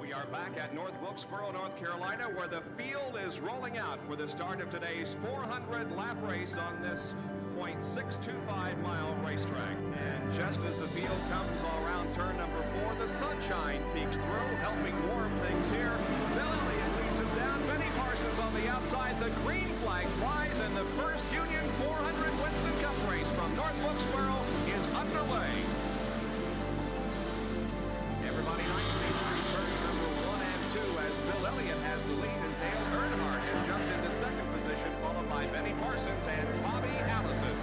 We are back at North Wilkesboro, North Carolina, where the field is rolling out for the start of today's 400-lap race on this .625-mile racetrack. And just as the field comes around turn number 4, the sunshine peeks through, helping warm things here. Bill Elliott leads him down. Benny Parsons on the outside. The green flag flies, and the first Union 400 Winston Cup race from North Wilkesboro is underway. Everybody nicely through turns number 1 and 2 as Bill Elliott has the lead, and Dale Earnhardt has jumped into second position, followed by Benny Parsons and Bobby Allison.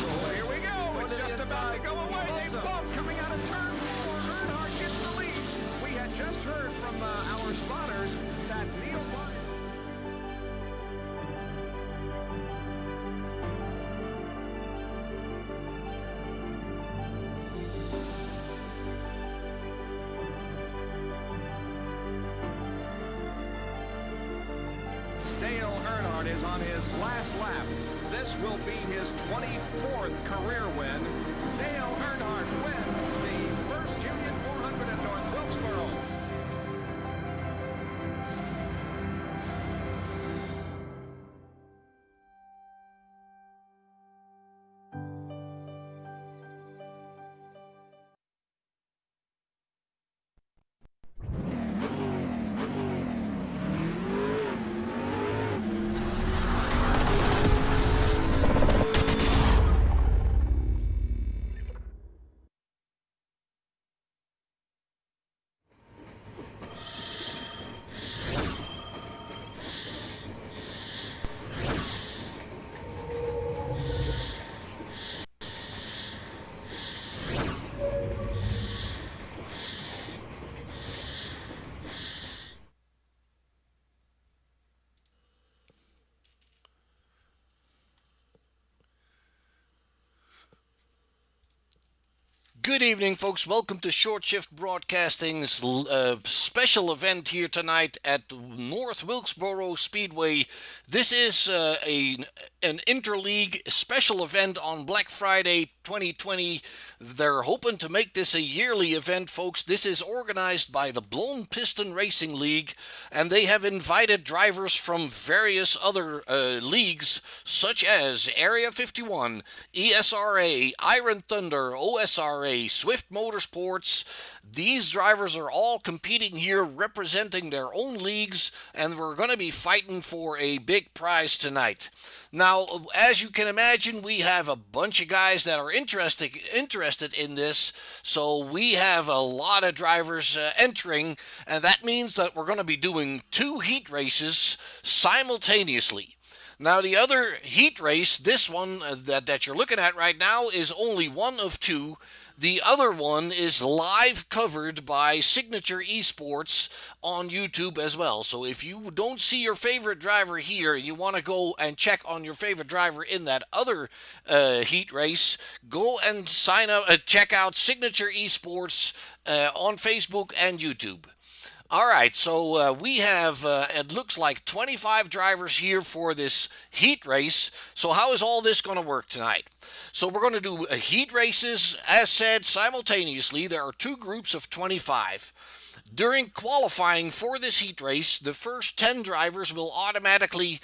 Oh, here we go. It's just about to go away. They bump coming out of turn 4. Earnhardt gets the lead. We had just heard from our spotters that Neil Bond. Dale Earnhardt is on his last lap. This will be his 24th career win. Dale Earnhardt wins the first Union 400 at North Wilkesboro. Good evening, folks. Welcome to Short Shift Broadcasting's special event here tonight at North Wilkesboro Speedway. This is an interleague special event on Black Friday 2020. They're hoping to make this a yearly event, folks. This is organized by the Blown Piston Racing League, and they have invited drivers from various other leagues, such as Area 51, ESRA, Iron Thunder, OSRA, Swift Motorsports. These drivers are all competing here, representing their own leagues, and we're going to be fighting for a big prize tonight. Now, as you can imagine, we have a bunch of guys that are interested in this, so we have a lot of drivers entering, and that means that we're going to be doing 2 heat races simultaneously. Now, the other heat race, this one that you're looking at right now, is only one of 2. The other one is live covered by Signature Esports on YouTube as well. So if you don't see your favorite driver here, you want to go and check on your favorite driver in that other heat race, go and sign up, check out Signature Esports on Facebook and YouTube. All right, so we have, it looks like 25 drivers here for this heat race. So how is all this going to work tonight? So we're going to do heat races, as said, simultaneously. There are 2 groups of 25. During qualifying for this heat race, the first 10 drivers will automatically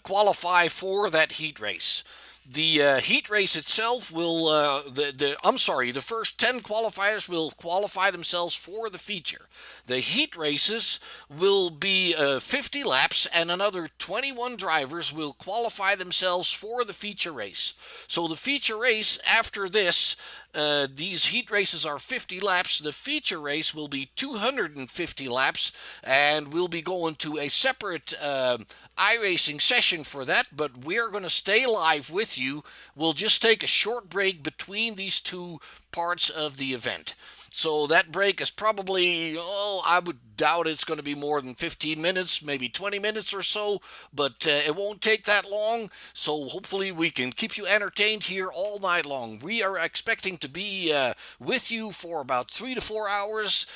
qualify for that heat race. The heat race itself will, the first 10 qualifiers will qualify themselves for the feature. The heat races will be 50 laps, and another 21 drivers will qualify themselves for the feature race. So the feature race after this, these heat races are 50 laps. The feature race will be 250 laps, and we'll be going to a separate iRacing session for that, but we're going to stay live with you. We'll just take a short break between these 2 parts of the event. So that break is probably, I would doubt it's going to be more than 15 minutes, maybe 20 minutes or so, but it won't take that long. So hopefully we can keep you entertained here all night long. We are expecting to be with you for about 3 to 4 hours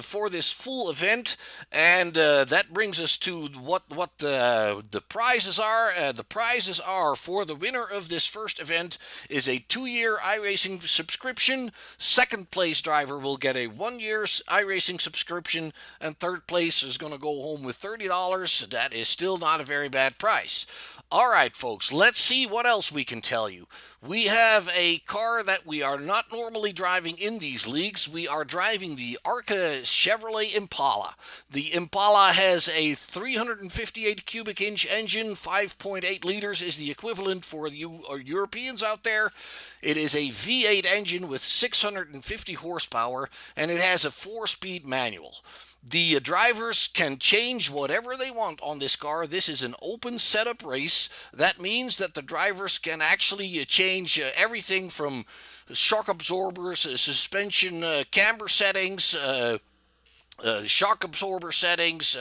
for this full event, and that brings us to what the prizes are. The prizes are, for the winner of this first event, is a 2-year iRacing subscription. Second place driver will get a 1-year iRacing subscription, and third place is going to go home with $30. That is still not a very bad price. All right, folks, let's see what else we can tell you. We have a car that we are not normally driving in these leagues. We are driving the ARCA Chevrolet Impala. The Impala has a 358 cubic inch engine. 5.8 liters is the equivalent for you Europeans out there. It is a V8 engine with 650 horsepower, and it has a 4-speed manual. The drivers can change whatever they want on this car. This is an open setup race. That means that the drivers can actually change everything from shock absorbers, suspension camber settings, shock absorber settings,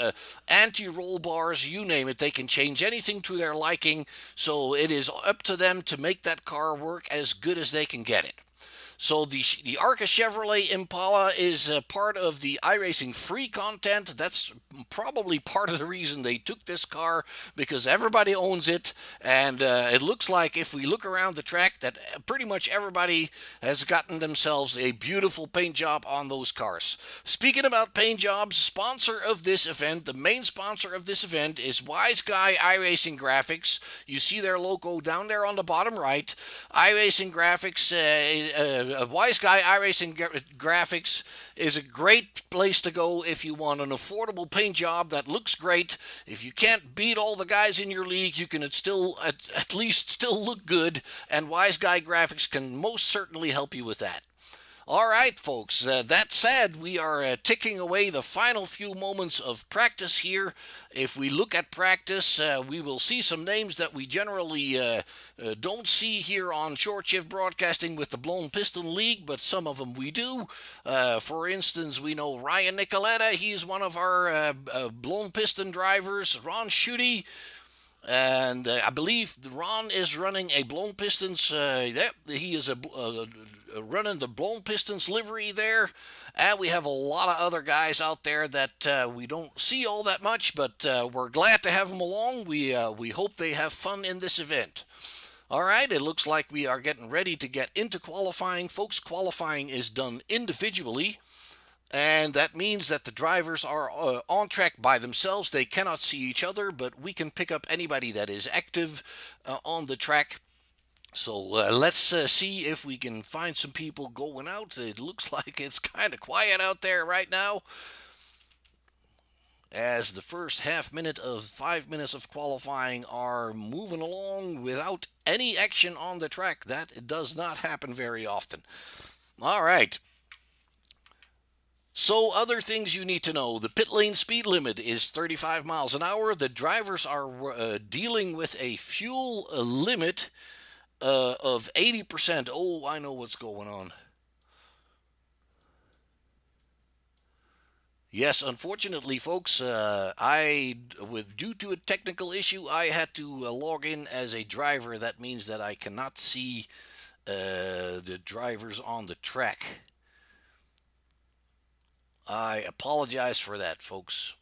anti-roll bars, you name it. They can change anything to their liking, so it is up to them to make that car work as good as they can get it. So the ARCA Chevrolet Impala is part of the iRacing free content. That's probably part of the reason they took this car, because everybody owns it, and it looks like, if we look around the track, that pretty much everybody has gotten themselves a beautiful paint job on those cars. Speaking about paint jobs, sponsor of this event, the main sponsor of this event, is Wise Guy iRacing Graphics. You see their logo down there on the bottom right. iRacing Graphics, Wise Guy iRacing Graphics is a great place to go if you want an affordable paint job that looks great. If you can't beat all the guys in your league, you can still at least still look good, and Wise Guy Graphics can most certainly help you with that. All right, folks, that said, we are ticking away the final few moments of practice here. If we look at practice, we will see some names that we generally don't see here on Short Shift Broadcasting with the Blown Piston League, but some of them we do. For instance, we know Ryan Nicoletta. He's one of our Blown Piston drivers. Ron Schutte. And I believe Ron is running a Blown Pistons. He is a running the Blown Pistons livery there. And we have a lot of other guys out there that we don't see all that much, but we're glad to have them along. We hope they have fun in this event. All right, it looks like we are getting ready to get into qualifying. Folks, qualifying is done individually, and that means that the drivers are on track by themselves. They cannot see each other, but we can pick up anybody that is active on the track. So let's see if we can find some people going out. It looks like it's kind of quiet out there right now, as the first half minute of 5 minutes of qualifying are moving along without any action on the track. That does not happen very often. All right. So, other things you need to know. The pit lane speed limit is 35 miles an hour. The drivers are dealing with a fuel limit of 80%. Oh, I know what's going on. Yes, unfortunately, folks, due to a technical issue, I had to log in as a driver. That means that I cannot see the drivers on the track. I apologize for that, folks.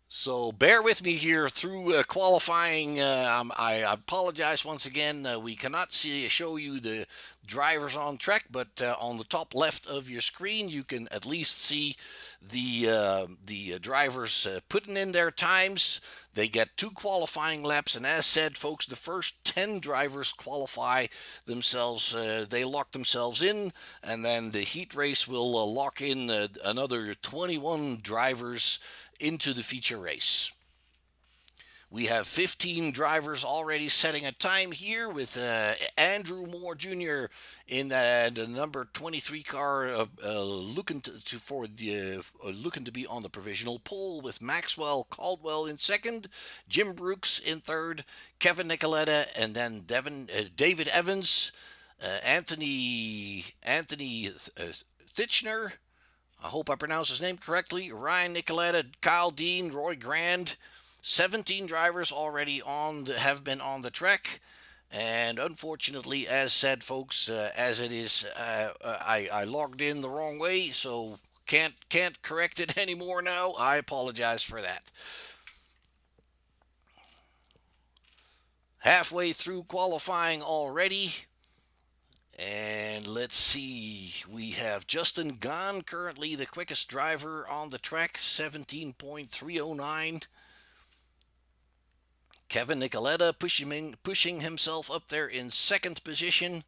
So bear with me here through qualifying. I apologize once again. We cannot show you the drivers on track, but on the top left of your screen, you can at least see the drivers putting in their times. They get 2 qualifying laps, and as said, folks, the first 10 drivers qualify themselves. They lock themselves in, and then the heat race will lock in another 21 drivers into the feature race. We have 15 drivers already setting a time here, with Andrew Moore Jr. in the number 23 car, looking to be on the provisional pole, with Maxwell Caldwell in second, Jim Brooks in third, Kevin Nicoletta, and then David Evans, Anthony Thitchner. I hope I pronounced his name correctly. Ryan Nicoletta, Kyle Dean, Roy Grand. 17 drivers already have been on the track, and unfortunately, as said, folks, as it is, I logged in the wrong way, so can't correct it anymore now. I apologize for that. Halfway through qualifying already. And let's see, we have Justin Gahn, currently the quickest driver on the track, 17.309. Kevin Nicoletta pushing himself up there in second position.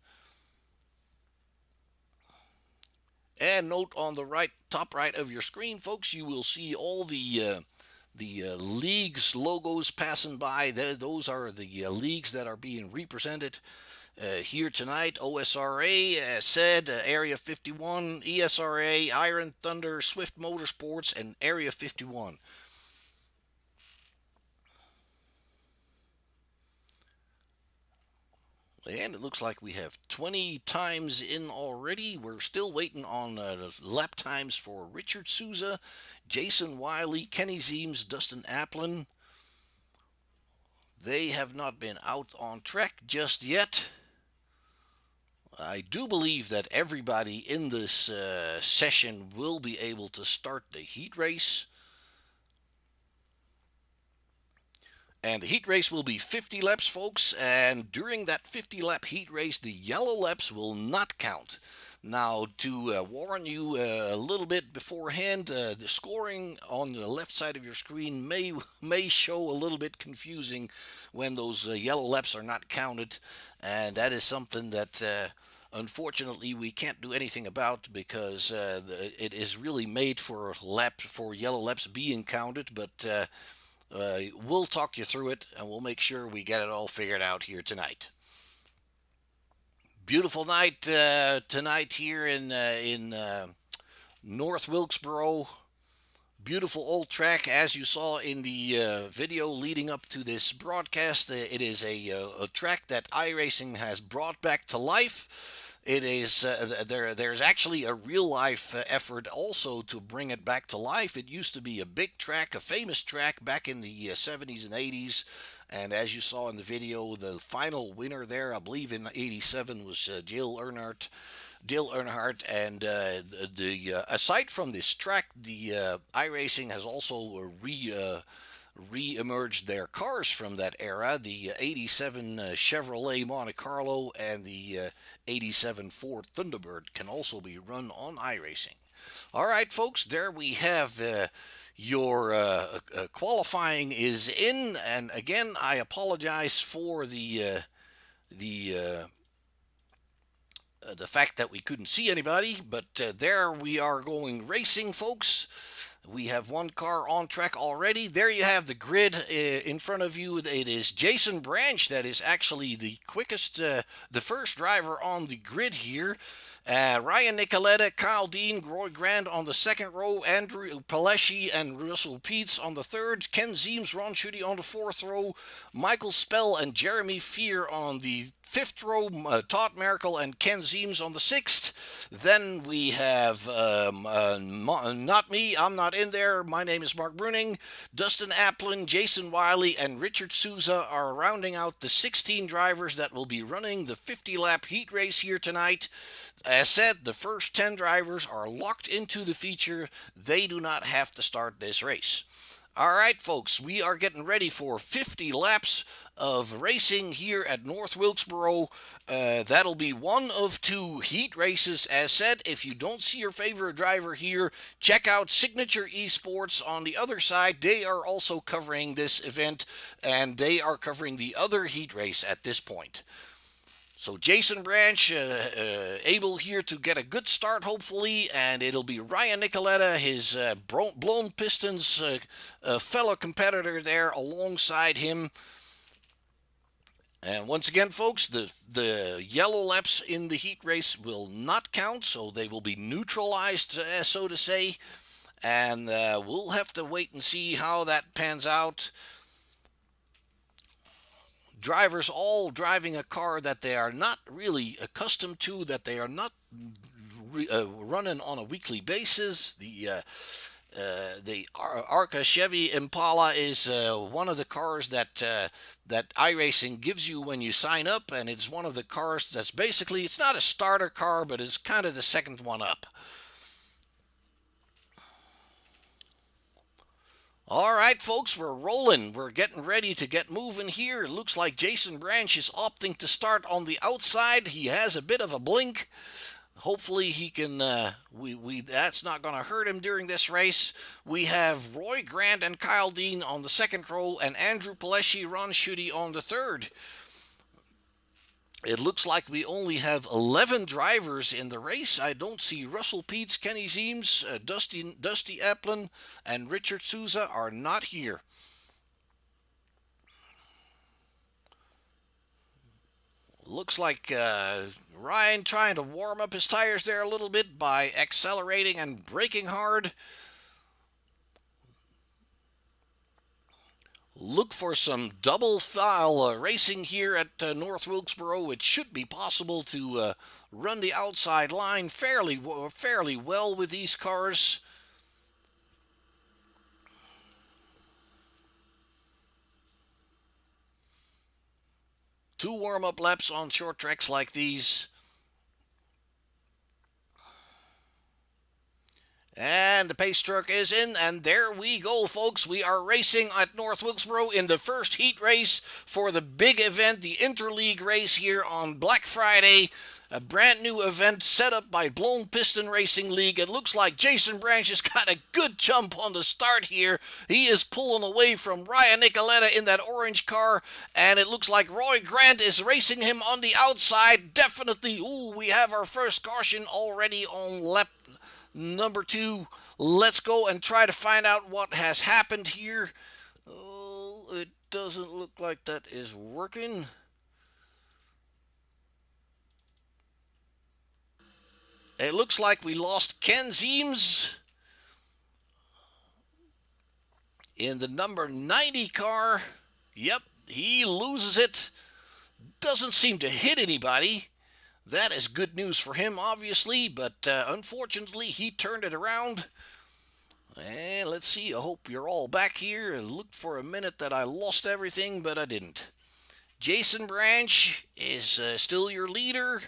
And note on the top right of your screen, folks, you will see all the leagues logos passing by. Those are the leagues that are being represented here tonight. OSRA, said Area 51, ESRA, Iron Thunder, Swift Motorsports, and Area 51. And it looks like we have 20 times in already. We're still waiting on lap times for Richard Souza, Jason Wiley, Kenny Zeems, Dustin Applin. They have not been out on track just yet. I do believe that everybody in this session will be able to start the heat race. And the heat race will be 50 laps, folks, and during that 50-lap heat race, the yellow laps will not count. Now, to warn you a little bit beforehand, the scoring on the left side of your screen may show a little bit confusing when those yellow laps are not counted, and that is something that unfortunately we can't do anything about, because it is really made for yellow laps being counted, but we'll talk you through it, and we'll make sure we get it all figured out here tonight. Beautiful night tonight here in North Wilkesboro. Beautiful old track, as you saw in the video leading up to this broadcast. It is a track that iRacing has brought back to life. it is there's actually a real life effort also to bring it back to life. It used to be a big track, a famous track back in the 70s and 80s, and as you saw in the video, the final winner there, I believe in '87, was Dale Earnhardt, and aside from this track, the iRacing has also re-emerged their cars from that era. The '87 Chevrolet Monte Carlo and the '87 Ford Thunderbird can also be run on iRacing. All right, folks, there we have. Your qualifying is in, and again, I apologize for the the fact that we couldn't see anybody, but there we are going racing, folks. We have one car on track already. There you have the grid in front of you. It is Jason Branch that is actually the quickest, the first driver on the grid here. Ryan Nicoletta, Kyle Dean, Roy Grant on the second row, Andrew Paleschi and Russell Peets on the third, Ken Zeems, Ron Schutte on the fourth row, Michael Spell and Jeremy Fear on the fifth row, Todd Merkel and Ken Zeems on the sixth. Then we have not me, I'm not in there. My name is Mark Bruning. Dustin Applin, Jason Wiley, and Richard Souza are rounding out the 16 drivers that will be running the 50-lap heat race here tonight. As said, the first 10 drivers are locked into the feature. They do not have to start this race. All right, folks, we are getting ready for 50 laps of racing here at North Wilkesboro. That'll be one of two heat races. As said, if you don't see your favorite driver here, check out Signature Esports on the other side. They are also covering this event, and they are covering the other heat race at this point. So Jason Branch able here to get a good start, hopefully, and it'll be Ryan Nicoletta, his blown Pistons fellow competitor there alongside him. And once again, folks, the yellow laps in the heat race will not count, so they will be neutralized, so to say. And we'll have to wait and see how that pans out. Drivers all driving a car that they are not really accustomed to, that they are not running on a weekly basis. The Arca Chevy Impala is one of the cars that iRacing gives you when you sign up, and it's one of the cars that's basically, it's not a starter car, but it's kind of the second one up. All right, folks, we're rolling. We're getting ready to get moving here. It looks like Jason Branch is opting to start on the outside. He has a bit of a blink. Hopefully he can, that's not going to hurt him during this race. We have Roy Grant and Kyle Dean on the second row and Andrew Paleschi, Ron Schutte on the third. It looks like we only have 11 drivers in the race. I don't see Russell Peets, Kenny Zeems, Dusty Applin, and Richard Souza are not here. Looks like Ryan trying to warm up his tires there a little bit by accelerating and braking hard. Look for some double file racing here at North Wilkesboro. It should be possible to run the outside line fairly well with these cars. Two warm-up laps on short tracks like these. And the pace truck is in, and there we go, folks. We are racing at North Wilkesboro in the first heat race for the big event, the Interleague race here on Black Friday. A brand new event set up by Blown Piston Racing League. It looks like Jason Branch has got a good jump on the start here. He is pulling away from Ryan Nicoletta in that orange car, and it looks like Roy Grant is racing him on the outside. Definitely, ooh, we have our first caution already on lap number 2. Let's go and try to find out what has happened here. Oh, it doesn't look like that is working. It looks like we lost Ken Zeems in the number 90 car. Yep, he loses it. Doesn't seem to hit anybody. That is good news for him, obviously, but unfortunately, he turned it around. And let's see, I hope you're all back here. It looked for a minute that I lost everything, but I didn't. Jason Branch is still your leader.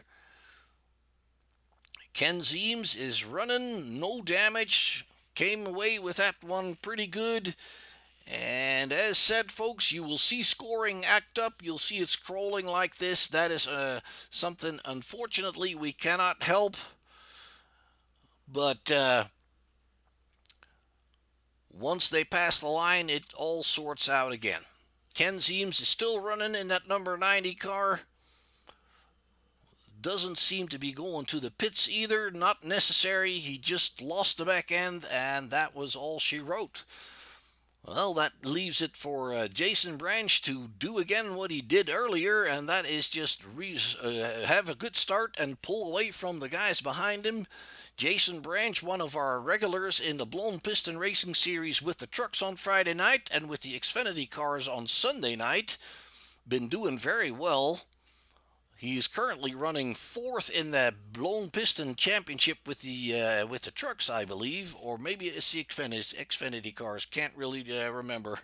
Ken Zeems is running, no damage. Came away with that one pretty good. And as said, folks, you will see scoring act up. You'll see it scrolling like this. That is something, unfortunately, we cannot help. But once they pass the line, it all sorts out again. Ken Zeems is still running in that number 90 car. Doesn't seem to be going to the pits either. Not necessary. He just lost the back end, and that was all she wrote. Well, that leaves it for Jason Branch to do again what he did earlier, and that is just have a good start and pull away from the guys behind him. Jason Branch, one of our regulars in the Blown Piston Racing Series with the trucks on Friday night and with the Xfinity cars on Sunday night, been doing very well. He's currently running 4th in the Blown Piston Championship with the trucks, I believe, or maybe it's the Xfinity cars. Can't really remember.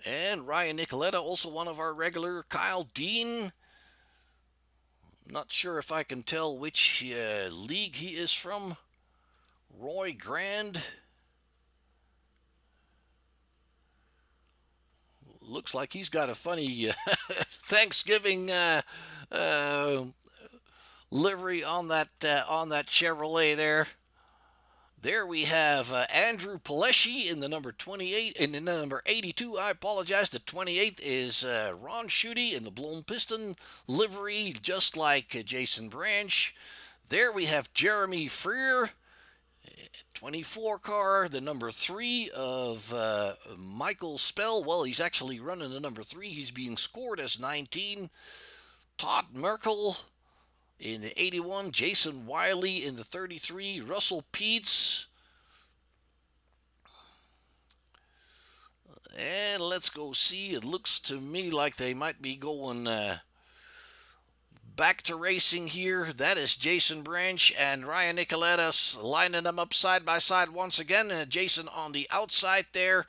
And Ryan Nicoletta, also one of our regular. Kyle Dean. Not sure if I can tell which league he is from. Roy Grand. Looks like he's got a funny Thanksgiving livery on that Chevrolet there. There we have Andrew Paleschi in the number 28, in the number 82. I apologize. The 28th is Ron Schutte in the Blown Piston livery, just like Jason Branch. There we have Jeremy Freer. 24 car, the number 3 of Michael Spell. Well, he's actually running the number 3. He's being scored as 19. Todd Merkel in the 81. Jason Wiley in the 33. Russell Peets. And let's go see. It looks to me like they might be going back to racing here. That is Jason Branch and Ryan Nicoletta lining them up side by side once again. And Jason on the outside there.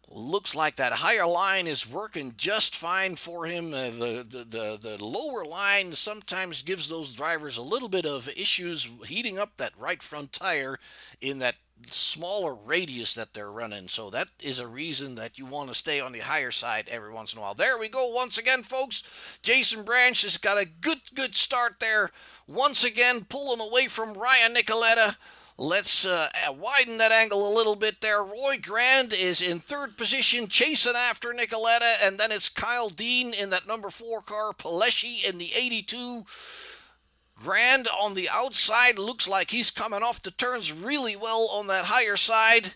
Looks like that higher line is working just fine for him. The lower line sometimes gives those drivers a little bit of issues heating up that right front tire in that smaller radius that they're running. So that is a reason that you want to stay on the higher side every once in a while. There we go once again, folks. Jason Branch has got a good start there. Once again, pulling away from Ryan Nicoletta. Let's widen that angle a little bit there. Roy Grand is in 3rd position, chasing after Nicoletta, and then it's Kyle Dean in that number 4 car, Paleschi in the 82. Grand on the outside, looks like he's coming off the turns really well on that higher side.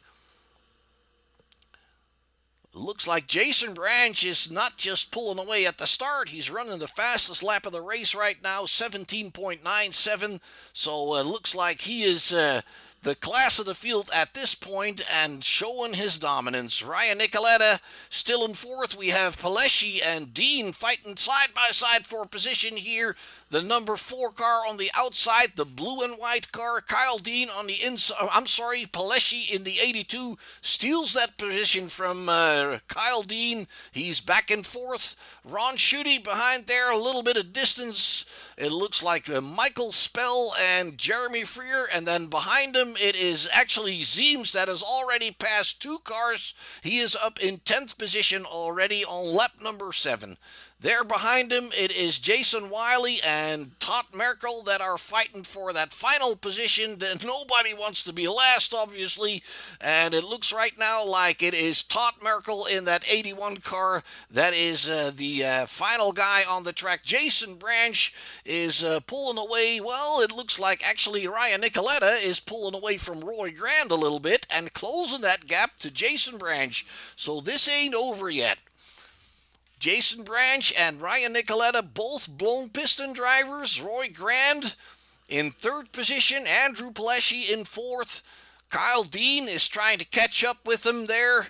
Looks like Jason Branch is not just pulling away at the start. He's running the fastest lap of the race right now, 17.97. So it looks like he is the class of the field at this point and showing his dominance. Ryan Nicoletta still in 4th. We have Paleschi and Dean fighting side by side for position here. The number 4 car on the outside, the blue and white car. Kyle Dean on the inside. Paleschi in the 82 steals that position from Kyle Dean. He's back in 4th. Ron Schutte behind there, a little bit of distance. It looks like Michael Spell and Jeremy Freer, and then behind him it is actually Zeems that has already passed 2 cars. He is up in 10th position already on lap number 7. There behind him, it is Jason Wiley and Todd Merkel that are fighting for that final position. Nobody wants to be last, obviously, and it looks right now like it is Todd Merkel in that 81 car that is the final guy on the track. Jason Branch is pulling away. Well, it looks like actually Ryan Nicoletta is pulling away from Roy Grand a little bit and closing that gap to Jason Branch. So this ain't over yet. Jason Branch and Ryan Nicoletta, both Blown Piston drivers. Roy Grand In third position, Andrew Peleschi in fourth. Kyle Dean is trying to catch up with him there,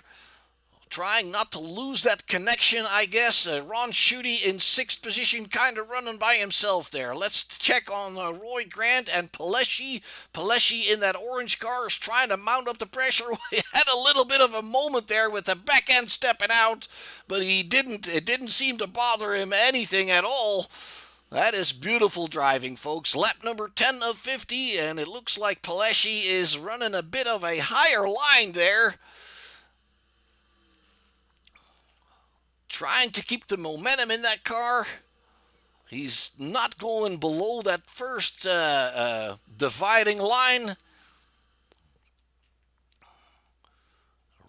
trying not to lose that connection, I guess. Ron Schutte in sixth position, kind of running by himself there. Let's check on Roy Grant and Peleschi. Peleschi in that orange car is trying to mount up the pressure. He had a little bit of a moment there with the back end stepping out, but he didn't. It didn't seem to bother him anything at all. That is beautiful driving, folks. Lap number 10 of 50, and it looks like Peleschi is running a bit of a higher line there, trying to keep the momentum in that car. He's not going below that first dividing line.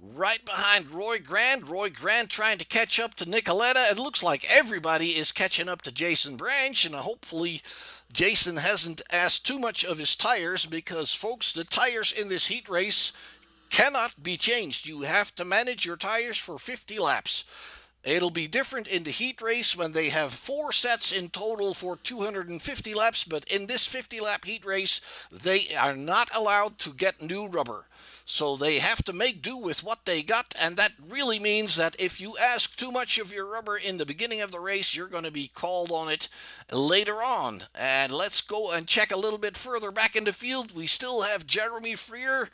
Right behind Roy Grant. Roy Grant trying to catch up to Nicoletta. It looks like everybody is catching up to Jason Branch, and hopefully Jason hasn't asked too much of his tires, because, folks, the tires in this heat race cannot be changed. You have to manage your tires for 50 laps. It'll be different in the heat race when they have 4 sets in total for 250 laps, but in this 50-lap heat race, they are not allowed to get new rubber. So they have to make do with what they got, and that really means that if you ask too much of your rubber in the beginning of the race, you're going to be called on it later on. And let's go and check a little bit further back in the field. We still have Jeremy Freer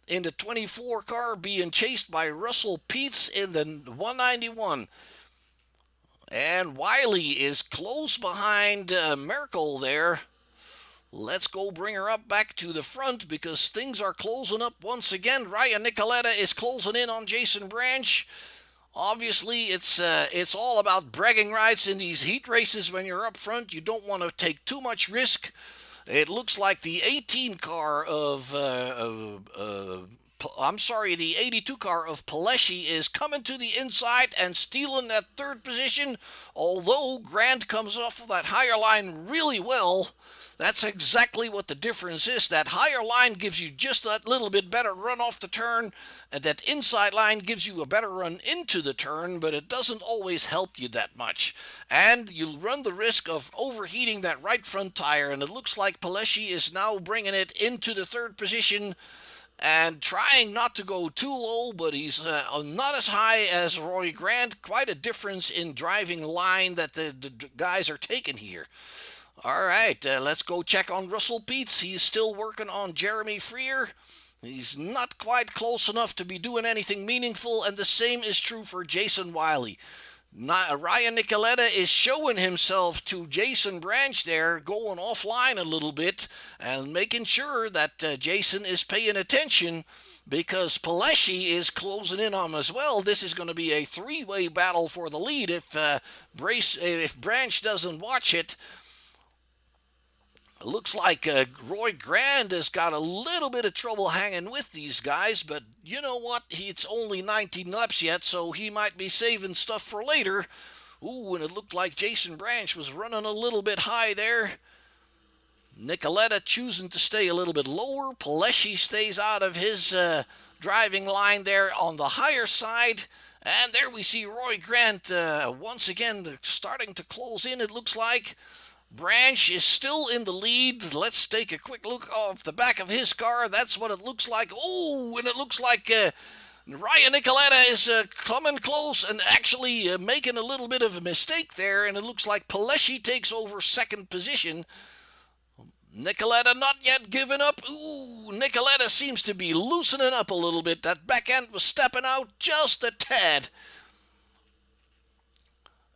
in the 24 car being chased by Russell Peets in the 191. And Wiley is close behind Merkel there. Let's go bring her up back to the front, because things are closing up once again. Ryan Nicoletta is closing in on Jason Branch. Obviously, it's all about bragging rights in these heat races. When you're up front, you don't want to take too much risk. It looks like the 18 car of the 82 car of Peleschi is coming to the inside and stealing that third position. Although Grant comes off of that higher line really well. That's exactly what the difference is. That higher line gives you just that little bit better run off the turn, and that inside line gives you a better run into the turn, but it doesn't always help you that much. And you run the risk of overheating that right front tire, and it looks like Peleschi is now bringing it into the third position and trying not to go too low, but he's not as high as Roy Grant. Quite a difference in driving line that the guys are taking here. All right, let's go check on Russell Peets. He's still working on Jeremy Freer. He's not quite close enough to be doing anything meaningful, and the same is true for Jason Wiley. Ryan Nicoletta is showing himself to Jason Branch there, going offline a little bit and making sure that Jason is paying attention, because Peleschi is closing in on him as well. This is going to be a 3-way battle for the lead if Branch doesn't watch it. Looks like Roy Grant has got a little bit of trouble hanging with these guys, but you know what? It's only 19 laps yet, so he might be saving stuff for later. Ooh, and it looked like Jason Branch was running a little bit high there. Nicoletta choosing to stay a little bit lower. Peleschi stays out of his driving line there on the higher side. And there we see Roy Grant once again starting to close in, it looks like. Branch is still in the lead. Let's take a quick look off the back of his car. That's what it looks like. Oh, and it looks like Ryan Nicoletta is coming close and actually making a little bit of a mistake there. And it looks like Peleschi takes over second position. Nicoletta not yet giving up. Ooh, Nicoletta seems to be loosening up a little bit. That back end was stepping out just a tad.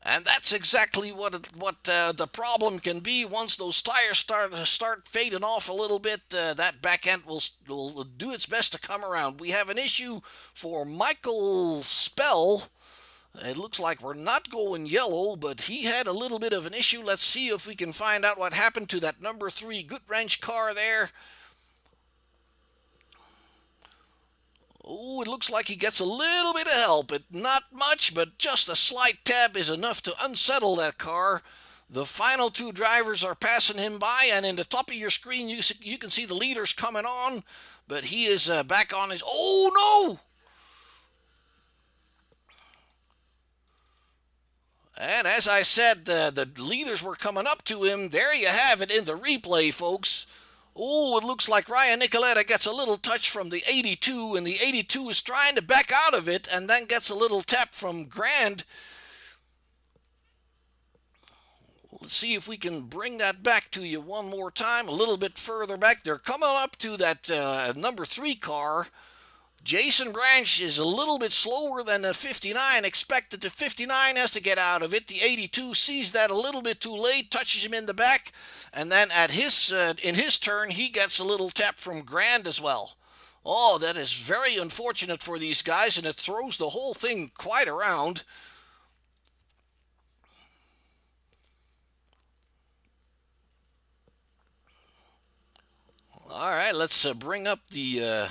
And that's exactly what the problem can be. Once those tires start fading off a little bit, that back end will do its best to come around. We have an issue for Michael Spell. It looks like we're not going yellow, but he had a little bit of an issue. Let's see if we can find out what happened to that number 3 Goodwrench car there. Oh, it looks like he gets a little bit of help. Not much, but just a slight tap is enough to unsettle that car. The final 2 drivers are passing him by, and in the top of your screen, you can see the leaders coming on, but he is back on his... Oh, no! And as I said, the leaders were coming up to him. There you have it in the replay, folks. Oh, it looks like Ryan Nicoletta gets a little touch from the 82, and the 82 is trying to back out of it, and then gets a little tap from Grand. Let's see if we can bring that back to you one more time, a little bit further back. They're coming up to that number 3 car. Jason Branch is a little bit slower than the 59. Expected the 59 has to get out of it. The 82 sees that a little bit too late, touches him in the back, and then at in his turn, he gets a little tap from Grand as well. Oh, that is very unfortunate for these guys, and it throws the whole thing quite around. All right, let's bring up the...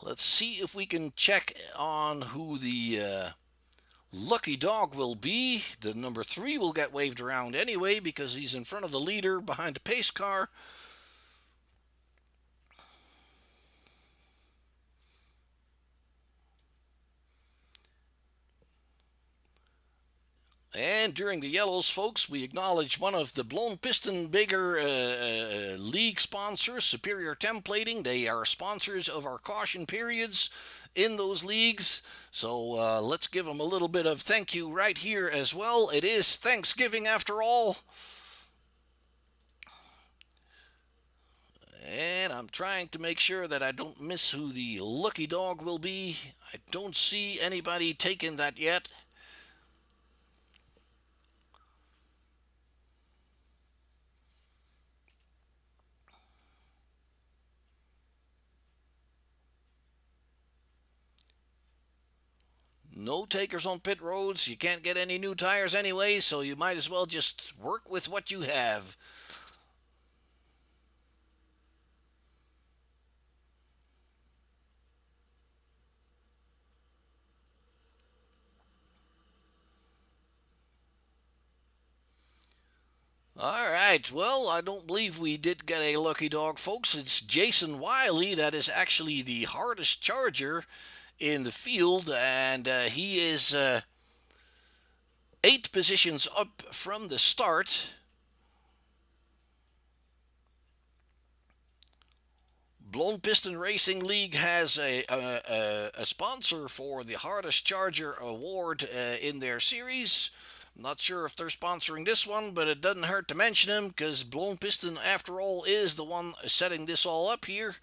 let's see if we can check on who the lucky dog will be. The number 3 will get waved around anyway because he's in front of the leader behind the pace car. And during the yellows, folks, we acknowledge one of the Blown Piston bigger league sponsors, Superior Templating. They are sponsors of our caution periods in those leagues. So let's give them a little bit of thank you right here as well. It is Thanksgiving after all. And I'm trying to make sure that I don't miss who the lucky dog will be. I don't see anybody taking that yet. No takers on pit roads. You can't get any new tires anyway, so you might as well just work with what you have. All right, well, I don't believe we did get a lucky dog, folks. It's Jason Wiley that is actually the hardest charger in the field, and he is 8 positions up from the start. Blown Piston Racing League has a sponsor for the hardest charger award in their series. I'm not sure if they're sponsoring this one, but it doesn't hurt to mention them because Blown Piston, after all, is the one setting this all up here.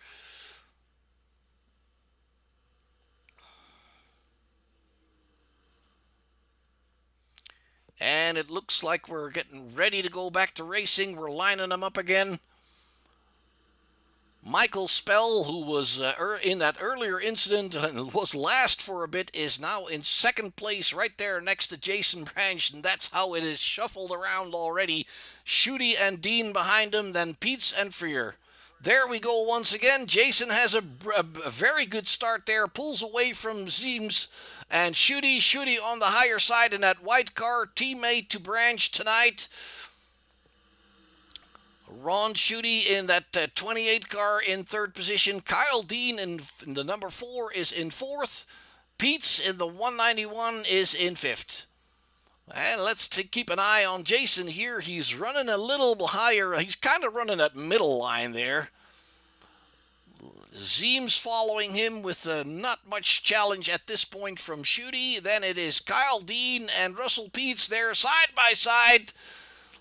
And it looks like we're getting ready to go back to racing. We're lining them up again. Michael Spell, who was in that earlier incident and was last for a bit, is now in second place right there next to Jason Branch, and that's how it is shuffled around already. Schutte and Dean behind him, then Pietz and Freer. There we go once again. Jason has a very good start there, pulls away from Zeems, and Schutte on the higher side in that white car, teammate to Branch tonight. Ron Schutte in that 28 car in third position. Kyle Dean in the number 4 is in fourth. Pietz in the 191 is in fifth. And let's keep an eye on Jason here. He's running a little higher. He's kind of running that middle line there. Zeems following him with not much challenge at this point from Schutte. Then it is Kyle Dean and Russell Pietz there side by side.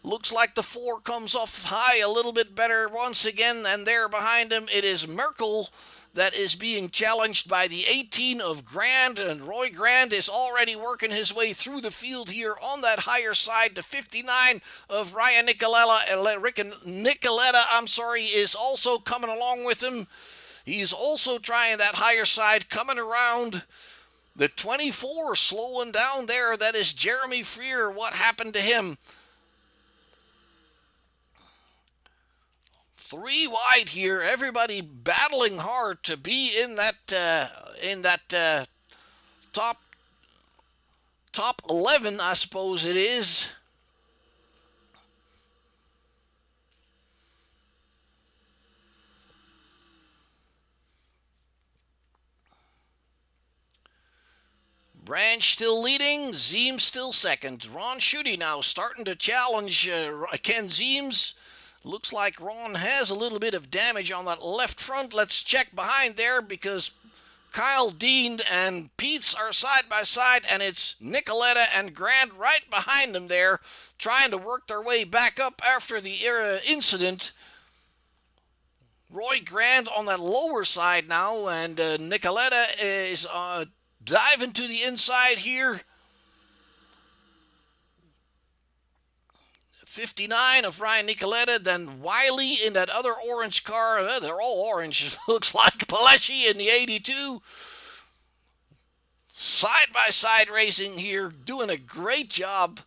Looks like the 4 comes off high a little bit better once again, and there behind him it is Merkel that is being challenged by the 18 of Grand, and Roy Grand is already working his way through the field here on that higher side. The 59 of Ryan Nicoletta, is also coming along with him. He's also trying that higher side, coming around. The 24 slowing down there, that is Jeremy Freer. What happened to him? 3 wide here. Everybody battling hard to be in that top 11, I suppose it is. Branch still leading, Zeems still second. Ron Schutte now starting to challenge Ken Zeems. Looks like Ron has a little bit of damage on that left front. Let's check behind there because Kyle Dean and Peets are side by side, and it's Nicoletta and Grant right behind them there, trying to work their way back up after the incident. Roy Grant on that lower side now, and Nicoletta is diving to the inside here. 59 of Ryan Nicoletta, then Wiley in that other orange car. They're all orange. Looks like Paleshi in the 82. Side-by-side racing here, doing a great job.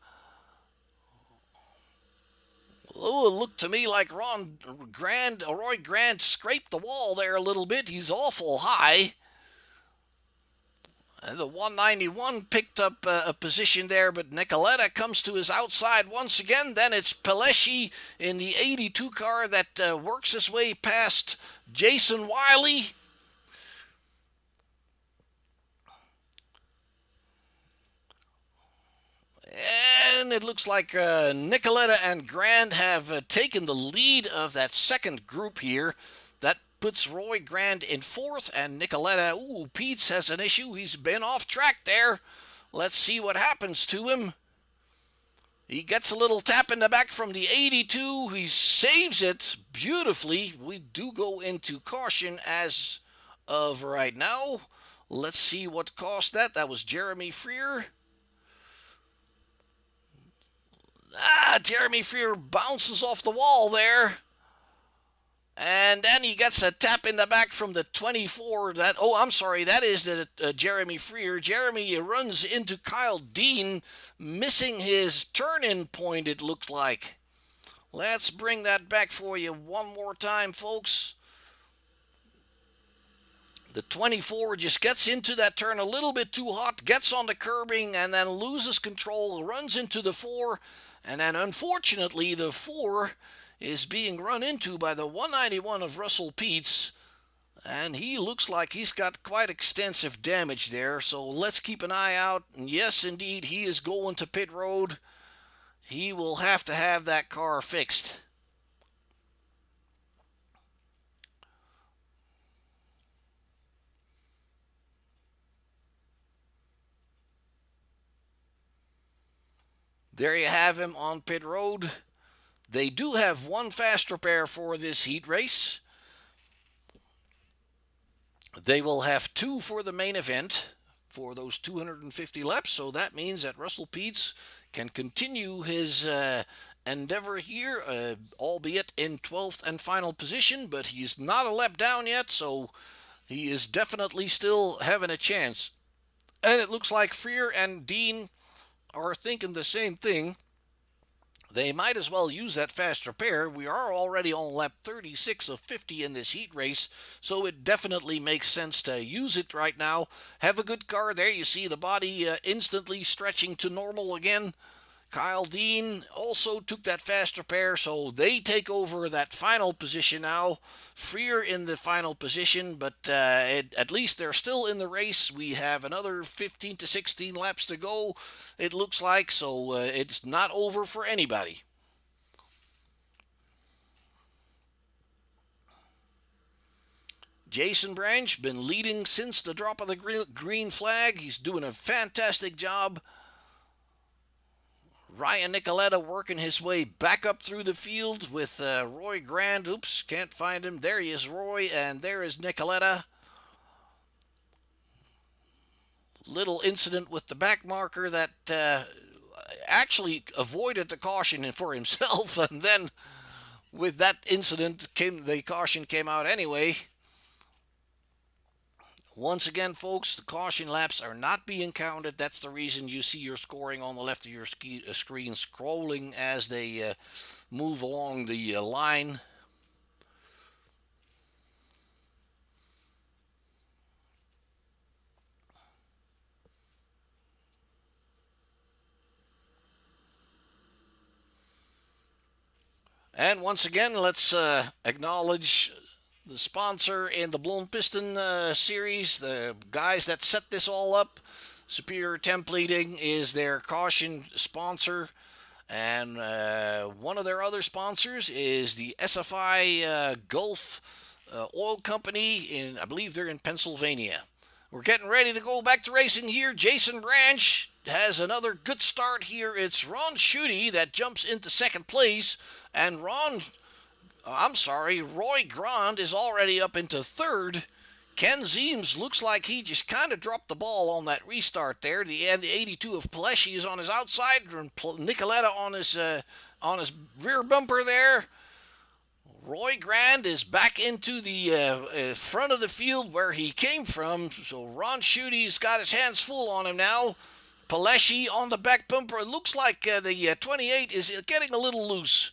Oh, it looked to me like Roy Grant scraped the wall there a little bit. He's awful high. And the 191 picked up a position there, but Nicoletta comes to his outside once again. Then it's Paleshi in the 82 car that works his way past Jason Wiley. And it looks like Nicoletta and Grant have taken the lead of that second group here. That puts Roy Grant in fourth, and Nicoletta, Peets has an issue. He's been off track there. Let's see what happens to him. He gets a little tap in the back from the 82. He saves it beautifully. We do go into caution as of right now. Let's see what cost that. That was Jeremy Freer. Jeremy Freer bounces off the wall there. And then he gets a tap in the back from the 24. That is the Jeremy Freer. Jeremy runs into Kyle Dean, missing his turn-in point, it looks like. Let's bring that back for you one more time, folks. The 24 just gets into that turn a little bit too hot, gets on the curbing, and then loses control, runs into the 4, and then unfortunately the 4 is being run into by the 191 of Russell Peets, and he looks like he's got quite extensive damage there, so let's keep an eye out. And yes, indeed, he is going to pit road. He will have to have that car fixed. There you have him on pit road. They do have one fast repair for this heat race. They will have 2 for the main event for those 250 laps, so that means that Russell Peets can continue his endeavor here, albeit in 12th and final position, but he's not a lap down yet, so he is definitely still having a chance. And it looks like Freer and Dean are thinking the same thing. They might as well use that fast repair. We are already on lap 36 of 50 in this heat race, so it definitely makes sense to use it right now. Have a good car there. You see the body instantly stretching to normal again. Kyle Dean also took that fast repair, so they take over that final position now. Freer in the final position, but at least they're still in the race. We have another 15 to 16 laps to go, it looks like, so it's not over for anybody. Jason Branch been leading since the drop of the green flag. He's doing a fantastic job. Ryan Nicoletta working his way back up through the field with Roy Grant. Oops, can't find him. There he is, Roy, and there is Nicoletta. Little incident with the back marker that actually avoided the caution for himself, and then with that incident, the caution came out anyway. Once again, folks, the caution laps are not being counted. That's the reason you see your scoring on the left of your screen scrolling as they move along the line. And once again, let's acknowledge the sponsor in the Blown Piston series, the guys that set this all up. Superior Templating is their caution sponsor. And one of their other sponsors is the SFI Gulf Oil Company I believe they're in Pennsylvania. We're getting ready to go back to racing here. Jason Branch has another good start here. It's Ron Schutte that jumps into second place, and Roy Grand is already up into third. Ken Zeems looks like he just kind of dropped the ball on that restart there. The 82 of Pleshy is on his outside, and Nicoletta on his rear bumper there. Roy Grand is back into the front of the field where he came from, so Ron Schutte's got his hands full on him now. Pleshy on the back bumper. It looks like the 28 is getting a little loose.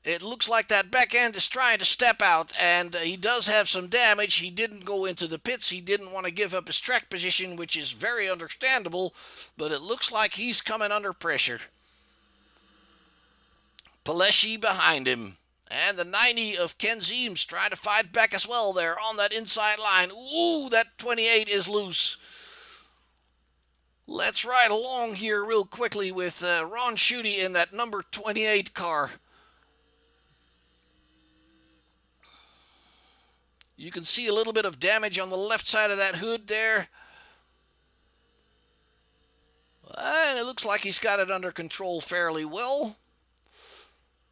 It looks like that back end is trying to step out, and he does have some damage. He didn't go into the pits. He didn't want to give up his track position, which is very understandable, but it looks like he's coming under pressure. Pleshy behind him. And the 90 of Ken Zeems trying to fight back as well there on that inside line. Ooh, that 28 is loose. Let's ride along here real quickly with Ron Schutte in that number 28 car. You can see a little bit of damage on the left side of that hood there. And it looks like he's got it under control fairly well.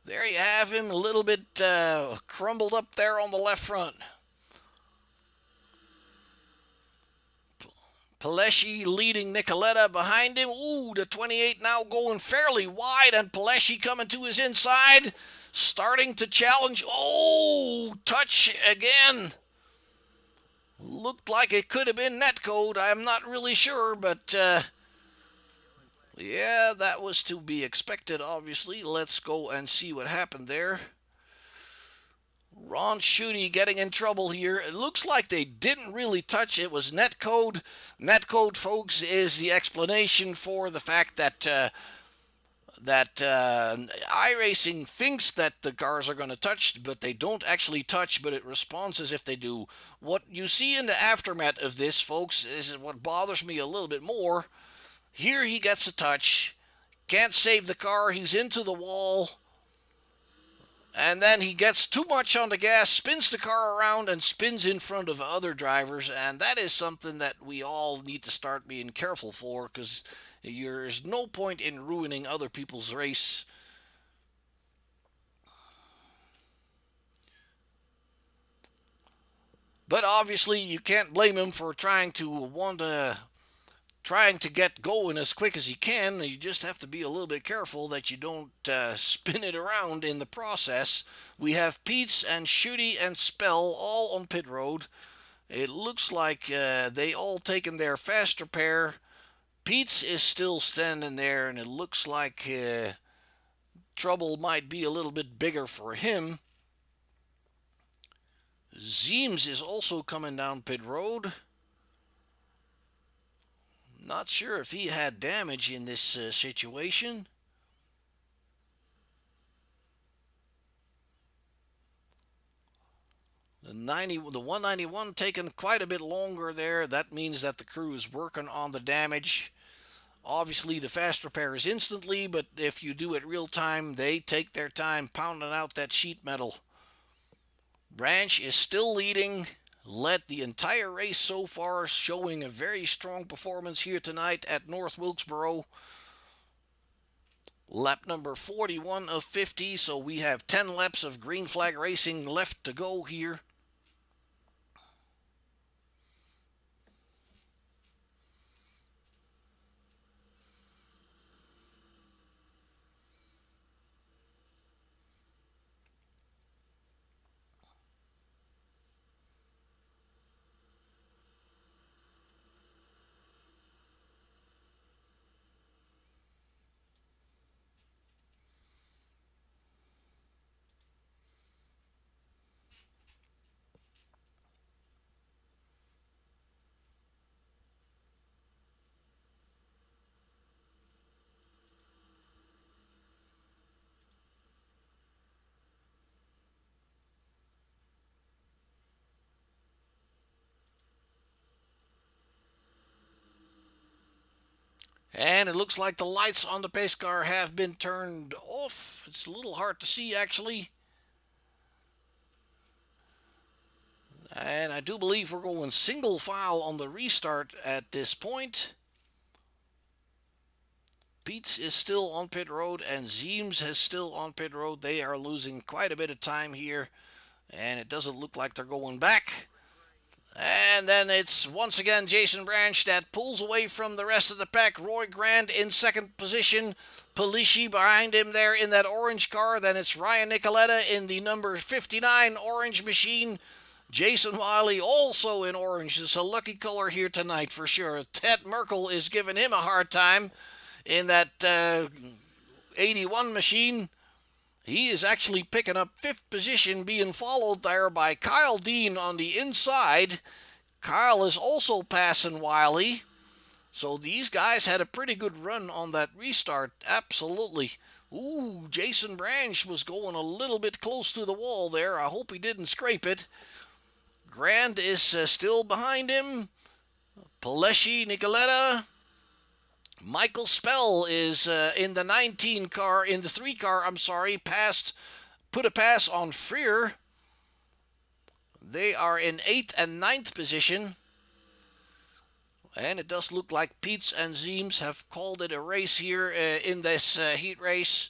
There you have him, a little bit crumbled up there on the left front. Pleshy leading Nicoletta behind him. Ooh, the 28 now going fairly wide, and Pleshy coming to his inside. Starting to challenge. Oh, touch again. Looked like it could have been netcode. I'm not really sure, but yeah, that was to be expected, obviously. Let's go and see what happened there. Ron Schutte getting in trouble here. It looks like they didn't really touch. It was netcode. Netcode, folks, is the explanation for the fact that iRacing thinks that the cars are going to touch, but they don't actually touch, but it responds as if they do. What you see in the aftermath of this, folks, is what bothers me a little bit more. Here he gets a touch, can't save the car, he's into the wall, and then he gets too much on the gas, spins the car around, and spins in front of other drivers, and that is something that we all need to start being careful for, because there's no point in ruining other people's race. But obviously you can't blame him for trying to get going as quick as he can. You just have to be a little bit careful that you don't spin it around in the process. We have Peets and Schutte and Spell all on pit road. It looks like they all taken their fast repair. Peets is still standing there, and it looks like trouble might be a little bit bigger for him. Zeems is also coming down pit road. Not sure if he had damage in this situation. The 191 taking quite a bit longer there. That means that the crew is working on the damage. Obviously, the fast repair is instantly, but if you do it real time, they take their time pounding out that sheet metal. Branch is still leading. Led the entire race so far, showing a very strong performance here tonight at North Wilkesboro. Lap number 41 of 50, so we have 10 laps of green flag racing left to go here. And it looks like the lights on the pace car have been turned off. It's a little hard to see, actually. And I do believe we're going single file on the restart at this point. Peets is still on pit road, and Zeems is still on pit road. They are losing quite a bit of time here, and it doesn't look like they're going back. And then it's once again Jason Branch that pulls away from the rest of the pack. Roy Grant in second position. Palishi behind him there in that orange car. Then it's Ryan Nicoletta in the number 59 orange machine. Jason Wiley also in orange. It's a lucky color here tonight for sure. Ted Merkel is giving him a hard time in that 81 machine. He is actually picking up fifth position, being followed there by Kyle Dean on the inside. Kyle is also passing Wiley. So these guys had a pretty good run on that restart. Absolutely. Ooh, Jason Branch was going a little bit close to the wall there. I hope he didn't scrape it. Grand is still behind him. Paleshi, Nicoletta. Michael Spell is in the 19 car, in the 3 car, put a pass on Freer. They are in 8th and 9th position. And it does look like Peets and Zeems have called it a race here in this heat race.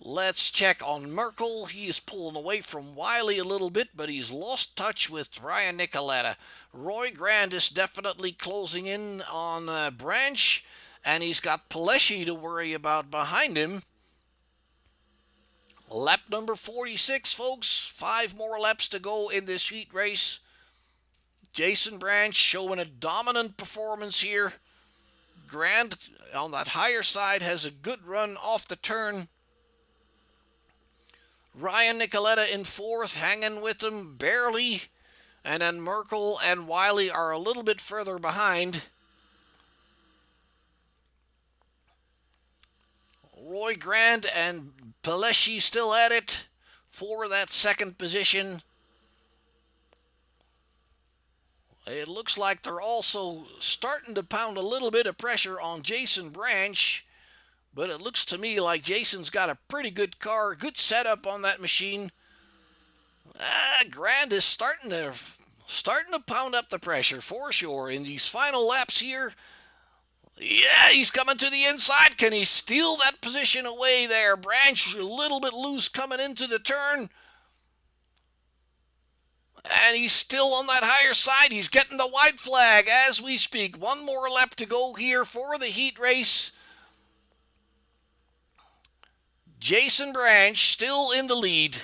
Let's check on Merkel. He is pulling away from Wiley a little bit, but he's lost touch with Ryan Nicoletta. Roy Grand is definitely closing in on Branch, and he's got Paleshi to worry about behind him. Lap number 46, folks. 5 more laps to go in this heat race. Jason Branch showing a dominant performance here. Grand on that higher side has a good run off the turn. Ryan Nicoletta in 4th, hanging with him barely. And then Merkel and Wiley are a little bit further behind. Roy Grand and Paleshi still at it for that second position. It looks like they're also starting to pound a little bit of pressure on Jason Branch. But it looks to me like Jason's got a pretty good car, good setup on that machine. Grand is starting to pound up the pressure for sure in these final laps here. Yeah, he's coming to the inside. Can he steal that position away there? Branch a little bit loose coming into the turn. And he's still on that higher side. He's getting the white flag as we speak. One more lap to go here for the heat race. Jason Branch still in the lead.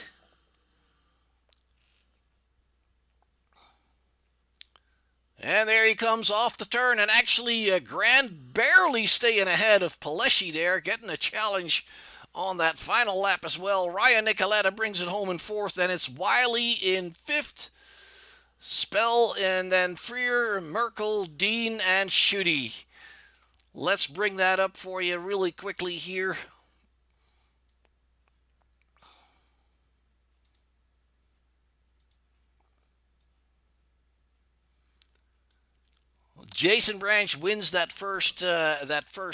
And there he comes off the turn, and actually Grand barely staying ahead of Paleshi there, getting a challenge on that final lap as well. Ryan Nicoletta brings it home in 4th, then it's Wiley in 5th, Spell, and then Freer, Merkel, Dean, and Schutte. Let's bring that up for you really quickly here. Jason Branch wins that first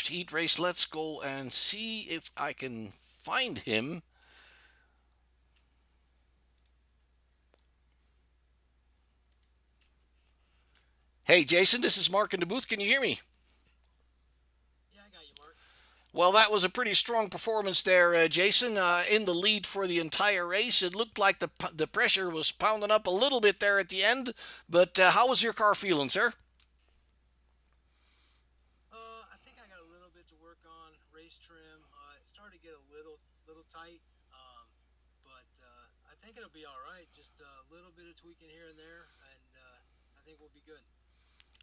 heat race. Let's go and see if I can find him. Hey, Jason, this is Mark in the booth. Can you hear me? Yeah, I got you, Mark. Well, that was a pretty strong performance there, Jason, in the lead for the entire race. It looked like the pressure was pounding up a little bit there at the end, but how was your car feeling, sir? I think I got a little bit to work on race trim. It started to get a little tight, but I think it'll be all right. Just a little bit of tweaking here and there, and I think we'll be good.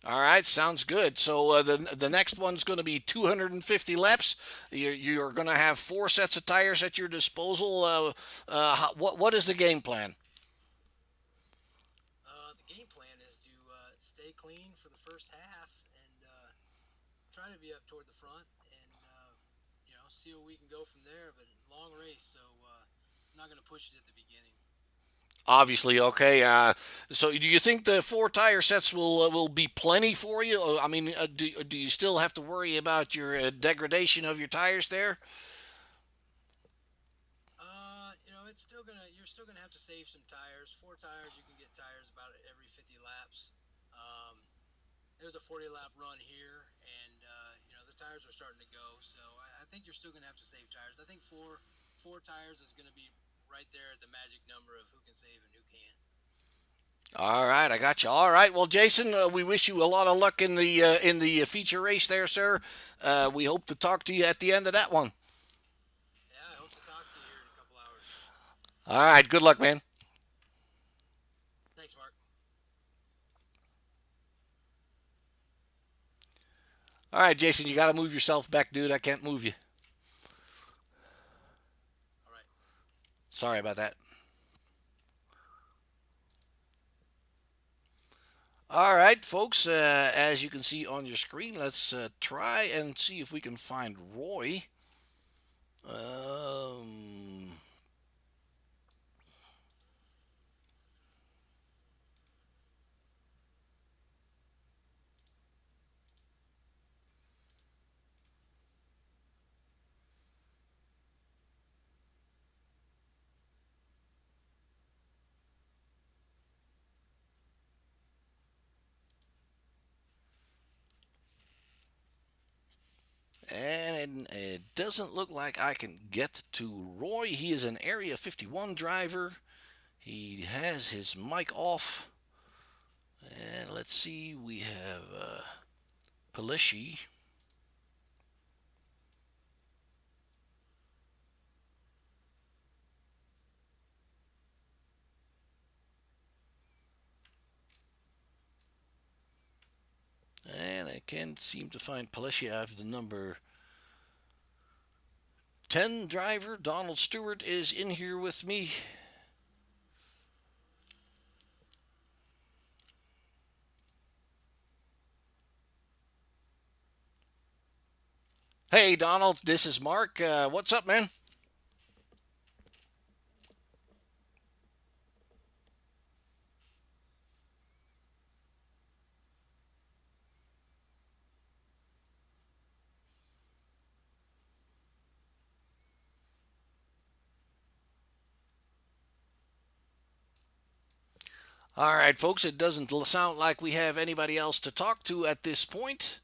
All right, sounds good. So the next one's going to be 250 laps. You're going to have 4 sets of tires at your disposal. What is the game plan? The game plan is to stay clean for the first half and try to be up toward the front, and see what we can go from there. But long race, so I'm not going to push it at the beginning. Obviously, okay. So, do you think the four tire sets will be plenty for you? I mean, do you still have to worry about your degradation of your tires there? It's still gonna you're still gonna have to save some tires. Four tires, you can get tires about every 50 laps. Um, there was a 40 lap run here, and the tires are starting to go. So I think you're still gonna have to save tires. I think four tires is gonna be right there at the magic number of who can save and who can't. All right, I got you. All right, well, Jason, we wish you a lot of luck in the feature race there, sir. We hope to talk to you at the end of that one. Yeah, I hope to talk to you here in a couple hours. All right, good luck, man. Thanks, Mark. All right, Jason, you got to move yourself back, dude. I can't move you. All right. Sorry about that. All right, folks, as you can see on your screen, let's try and see if we can find Roy. Um, and it doesn't look like I can get to Roy. He is an Area 51 driver. He has his mic off. And let's see, we have Pelishi. And I can't seem to find Pelishi. I have the number 10 driver. Donald Stewart is in here with me. Hey, Donald, this is Mark. What's up, man? All right, folks, it doesn't sound like we have anybody else to talk to at this point.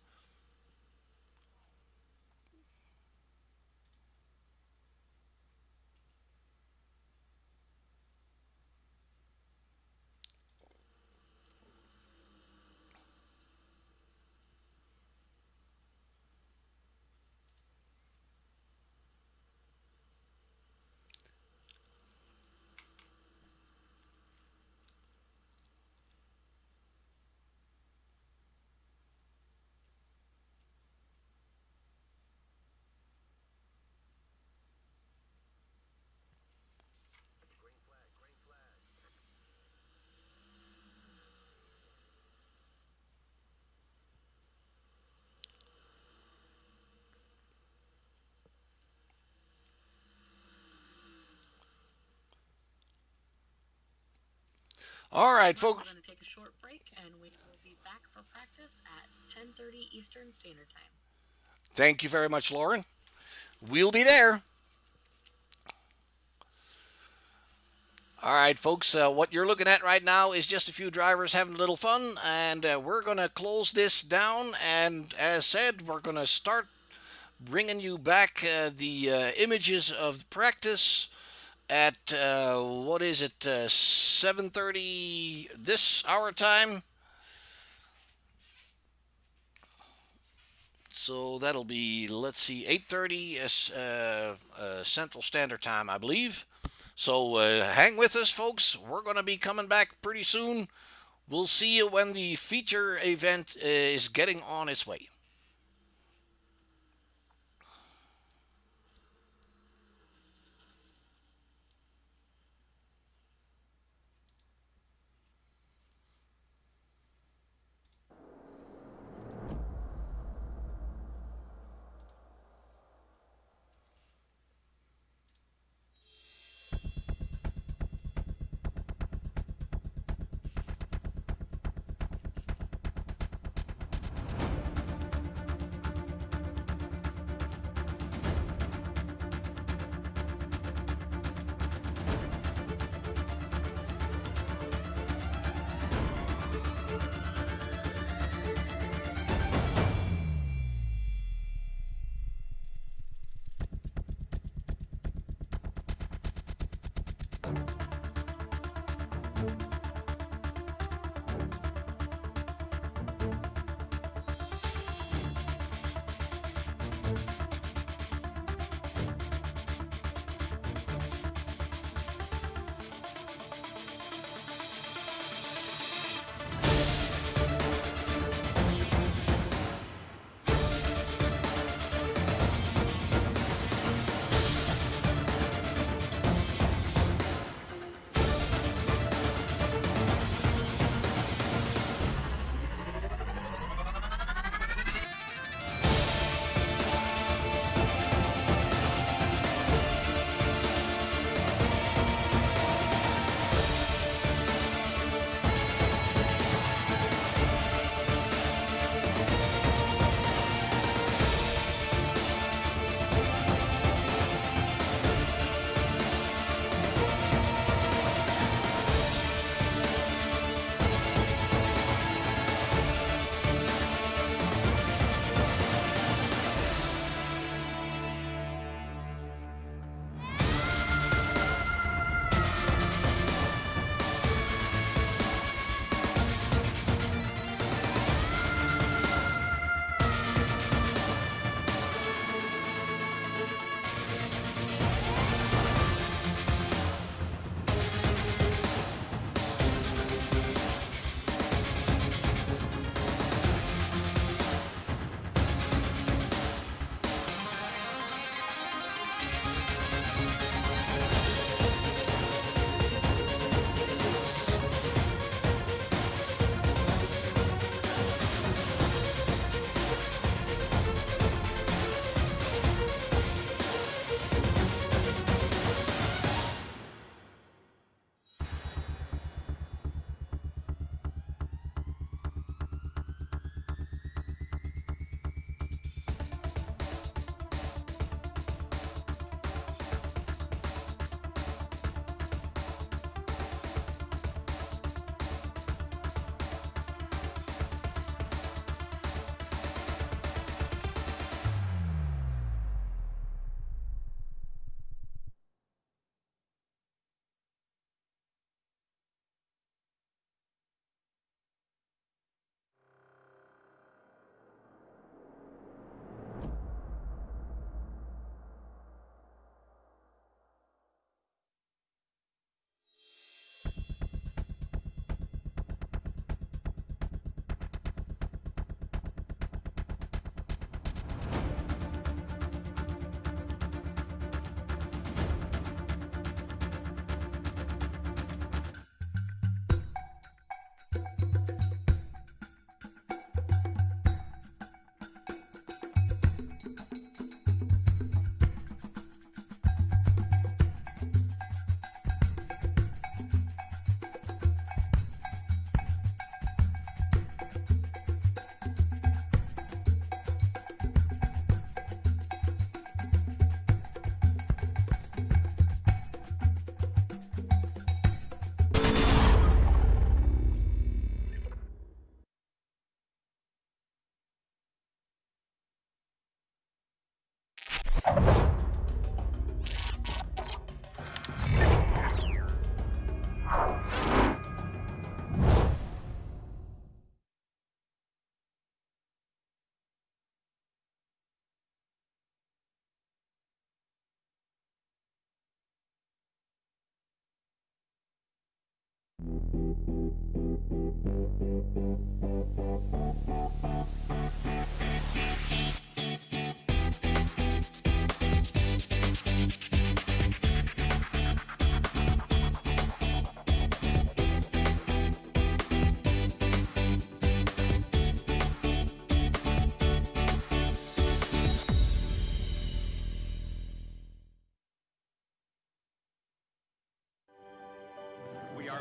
All right, folks. We're going to take a short break, and we will be back for practice at 10:30 Eastern Standard Time. Thank you very much, Lauren. We'll be there. All right, folks, what you're looking at right now is just a few drivers having a little fun, and we're going to close this down. And as said, we're going to start bringing you back the images of practice at what is it, 7:30 this hour time. So that'll be, let's see, 8:30 Central Standard Time, I believe. So hang with us, folks. We're going to be coming back pretty soon. We'll see you when the feature event is getting on its way.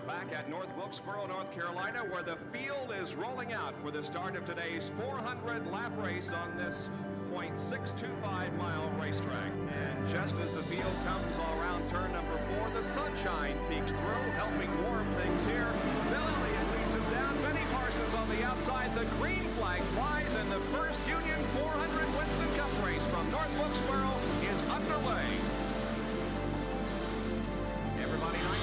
Back at North Wilkesboro, North Carolina, where the field is rolling out for the start of today's 400-lap race on this .625-mile racetrack. And just as the field comes around turn number 4, the sunshine peeks through, helping warm things here. Bill Elliott leads him down. Benny Parsons on the outside. The green flag flies, and the first Union 400 Winston Cup race from North Wilkesboro is underway. Everybody nice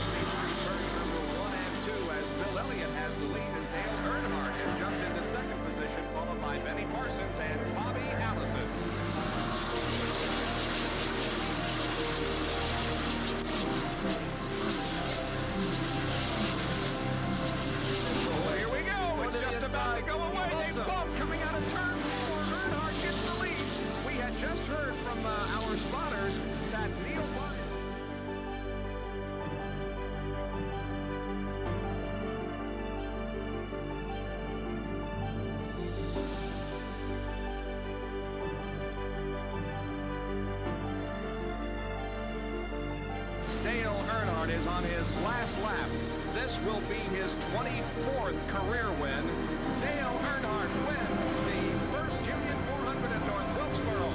the lead, and Dale Earnhardt has jumped into second position, followed by Benny Parsons and Bobby Allison. Oh, here we go. It's just about to go away. They bump coming out of turn 4. Earnhardt gets the lead. We had just heard from our spotters that Neil Martin. Dale Earnhardt is on his last lap. This will be his 24th career win. Dale Earnhardt wins the first Union 400 at North Wilkesboro.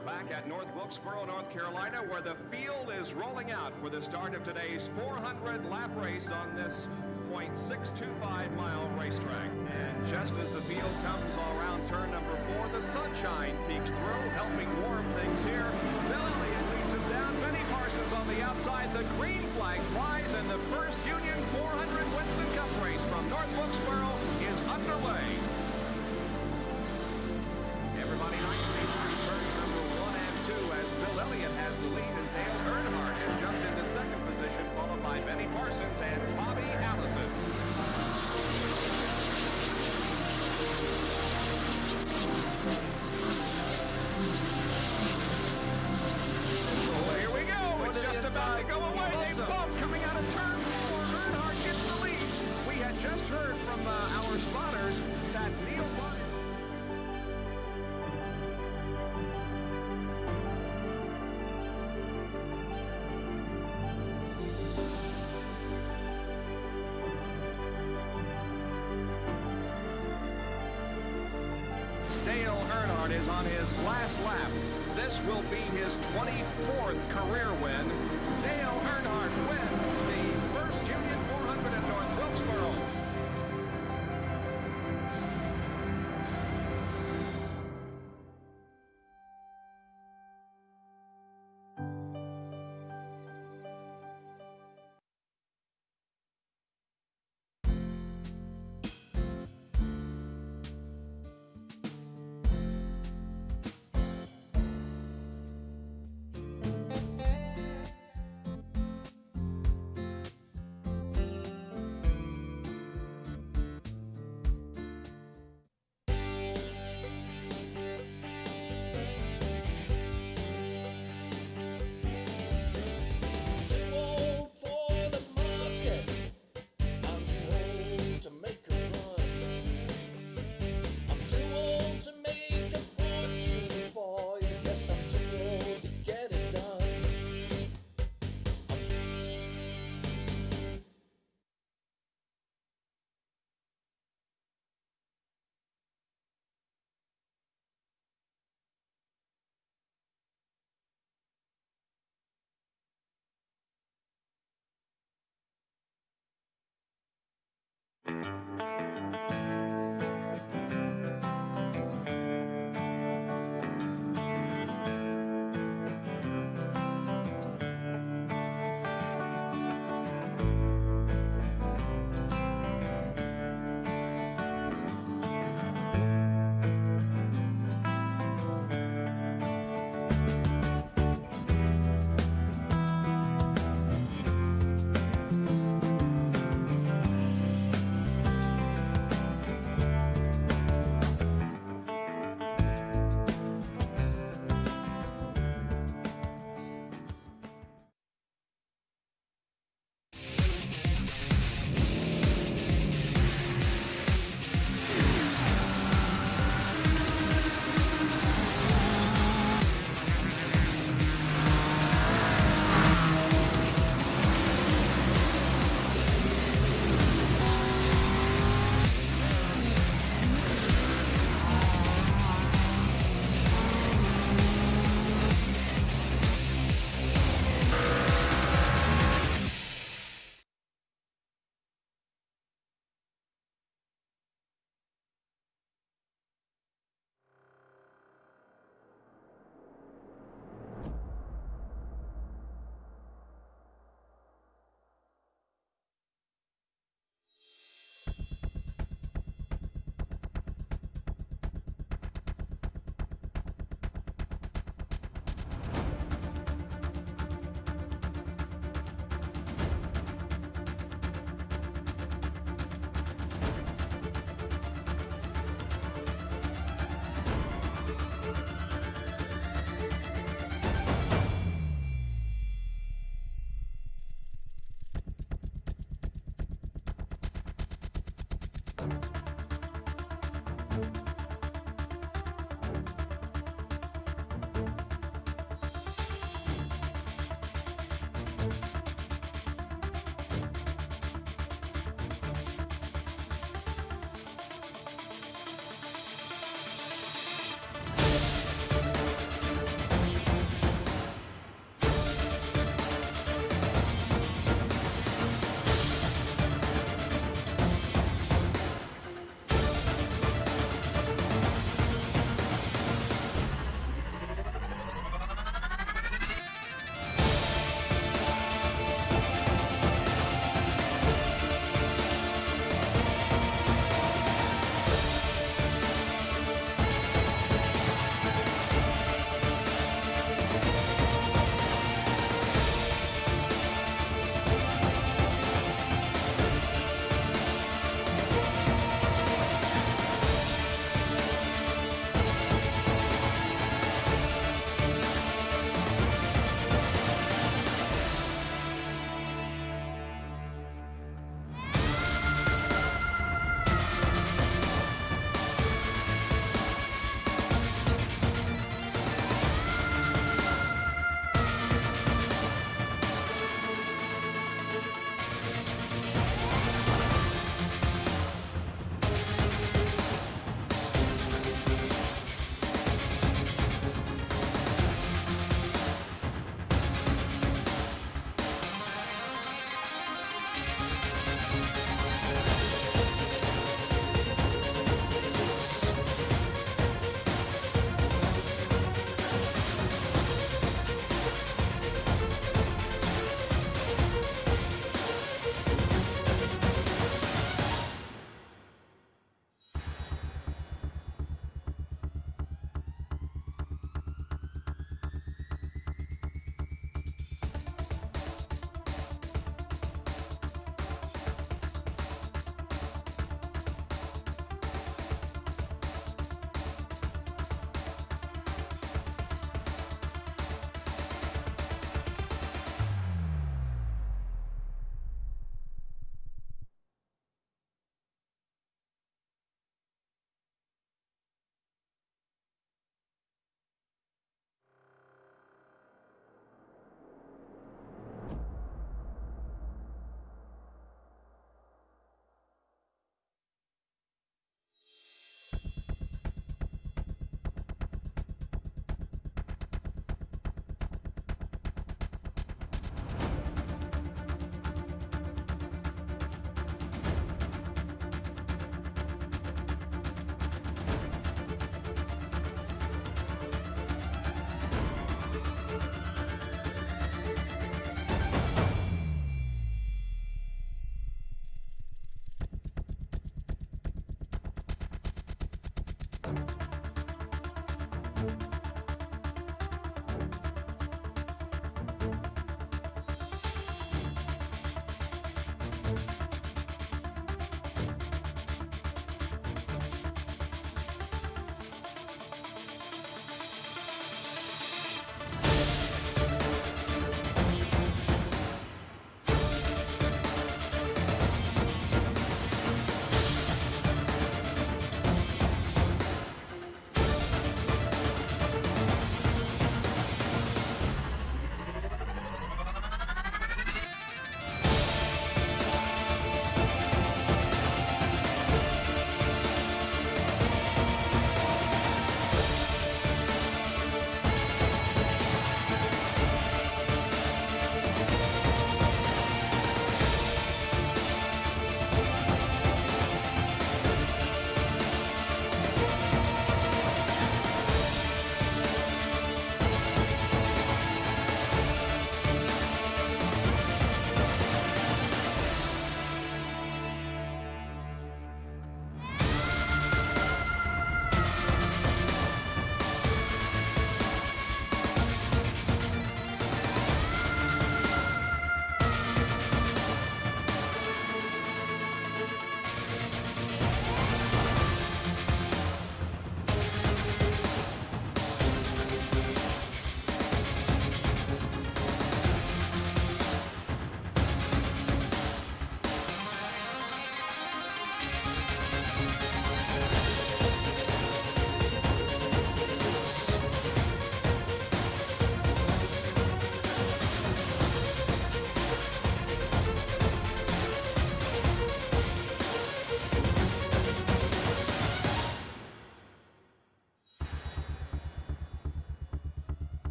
are back at North Wilkesboro, North Carolina, where the field is rolling out for the start of today's 400-lap race on this .625-mile racetrack. And just as the field comes around turn number 4, the sunshine peeks through, helping warm things here. Bill Elliott leads him down. Benny Parsons on the outside. The green flag flies, and the first Union 400 Winston Cup race from North Wilkesboro is underway. Everybody nicely through turns number 1 and 2 as Bill Elliott has the lead and Dale Earnhardt has jumped into second position, followed by Benny Parsons and Bobby Allison. So here we go. It's just about to go away. They bump coming out of turn 4. Earnhardt gets the lead. We had just heard from our spotters that Neil Myers. Dale Earnhardt is on his last lap. This will be his 24th career win. Dale Earnhardt wins the first Union 400 at North Wilkesboro.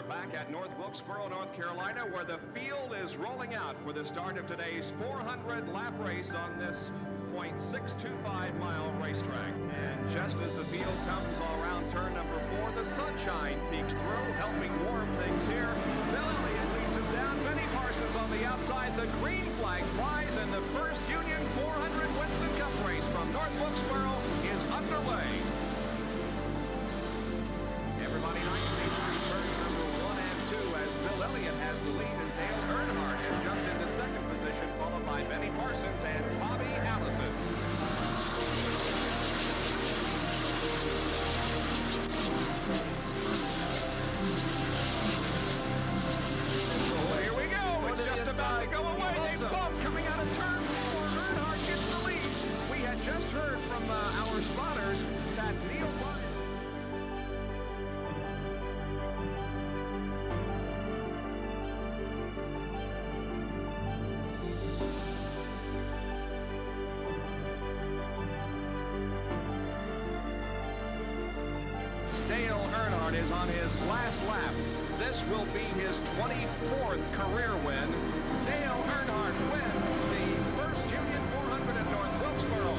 Back at North Wilkesboro, North Carolina, where the field is rolling out for the start of today's 400-lap race on this .625-mile racetrack. And just as the field comes all around turn number 4, the sunshine peeks through, helping warm things here. Bill Elliott leads him down. Benny Parsons on the outside. The green flag flies, and the first Union 400 Winston Cup race from North Wilkesboro is underway. Everybody nicely through turns number 1 and 2 as Bill Elliott has the lead and Dale Earnhardt has jumped into second position, followed by Benny Parsons and Bobby Allison. So here we go. It's just about to go away. They bump coming out of turn 4. Earnhardt gets the lead. We had just heard from our spotters that Neil Ryan. Dale Earnhardt is on his last lap. This will be his 24th career win. Dale Earnhardt wins the first Union 400 at North Wilkesboro.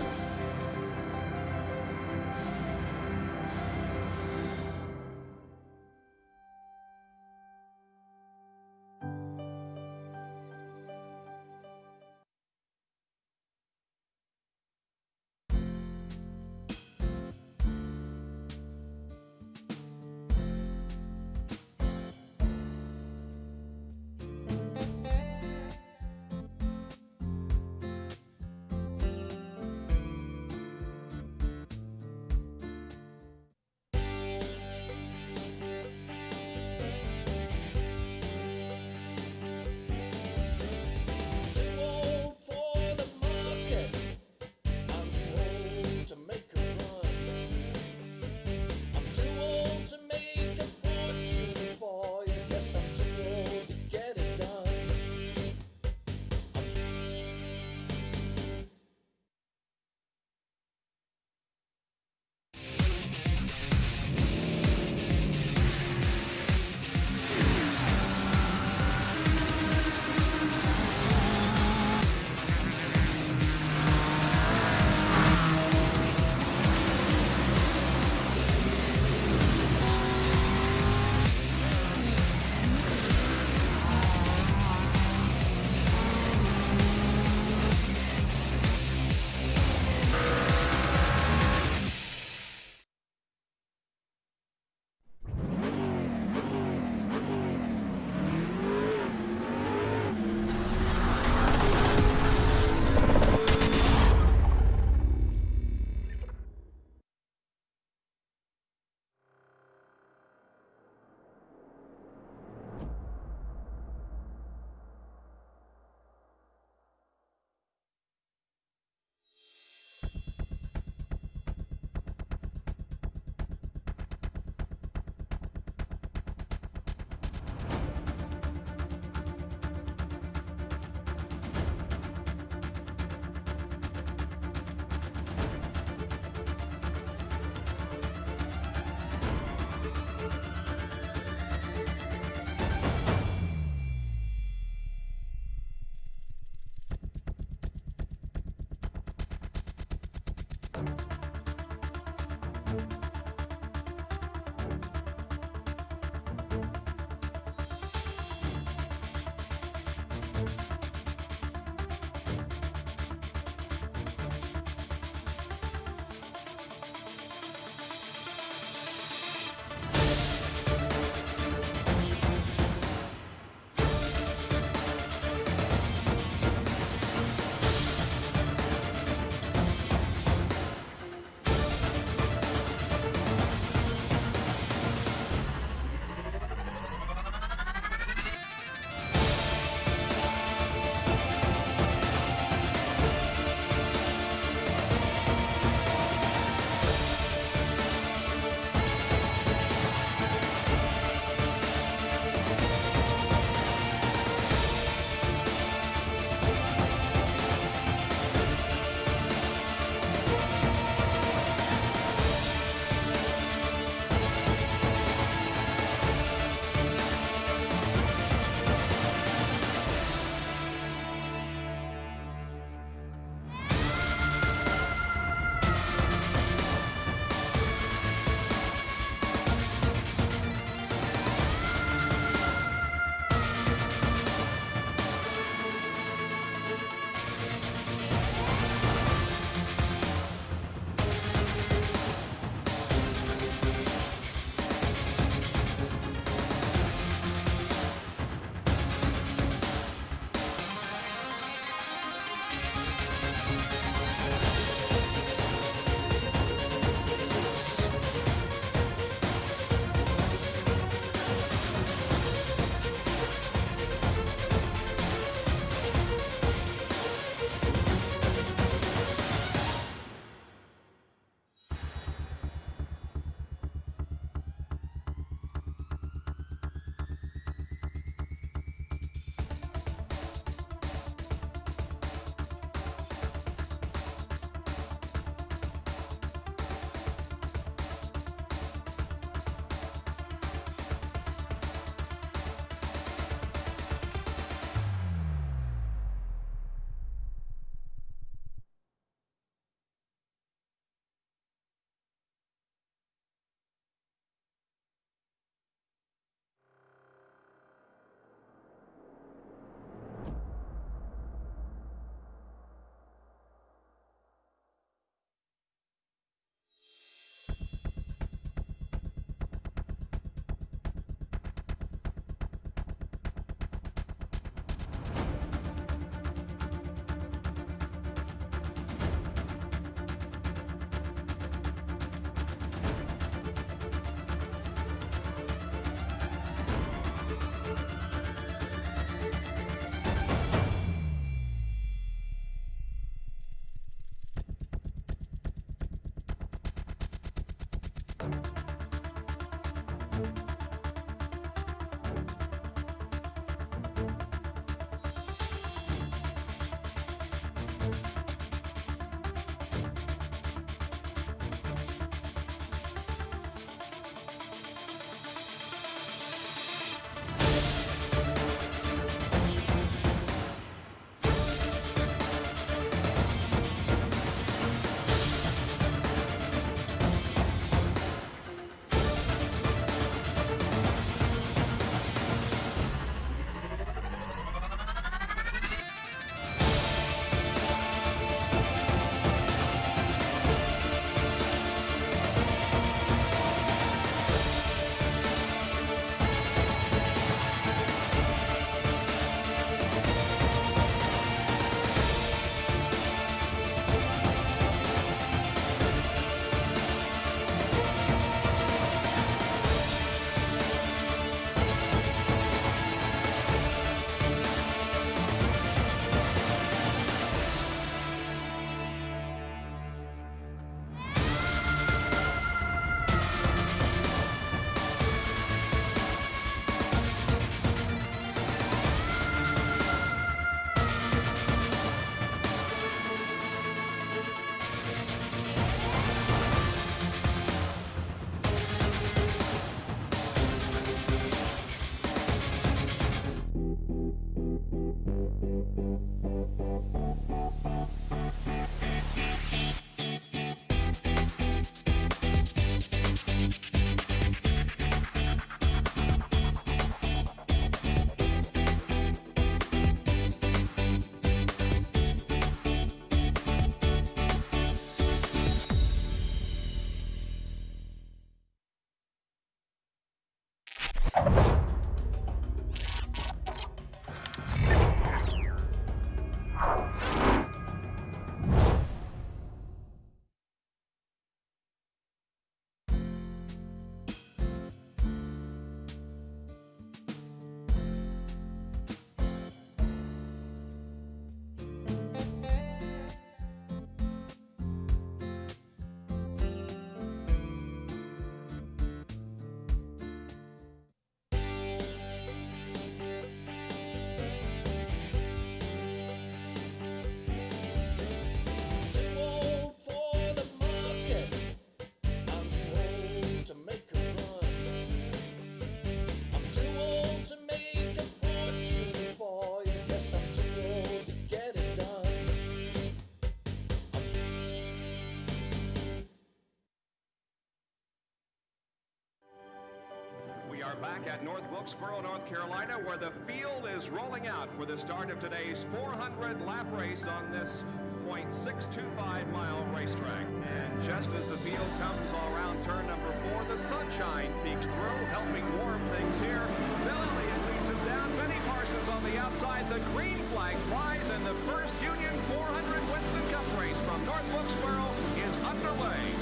We are back at North Wilkesboro, North Carolina, where the field is rolling out for the start of today's 400-lap race on this .625-mile racetrack. And just as the field comes all around turn number 4, the sunshine peeks through, helping warm things here. Bill Elliott leads him down. Benny Parsons on the outside. The green flag flies, and the first Union 400 Winston Cup race from North Wilkesboro is underway.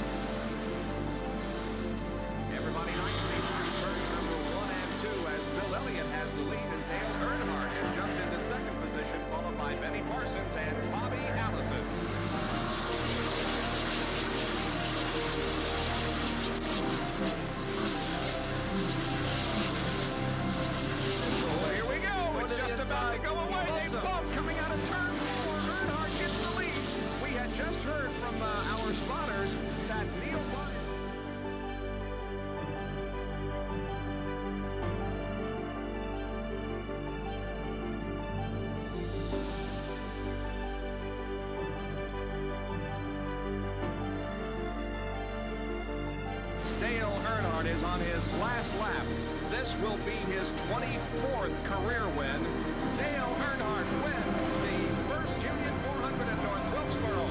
Everybody nicely through turns number 1 and 2 as Bill Elliott has the lead, and Dale Earnhardt has jumped into second position, followed by Benny Parsons and Bobby Allison. So here we go. It's just about to go away. They both coming out of turn 4. Earnhardt gets the lead. We had just heard from our spotters that Neil Ryan. Dale Earnhardt is on his last lap. This will be his 24th career win. Dale Earnhardt wins the first Union 400 at North Wilkesboro.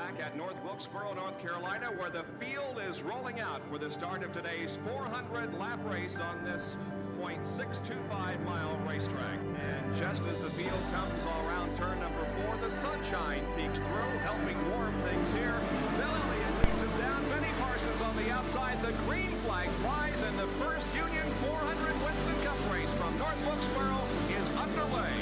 back at North Wilkesboro, North Carolina, where the field is rolling out for the start of today's 400-lap race on this .625-mile racetrack. And just as the field comes all around turn number 4, the sunshine peeks through, helping warm things here. Bill Elliott leads it down. Benny Parsons on the outside. The green flag flies, and the first Union 400 Winston Cup race from North Wilkesboro is underway.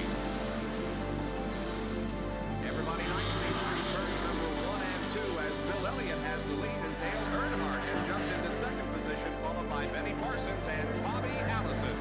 Everybody nicely through turns number 1 and 2 as Bill Elliott has the lead, and Dale Earnhardt has jumped into second position, followed by Benny Parsons and Bobby Allison.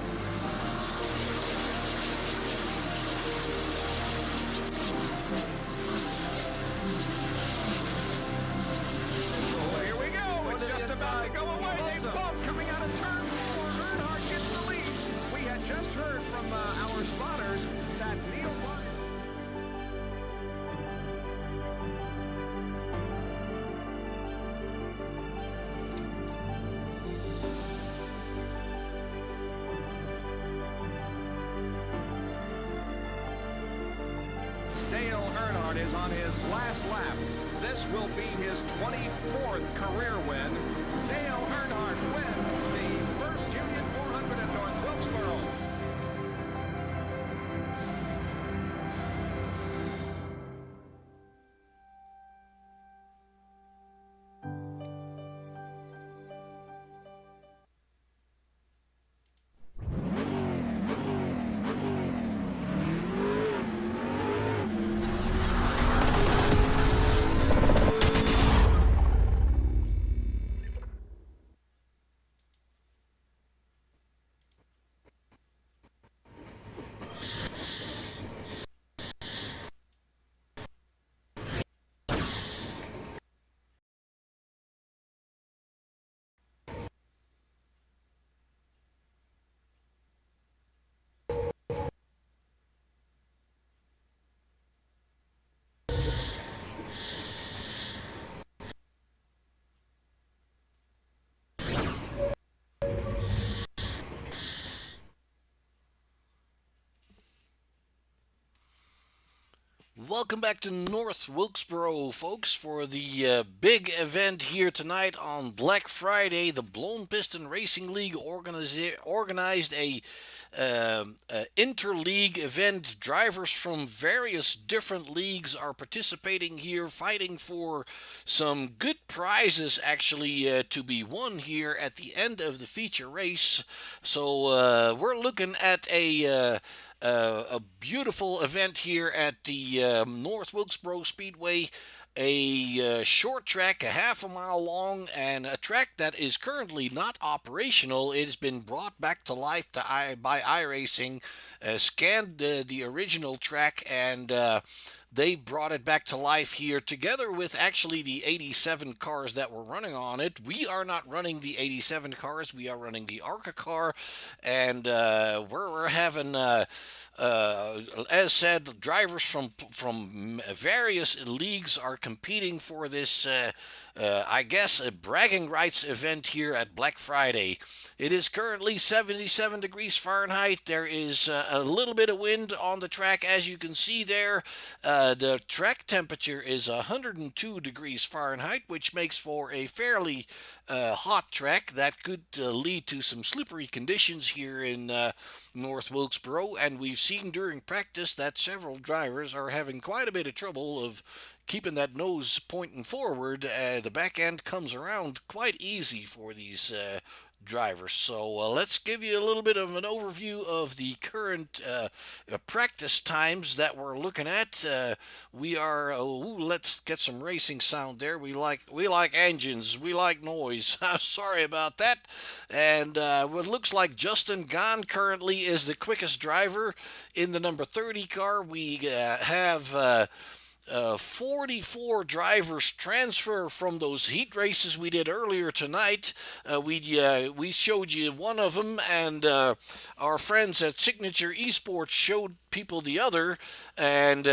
So here we go. It's just about to go away. They both coming out of turn 4. Earnhardt gets the lead. We had just heard from our spotters that Neil Ryan. Dale Earnhardt is on his last lap. This will be his 24th career win. Dale Earnhardt wins the first Union 400 at North Wilkesboro. Welcome back to North Wilkesboro, folks, for the big event here tonight on Black Friday. The Blown Piston Racing League organized a interleague event. Drivers from various different leagues are participating here, fighting for some good prizes, actually, to be won here at the end of the feature race. So we're looking at a beautiful event here at the North Wilkesboro Speedway. A short track, a half a mile long, and a track that is currently not operational. It has been brought back to life by iRacing, scanned the original track, and they brought it back to life here together with actually the 87 cars that were running on it. We are not running the 87 cars. We are running the ARCA car, and we're having, as said, drivers from various leagues are competing for this, I guess, a bragging rights event here at Black Friday. It is currently 77 degrees Fahrenheit. There is a little bit of wind on the track, as you can see there. The track temperature is 102 degrees Fahrenheit, which makes for a fairly hot track that could lead to some slippery conditions here in North Wilkesboro, and we've seen during practice that several drivers are having quite a bit of trouble of keeping that nose pointing forward. The back end comes around quite easy for these drivers. So let's give you a little bit of an overview of the current practice times that we're looking at. We are let's get some racing sound there. We like engines, we like noise. Sorry about that. And what looks like Justin Gahn currently is the quickest driver in the number 30 car. We have 44 drivers transfer from those heat races we did earlier tonight. We showed you one of them, and our friends at Signature Esports showed people the other, and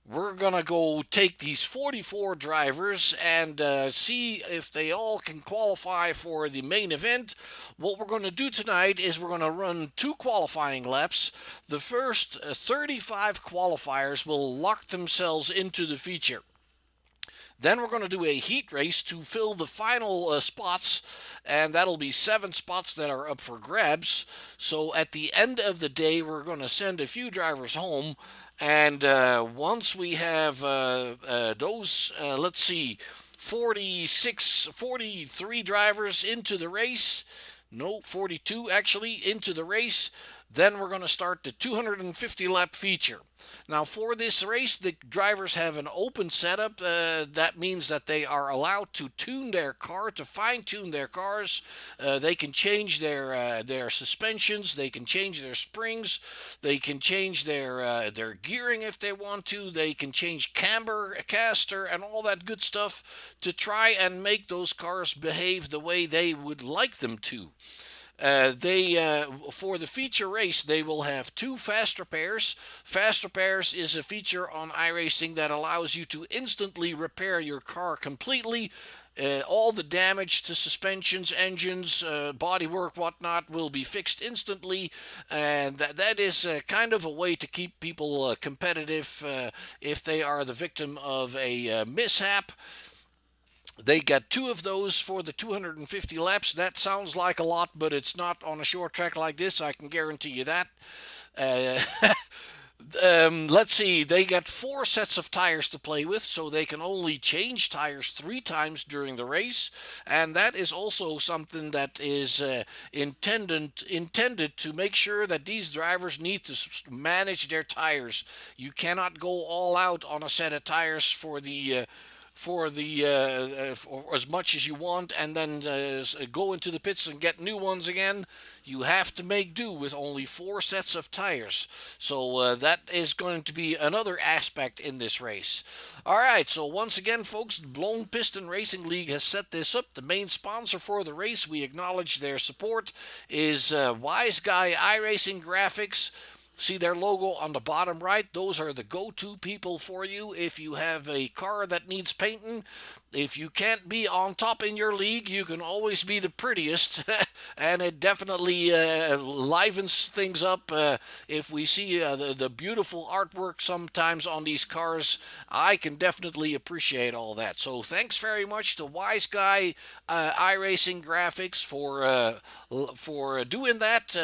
we're going to go take these 44 drivers and see if they all can qualify for the main event. What we're going to do tonight is we're going to run 2 qualifying laps. The first 35 qualifiers will lock themselves into the feature. Then we're going to do a heat race to fill the final spots, and that'll be 7 spots that are up for grabs. So at the end of the day, we're going to send a few drivers home. And once we have those, let's see, 43 drivers into the race. No, 42 actually into the race. Then we're going to start the 250 lap feature. Now, for this race, the drivers have an open setup. That means that they are allowed to tune their car, to fine tune their cars. They can change their suspensions. They can change their springs. They can change their gearing if they want to. They can change camber, caster, and all that good stuff to try and make those cars behave the way they would like them to. For the feature race, they will have 2 fast repairs. Fast repairs is a feature on iRacing that allows you to instantly repair your car completely. All the damage to suspensions, engines, bodywork, whatnot will be fixed instantly, and that is kind of a way to keep people competitive if they are the victim of a mishap. They got 2 of those for the 250 laps. That sounds like a lot, but it's not on a short track like this. I can guarantee you that. Uh, let's see. They got 4 sets of tires to play with, so they can only change tires 3 times during the race. And that is also something that is intended to make sure that these drivers need to manage their tires. You cannot go all out on a set of tires for as much as you want and then go into the pits and get new ones again. You have to make do with only 4 sets of tires. So that is going to be another aspect in this race. All right, so once again, folks, the Blown Piston Racing League has set this up. The main sponsor for the race, we acknowledge their support, is Wise Guy iRacing Graphics. See their logo on the bottom right? Those are the go-to people for you if you have a car that needs painting. If you can't be on top in your league, you can always be the prettiest, and it definitely livens things up. If we see the beautiful artwork sometimes on these cars, I can definitely appreciate all that. So thanks very much to Wise Guy iRacing Graphics for doing that.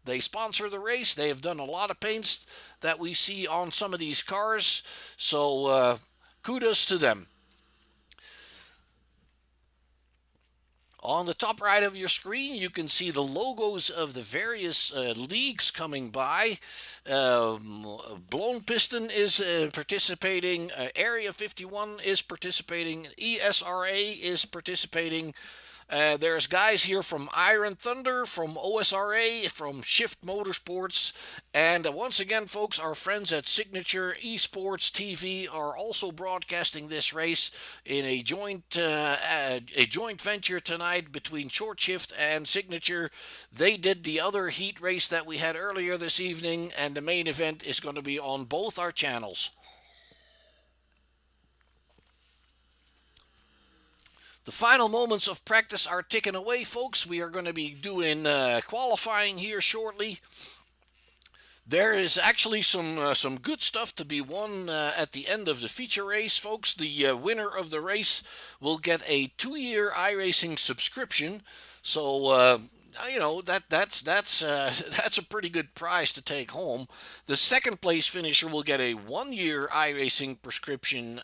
They sponsor the race. They have done a lot of paints that we see on some of these cars. So kudos to them. On the top right of your screen, you can see the logos of the various leagues coming by. Blown Piston is participating. Area 51 is participating. ESRA is participating. There's guys here from Iron Thunder, from OSRA, from Shift Motorsports, and once again, folks, our friends at Signature Esports TV are also broadcasting this race in a joint venture tonight between Short Shift and Signature. They did the other heat race that we had earlier this evening, and the main event is going to be on both our channels. The final moments of practice are ticking away, folks. We are going to be doing qualifying here shortly. There is actually some good stuff to be won at the end of the feature race, folks. The winner of the race will get a 2-year iRacing subscription. So that's a pretty good prize to take home. The second place finisher will get a 1-year iRacing prescription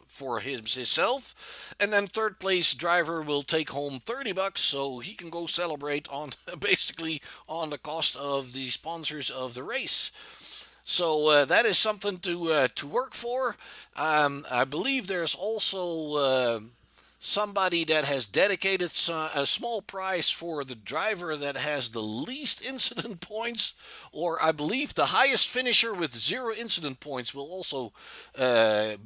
for himself, and then third place driver will take home $30, so he can go celebrate on basically on the cost of the sponsors of the race. So that is something to work for. I believe there's also somebody that has dedicated a small prize for the driver that has the least incident points, or I believe the highest finisher with 0 incident points will also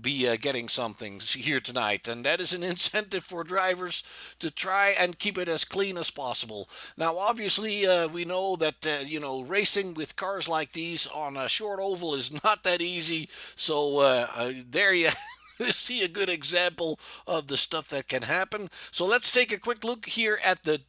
be getting something here tonight, and that is an incentive for drivers to try and keep it as clean as possible. Now, obviously, we know that racing with cars like these on a short oval is not that easy, so there you see a good example of the stuff that can happen. So let's take a quick look here at the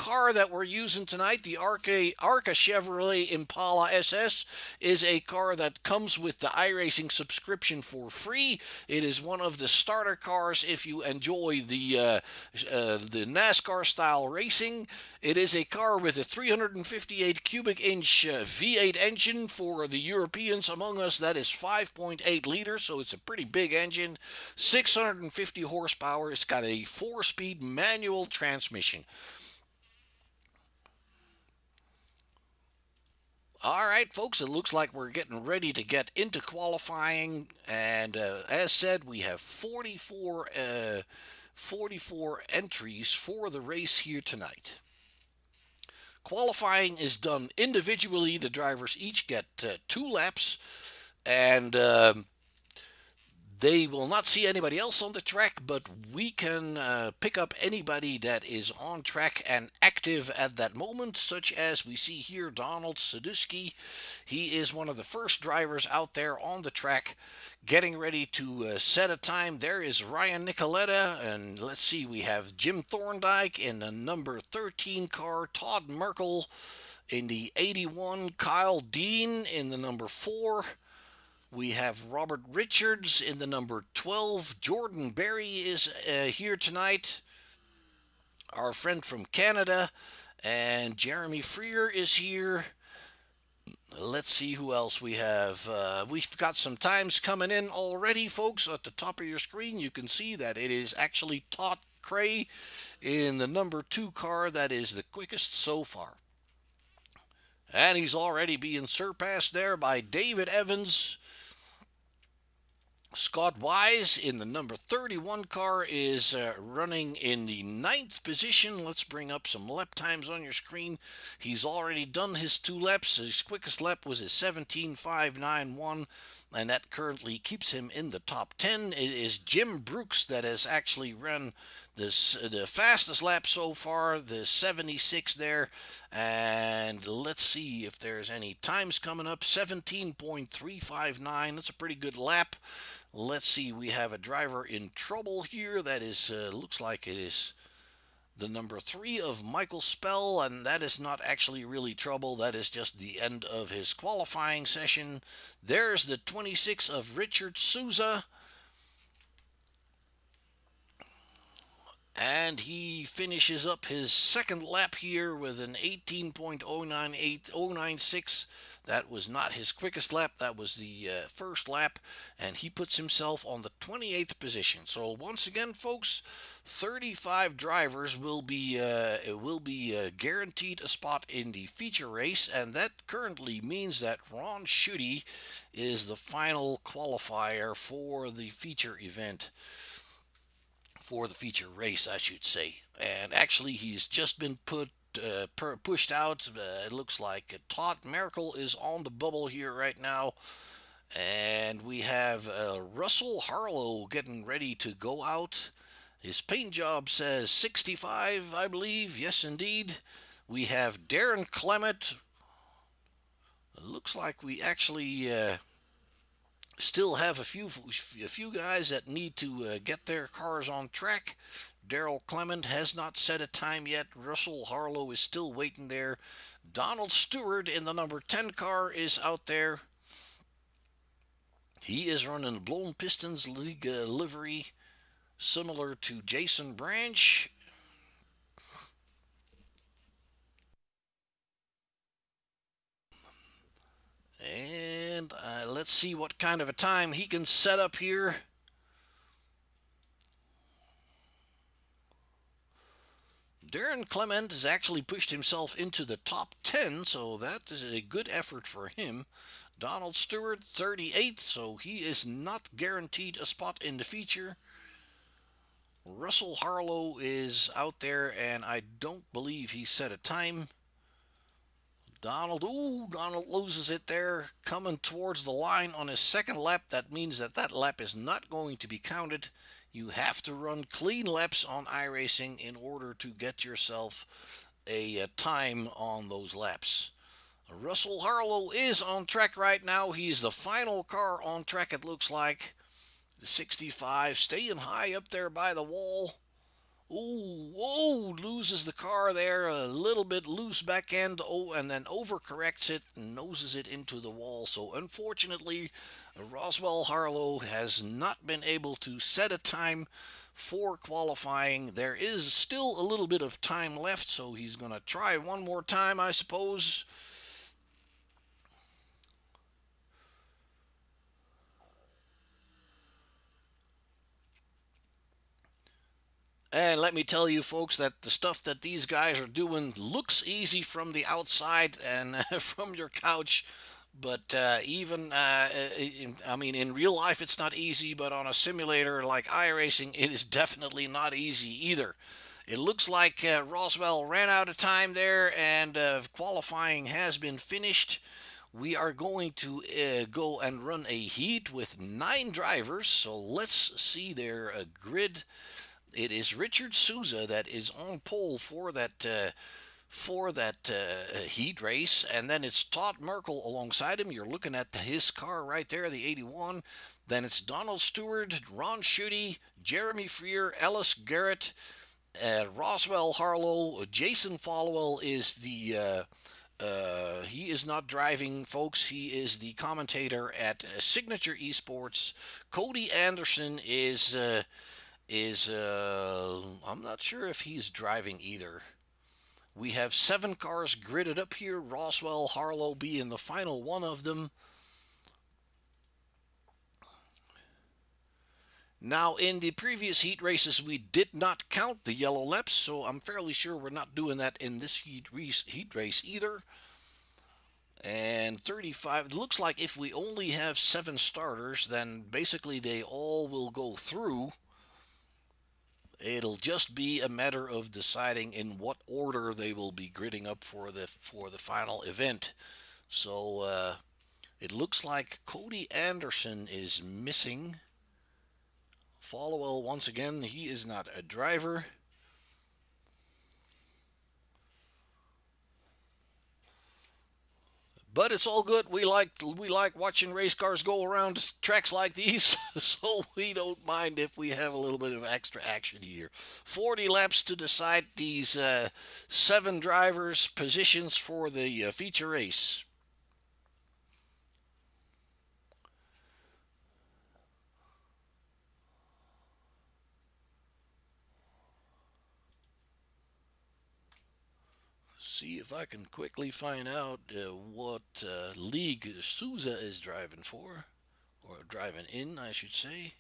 car that we're using tonight, the Arca Chevrolet Impala SS, is a car that comes with the iRacing subscription for free. It is one of the starter cars if you enjoy the NASCAR style racing. It is a car with a 358 cubic inch V8 engine. For the Europeans among us, that is 5.8 liters, so it's a pretty big engine. 650 horsepower. It's got a 4-speed manual transmission. All right, folks, it looks like we're getting ready to get into qualifying. And as said, we have 44 entries for the race here tonight. Qualifying is done individually. The drivers each get 2 laps, and they will not see anybody else on the track, but we can pick up anybody that is on track and active at that moment, such as we see here Donald Sadusky. He is one of the first drivers out there on the track getting ready to set a time. There is Ryan Nicoletta, and let's see, we have Jim Thorndike in the number 13 car, Todd Merkel in the 81, Kyle Dean in the number 4. We have Robert Richards in the number 12. Jordan Berry is here tonight, our friend from Canada. And Jeremy Freer is here. Let's see who else we have. We've got some times coming in already, folks. At the top of your screen, you can see that it is actually Todd Cray in the number 2 car that is the quickest so far. And he's already being surpassed there by David Evans. Scott Wise in the number 31 car is running in the 9th position. Let's bring up some lap times on your screen. He's already done his 2 laps. His quickest lap was a 17.591, and that currently keeps him in the top 10. It is Jim Brooks that has actually run the fastest lap so far, the 76 there. And let's see if there's any times coming up. 17.359. That's a pretty good lap. Let's see, we have a driver in trouble here. That is, looks like it is the number 3 of Michael Spell, and that is not actually really trouble. That is just the end of his qualifying session. There's the 26 of Richard Souza. And he finishes up his second lap here with an 18.098096. That was not his quickest lap. That was the first lap. And he puts himself on the 28th position. So once again, folks, 35 drivers will be guaranteed a spot in the feature race. And that currently means that Ron Schutte is the final qualifier for the feature event. For the feature race, I should say. And actually, he's just been pushed out. It looks like Todd Merkel is on the bubble here right now. And we have Russell Harlow getting ready to go out. His paint job says 65, I believe. Yes, indeed. We have Darren Clement. It looks like we actually still have a few guys that need to get their cars on track. Daryl Clement has not set a time yet. Russell Harlow is still waiting there. Donald Stewart in the number 10 car is out there. He is running the Blown Pistons League livery, similar to Jason Branch. And let's see what kind of a time he can set up here. Darren Clement has actually pushed himself into the top 10, so that is a good effort for him. Donald Stewart, 38th, so he is not guaranteed a spot in the feature. Russell Harlow is out there, and I don't believe he set a time. Donald loses it there, coming towards the line on his second lap. That means that lap is not going to be counted. You have to run clean laps on iRacing in order to get yourself a time on those laps. Russell Harlow is on track right now. He's the final car on track, it looks like. The 65 staying high up there by the wall. Ooh, whoa, loses the car there, a little bit loose back end, and then overcorrects it and noses it into the wall. So unfortunately, Roswell Harlow has not been able to set a time for qualifying. There is still a little bit of time left, so he's going to try one more time, I suppose. And let me tell you, folks, that the stuff that these guys are doing looks easy from the outside and from your couch. But I mean, in real life, it's not easy. But on a simulator like iRacing, it is definitely not easy either. It looks like Roswell ran out of time there, and qualifying has been finished. We are going to go and run a heat with 9 drivers. So let's see their grid. It is Richard Souza that is on pole for that heat race, and then it's Todd Merkel alongside him. You're looking at his car right there, the 81. Then it's Donald Stewart, Ron Schutte, Jeremy Freer, Ellis Garrett, Roswell Harlow, Jason Followell is the he is not driving, folks. He is the commentator at Signature Esports. Cody Anderson is I'm not sure if he's driving either. We have 7 cars gridded up here. Roswell Harlow being the final one of them. Now, in the previous heat races, we did not count the yellow laps, so I'm fairly sure we're not doing that in this heat race either. And 35, it looks like if we only have 7 starters, then basically they all will go through. It'll just be a matter of deciding in what order they will be gridding up for the final event. So it looks like Cody Anderson is missing. Followell, once again, he is not a driver. But it's all good. We like watching race cars go around tracks like these, so we don't mind if we have a little bit of extra action here. 40 laps to decide these 7 drivers' positions for the feature race. See if I can quickly find out what league Souza is driving for, or driving in, I should say.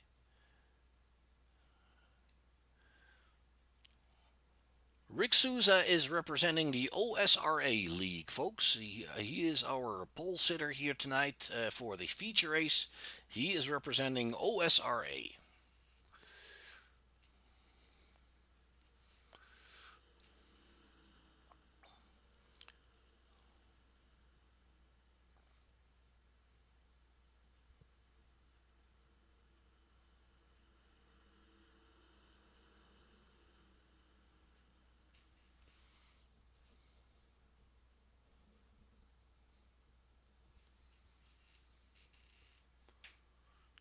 Rick Souza is representing the OSRA League, folks. He is our pole sitter here tonight for the feature race. He is representing OSRA.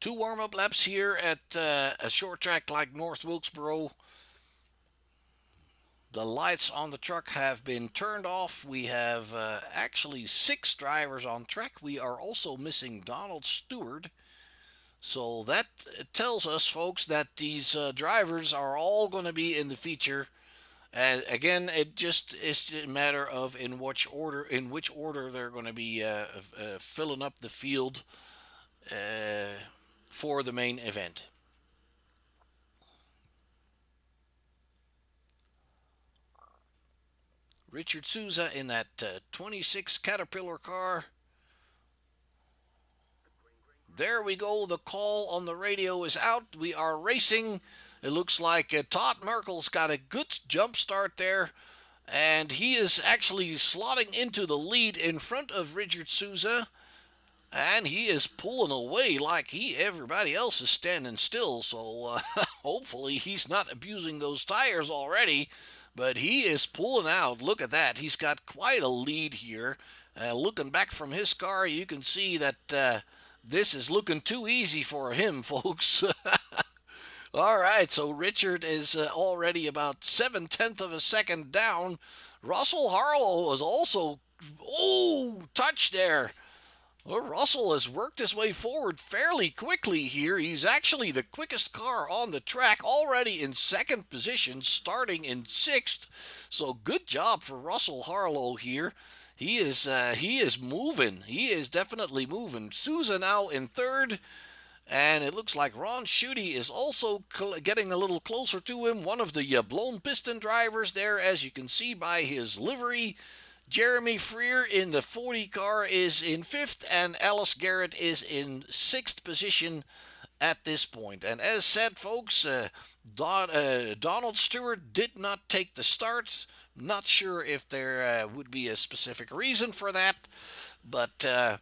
Two warm-up laps here at a short track like North Wilkesboro. The lights on the truck have been turned off. We have actually 6 drivers on track. We are also missing Donald Stewart. So that tells us, folks, that these drivers are all going to be in the feature. And again, it just is a matter of in which order they're going to be filling up the field for the main event. Richard Souza in that 26 Caterpillar car. There we go. The call on the radio is out. We are racing. It looks like Todd Merkel's got a good jump start there. And he is actually slotting into the lead in front of Richard Souza. And he is pulling away like everybody else is standing still. So hopefully he's not abusing those tires already. But he is pulling out. Look at that. He's got quite a lead here. Looking back from his car, you can see that this is looking too easy for him, folks. All right, so Richard is already about 7/10 of a second down. Russell Harlow was also, oh, touch there. Well, Russell has worked his way forward fairly quickly here. He's actually the quickest car on the track, already in second position, starting in sixth. So good job for Russell Harlow here. He is moving. He is definitely moving. Souza now in third. And it looks like Ron Schutte is also getting a little closer to him. One of the blown piston drivers there, as you can see by his livery. Jeremy Freer in the 40 car is in fifth, and Alice Garrett is in sixth position at this point. And as said, folks, Donald Stewart did not take the start. Not sure if there would be a specific reason for that, but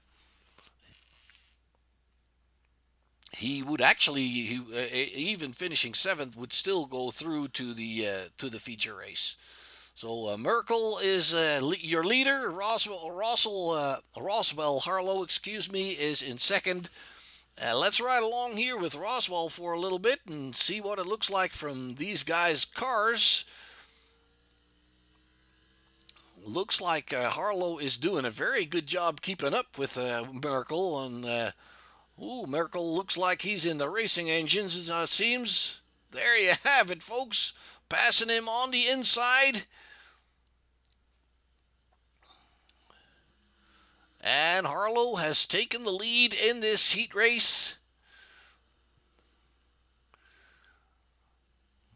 he would actually, even finishing seventh, would still go through to the feature race. So Merkel is your leader. Roswell Harlow, excuse me, is in second. Let's ride along here with Roswell for a little bit and see what it looks like from these guys' cars. Looks like Harlow is doing a very good job keeping up with Merkel, and Merkel looks like he's in the racing engines, it seems. There you have it, folks. Passing him on the inside. And Harlow has taken the lead in this heat race.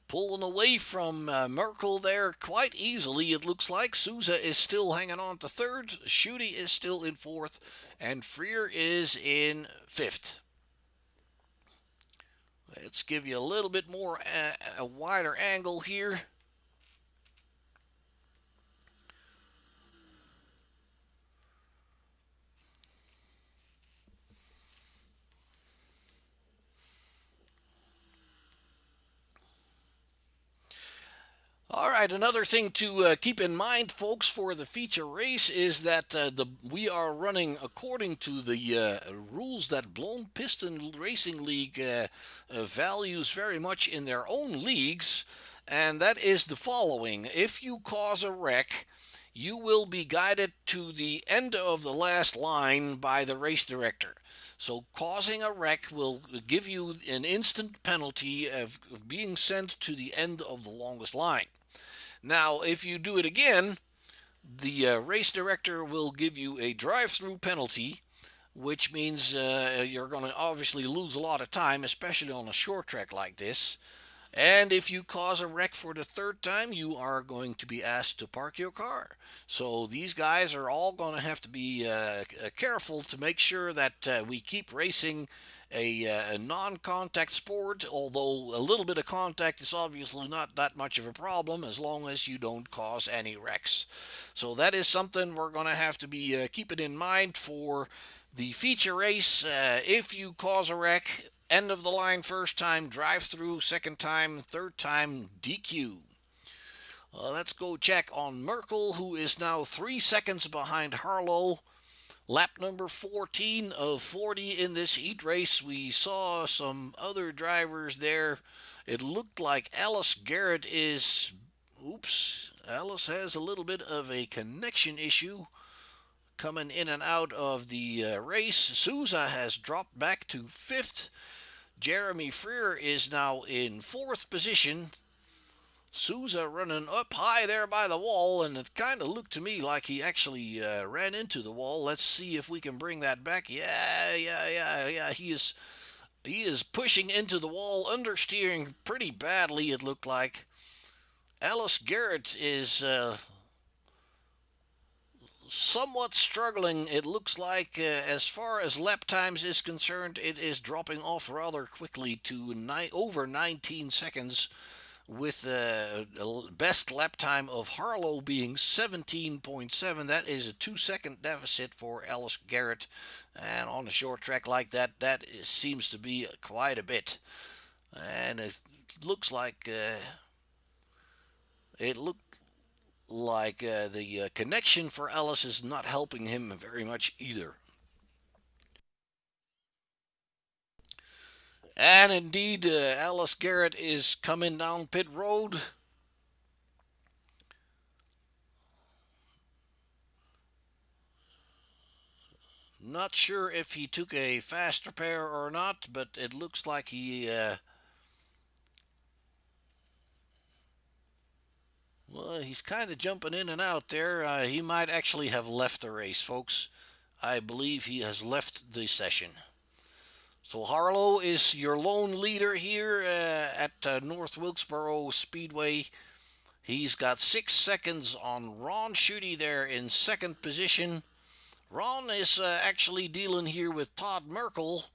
Pulling away from Merkel there quite easily, it looks like. Souza is still hanging on to third. Schutte is still in fourth. And Freer is in fifth. Let's give you a little bit more, a wider angle here. All right, another thing to keep in mind, folks, for the feature race is that we are running according to the rules that Blown Piston Racing League values very much in their own leagues, and that is the following. If you cause a wreck, you will be guided to the end of the last line by the race director. So causing a wreck will give you an instant penalty of being sent to the end of the longest line. Now, if you do it again, the race director will give you a drive-through penalty, which means you're going to obviously lose a lot of time, especially on a short track like this. And if you cause a wreck for the third time, you are going to be asked to park your car. So these guys are all going to have to be careful to make sure that we keep racing a non-contact sport, although a little bit of contact is obviously not that much of a problem as long as you don't cause any wrecks. So that is something we're going to have to be keeping in mind for the feature race. If you cause a wreck, end of the line first time, drive through second time, third time, DQ. Let's go check on Merkel, who is now 3 seconds behind Harlow. Lap number 14 of 40 in this heat race. We saw some other drivers there. It looked like Alice Garrett is... Oops. Alice has a little bit of a connection issue coming in and out of the race. Souza has dropped back to fifth. Jeremy Freer is now in fourth position. Souza running up high there by the wall, and it kind of looked to me like he actually ran into the wall. Let's see if we can bring that back. Yeah. He is pushing into the wall, understeering pretty badly, it looked like. Alice Garrett is somewhat struggling, it looks like. As far as lap times is concerned, it is dropping off rather quickly to over 19 seconds, with the best lap time of Harlow being 17.7. That is a 2-second deficit for Alice Garrett, and on a short track like that, seems to be quite a bit. And it looks like the connection for Alice is not helping him very much either. And indeed, Alice Garrett is coming down pit road. Not sure if he took a fast repair or not, but it looks like he's kind of jumping in and out there. He might actually have left the race, folks. I believe he has left the session. So Harlow is your lone leader here at North Wilkesboro Speedway. He's got 6 seconds on Ron Schutte there in second position. Ron is actually dealing here with Todd Merkel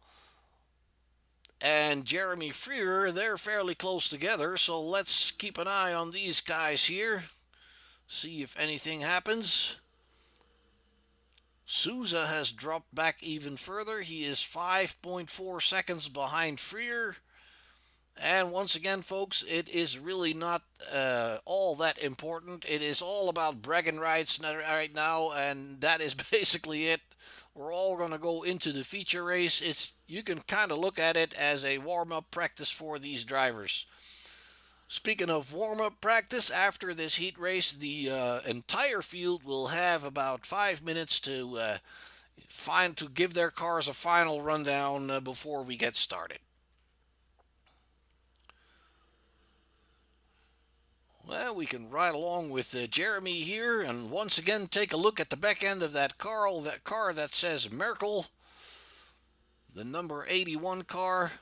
and Jeremy Freer. They're fairly close together, so let's keep an eye on these guys here. See if anything happens. Souza has dropped back even further. He is 5.4 seconds behind Freer. And once again, folks, it is really not all that important. It is all about bragging rights right now, and that is basically it. We're all going to go into the feature race. You can kind of look at it as a warm-up practice for these drivers. Speaking of warm-up practice, after this heat race, the entire field will have about 5 minutes to give their cars a final rundown before we get started. Well, we can ride along with Jeremy here, and once again take a look at the back end of that car that says Merkel, the number 81 car.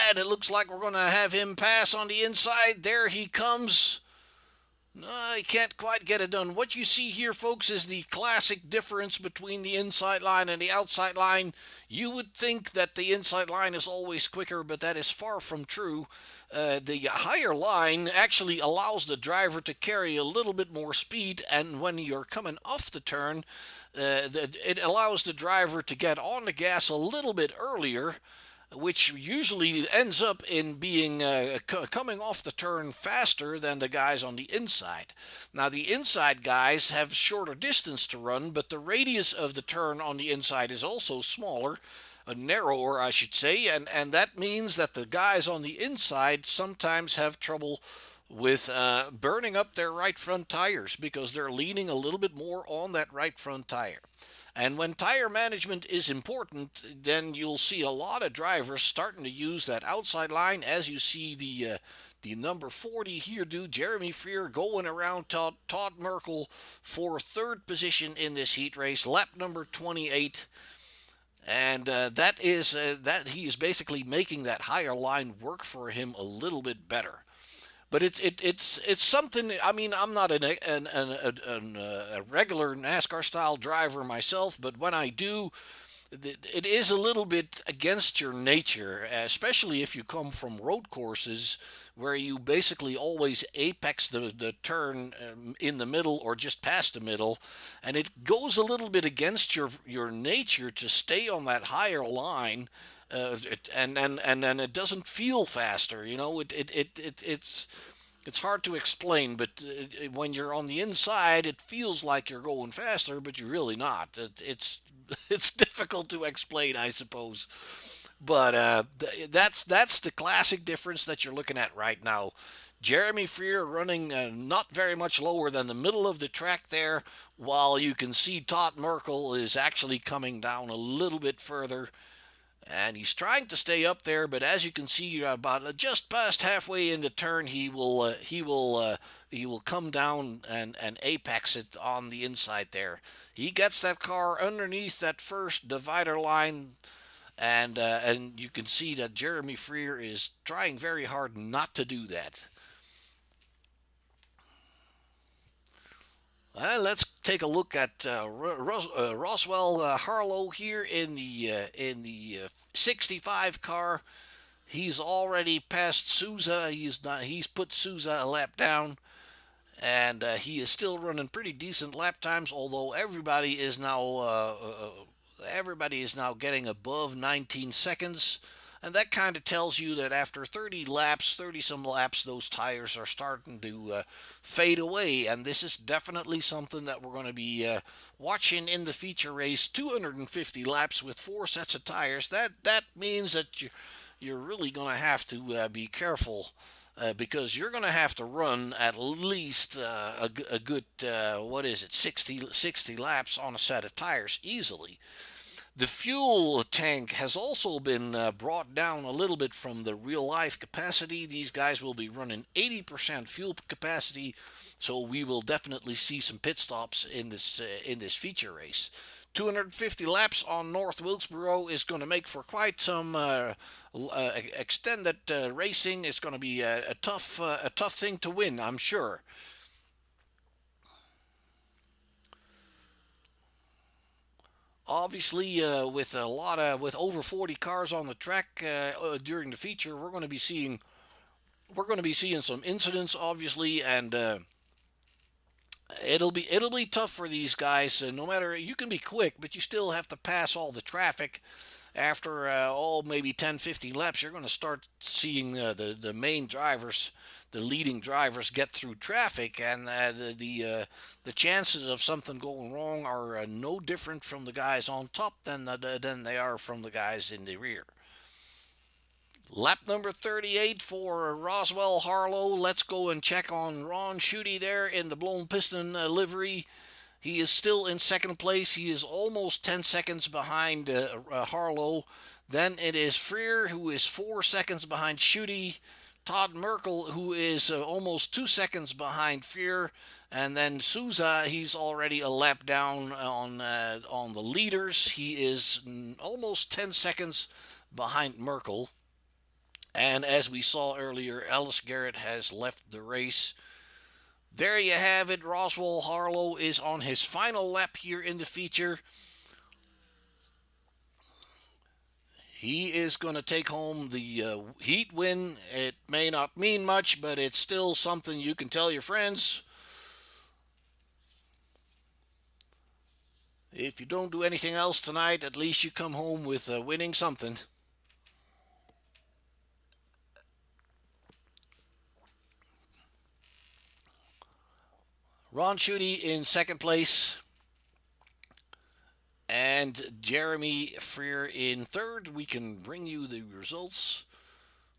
And it looks like we're going to have him pass on the inside. There he comes. No, he can't quite get it done. What you see here, folks, is the classic difference between the inside line and the outside line. You would think that the inside line is always quicker, but that is far from true. The higher line actually allows the driver to carry a little bit more speed, and when you're coming off the turn, it allows the driver to get on the gas a little bit earlier, which usually ends up in being coming off the turn faster than the guys on the inside. Now, the inside guys have shorter distance to run, but the radius of the turn on the inside is also smaller, narrower, I should say, and that means that the guys on the inside sometimes have trouble with burning up their right front tires because they're leaning a little bit more on that right front tire. And when tire management is important, then you'll see a lot of drivers starting to use that outside line, as you see the number 40 here do. Jeremy Freer going around Todd Merkel for third position in this heat race, lap number 28. And that he is basically making that higher line work for him a little bit better. But it's something. I mean, I'm not a regular NASCAR style driver myself, but when I do, it is a little bit against your nature, especially if you come from road courses where you basically always apex the turn in the middle or just past the middle, and it goes a little bit against your nature to stay on that higher line. And then it doesn't feel faster. You know, it's hard to explain, but when you're on the inside, it feels like you're going faster, but you're really not. It's difficult to explain, I suppose. But that's the classic difference that you're looking at right now. Jeremy Freer running not very much lower than the middle of the track there, while you can see Todd Merkel is actually coming down a little bit further. And he's trying to stay up there, but as you can see, about just past halfway in the turn, he will come down and apex it on the inside there. He gets that car underneath that first divider line, and you can see that Jeremy Freer is trying very hard not to do that. Let's take a look at Roswell Harlow here in the 65 car. He's already passed Souza. He's put Souza a lap down, and he is still running pretty decent lap times. Although everybody is now getting above 19 seconds. And that kind of tells you that after 30 laps, 30 some laps, those tires are starting to fade away. And this is definitely something that we're going to be watching in the feature race. 250 laps with 4 sets of tires. That means that you're really going to have to be careful. Because you're going to have to run at least a good, 60 laps on a set of tires easily. The fuel tank has also been brought down a little bit from the real life capacity. These guys will be running 80% fuel capacity, so we will definitely see some pit stops in this feature race. 250 laps on North Wilkesboro is going to make for quite some extended racing. It's going to be a tough thing to win, I'm sure. Obviously, with over 40 cars on the track during the feature, we're going to be seeing some incidents, obviously, and it'll be tough for these guys. No matter, you can be quick, but you still have to pass all the traffic. After maybe 10, 15 laps, you're going to start seeing the main drivers, the leading drivers, get through traffic, and the chances of something going wrong are no different from the guys on top than they are from the guys in the rear. Lap number 38 for Roswell Harlow. Let's go and check on Ron Schutte there in the blown piston livery. He is still in second place. He is almost 10 seconds behind Harlow. Then it is Freer, who is 4 seconds behind Schutte. Todd Merkel, who is almost 2 seconds behind Freer. And then Souza, he's already a lap down on the leaders. He is almost 10 seconds behind Merkel. And as we saw earlier, Ellis Garrett has left the race. There you have it. Roswell Harlow is on his final lap here in the feature. He is going to take home the heat win. It may not mean much, but it's still something you can tell your friends. If you don't do anything else tonight, at least you come home with winning something. Ron Schutte in second place, and Jeremy Freer in third. We can bring you the results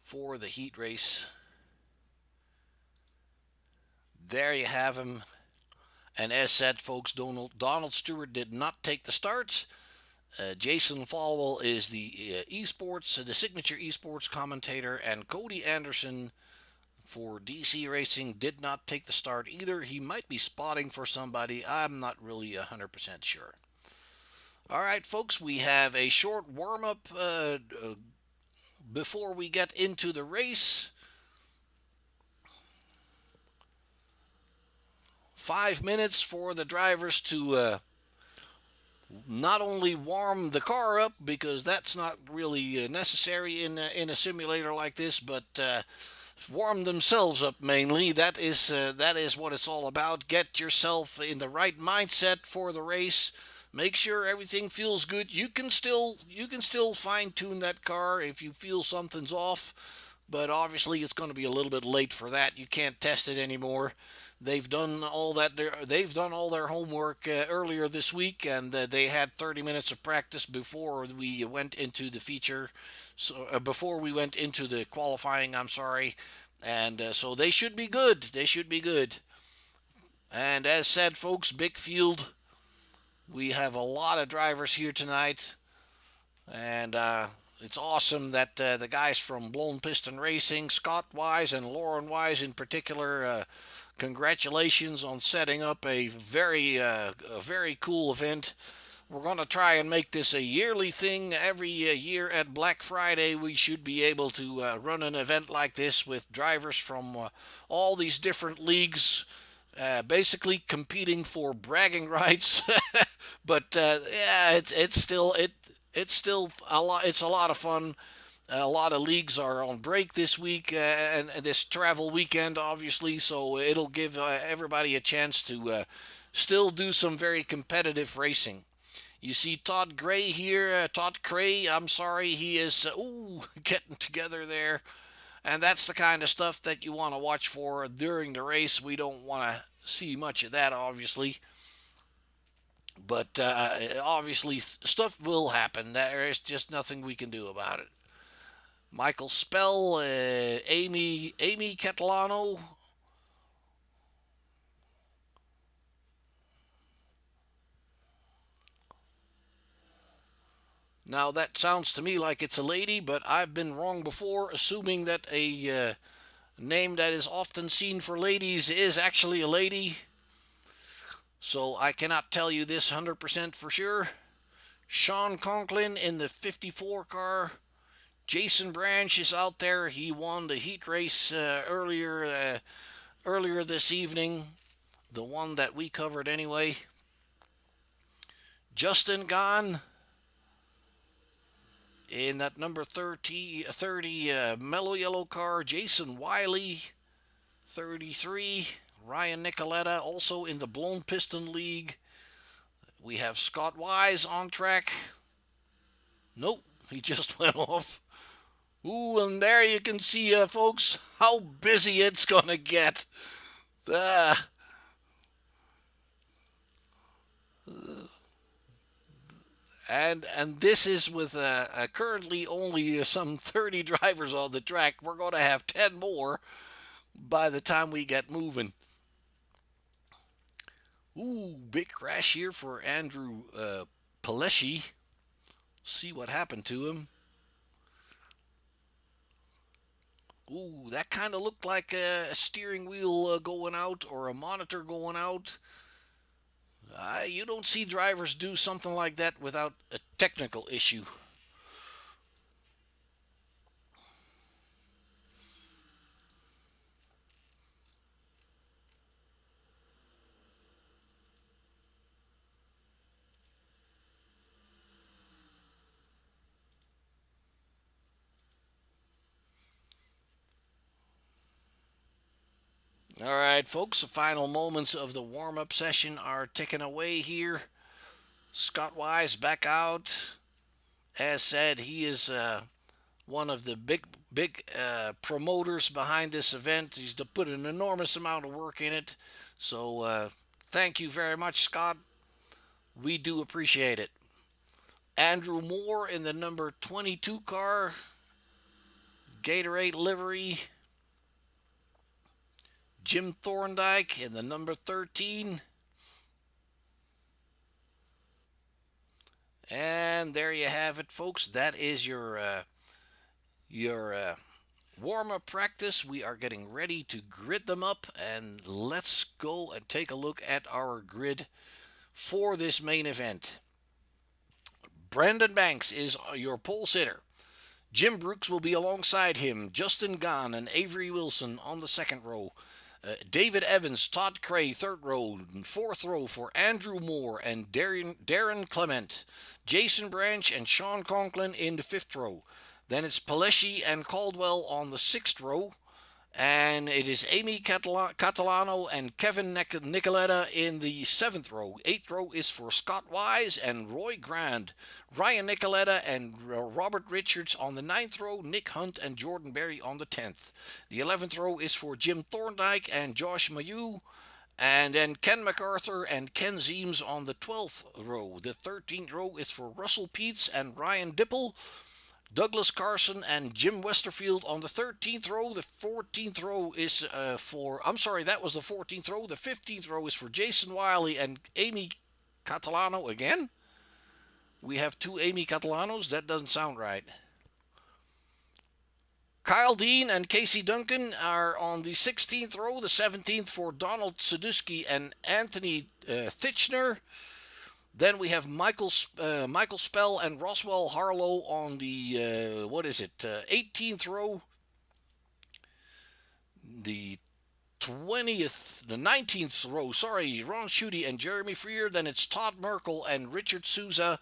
for the heat race. There you have him. And as said, folks, Donald Stewart did not take the start. Jason Falwell is the the signature esports commentator, and Cody Anderson for DC Racing did not take the start either. He might be spotting for somebody. I'm not really 100% sure. All right, folks, we have a short warm-up before we get into the race. 5 minutes for the drivers to not only warm the car up, because that's not really necessary in a simulator like this, but warm themselves up mainly. That is what it's all about. Get yourself in the right mindset for the race. Make sure everything feels good. You can still fine tune that car if you feel something's off, but obviously it's going to be a little bit late for that. You can't test it anymore. They've done all their homework earlier this week, and they had 30 minutes of practice before we went into the feature. So before we went into the qualifying, I'm sorry, and so they should be good. They should be good. And as said, folks, big field. We have a lot of drivers here tonight, and it's awesome that the guys from Blown Piston Racing, Scott Wise and Lauren Wise in particular, congratulations on setting up a very cool event. We're going to try and make this a yearly thing. Every year at Black Friday, we should be able to run an event like this with drivers from all these different leagues, basically competing for bragging rights. But yeah, it's still a lot. It's a lot of fun. A lot of leagues are on break this week and this travel weekend, obviously, so it'll give everybody a chance to still do some very competitive racing. You see Todd Gray here. Todd Cray, I'm sorry, he is getting together there. And that's the kind of stuff that you want to watch for during the race. We don't want to see much of that, obviously. But obviously, stuff will happen. There is just nothing we can do about it. Michael Spell, Amy Catalano. Now that sounds to me like it's a lady, but I've been wrong before, assuming that a name that is often seen for ladies is actually a lady. So I cannot tell you this 100% for sure. Sean Conklin in the 54 car. Jason Branch is out there. He won the heat race earlier this evening, the one that we covered anyway. Justin Gahn in that number 30 mellow yellow car. Jason Wiley, 33. Ryan Nicoletta also in the Blown Piston League. We have Scott Wise on track. Nope, he just went off. Ooh, and there you can see, folks, how busy it's gonna get. And this is with currently only some 30 drivers on the track. We're going to have 10 more by the time we get moving. Ooh, big crash here for Andrew Palesci. See what happened to him. Ooh, that kind of looked like a steering wheel going out or a monitor going out. You don't see drivers do something like that without a technical issue. All right, folks, the final moments of the warm-up session are ticking away here. Scott Wise back out. As said, he is one of the big promoters behind this event. He's put an enormous amount of work in it. So thank you very much, Scott. We do appreciate it. Andrew Moore in the number 22 car. Gatorade livery. Jim Thorndike in the number 13. And there you have it, folks. That is your warm-up practice. We are getting ready to grid them up, and let's go and take a look at our grid for this main event. Brandon Banks is your pole sitter. Jim Brooks will be alongside him. Justin Gahn and Avery Wilson on the second row. David Evans, Todd Cray, third row. Fourth row for Andrew Moore and Darren Clement. Jason Branch and Sean Conklin in the fifth row. Then it's Palesci and Caldwell on the sixth row. And it is Amy Catalano and Kevin Nicoletta in the seventh row. Eighth row is for Scott Wise and Roy Grand. Ryan Nicoletta and Robert Richards on the ninth row. Nick Hunt and Jordan Berry on the 10th. The 11th row is for Jim Thorndike and Josh Mayu. And then Ken MacArthur and Ken Zeems on the 12th row. The 13th row is for Russell Peets and Ryan Dipple. Douglas Carson and Jim Westerfield on the 13th row. The 14th row is that was the 14th row. The 15th row is for Jason Wiley and Amy Catalano again. We have two Amy Catalanos. That doesn't sound right. Kyle Dean and Casey Duncan are on the 16th row. The 17th for Donald Sadusky and Anthony Thitchner. Then we have Michael Spell and Roswell Harlow on the 18th row. The 19th row. Sorry, Ron Schutte and Jeremy Freer. Then it's Todd Merkel and Richard Souza.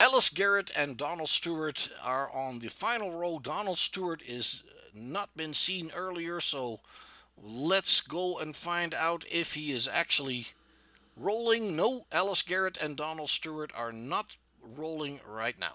Ellis Garrett and Donald Stewart are on the final row. Donald Stewart is not been seen earlier, so let's go and find out if he is actually rolling. No, Alice Garrett and Donald Stewart are not rolling right now.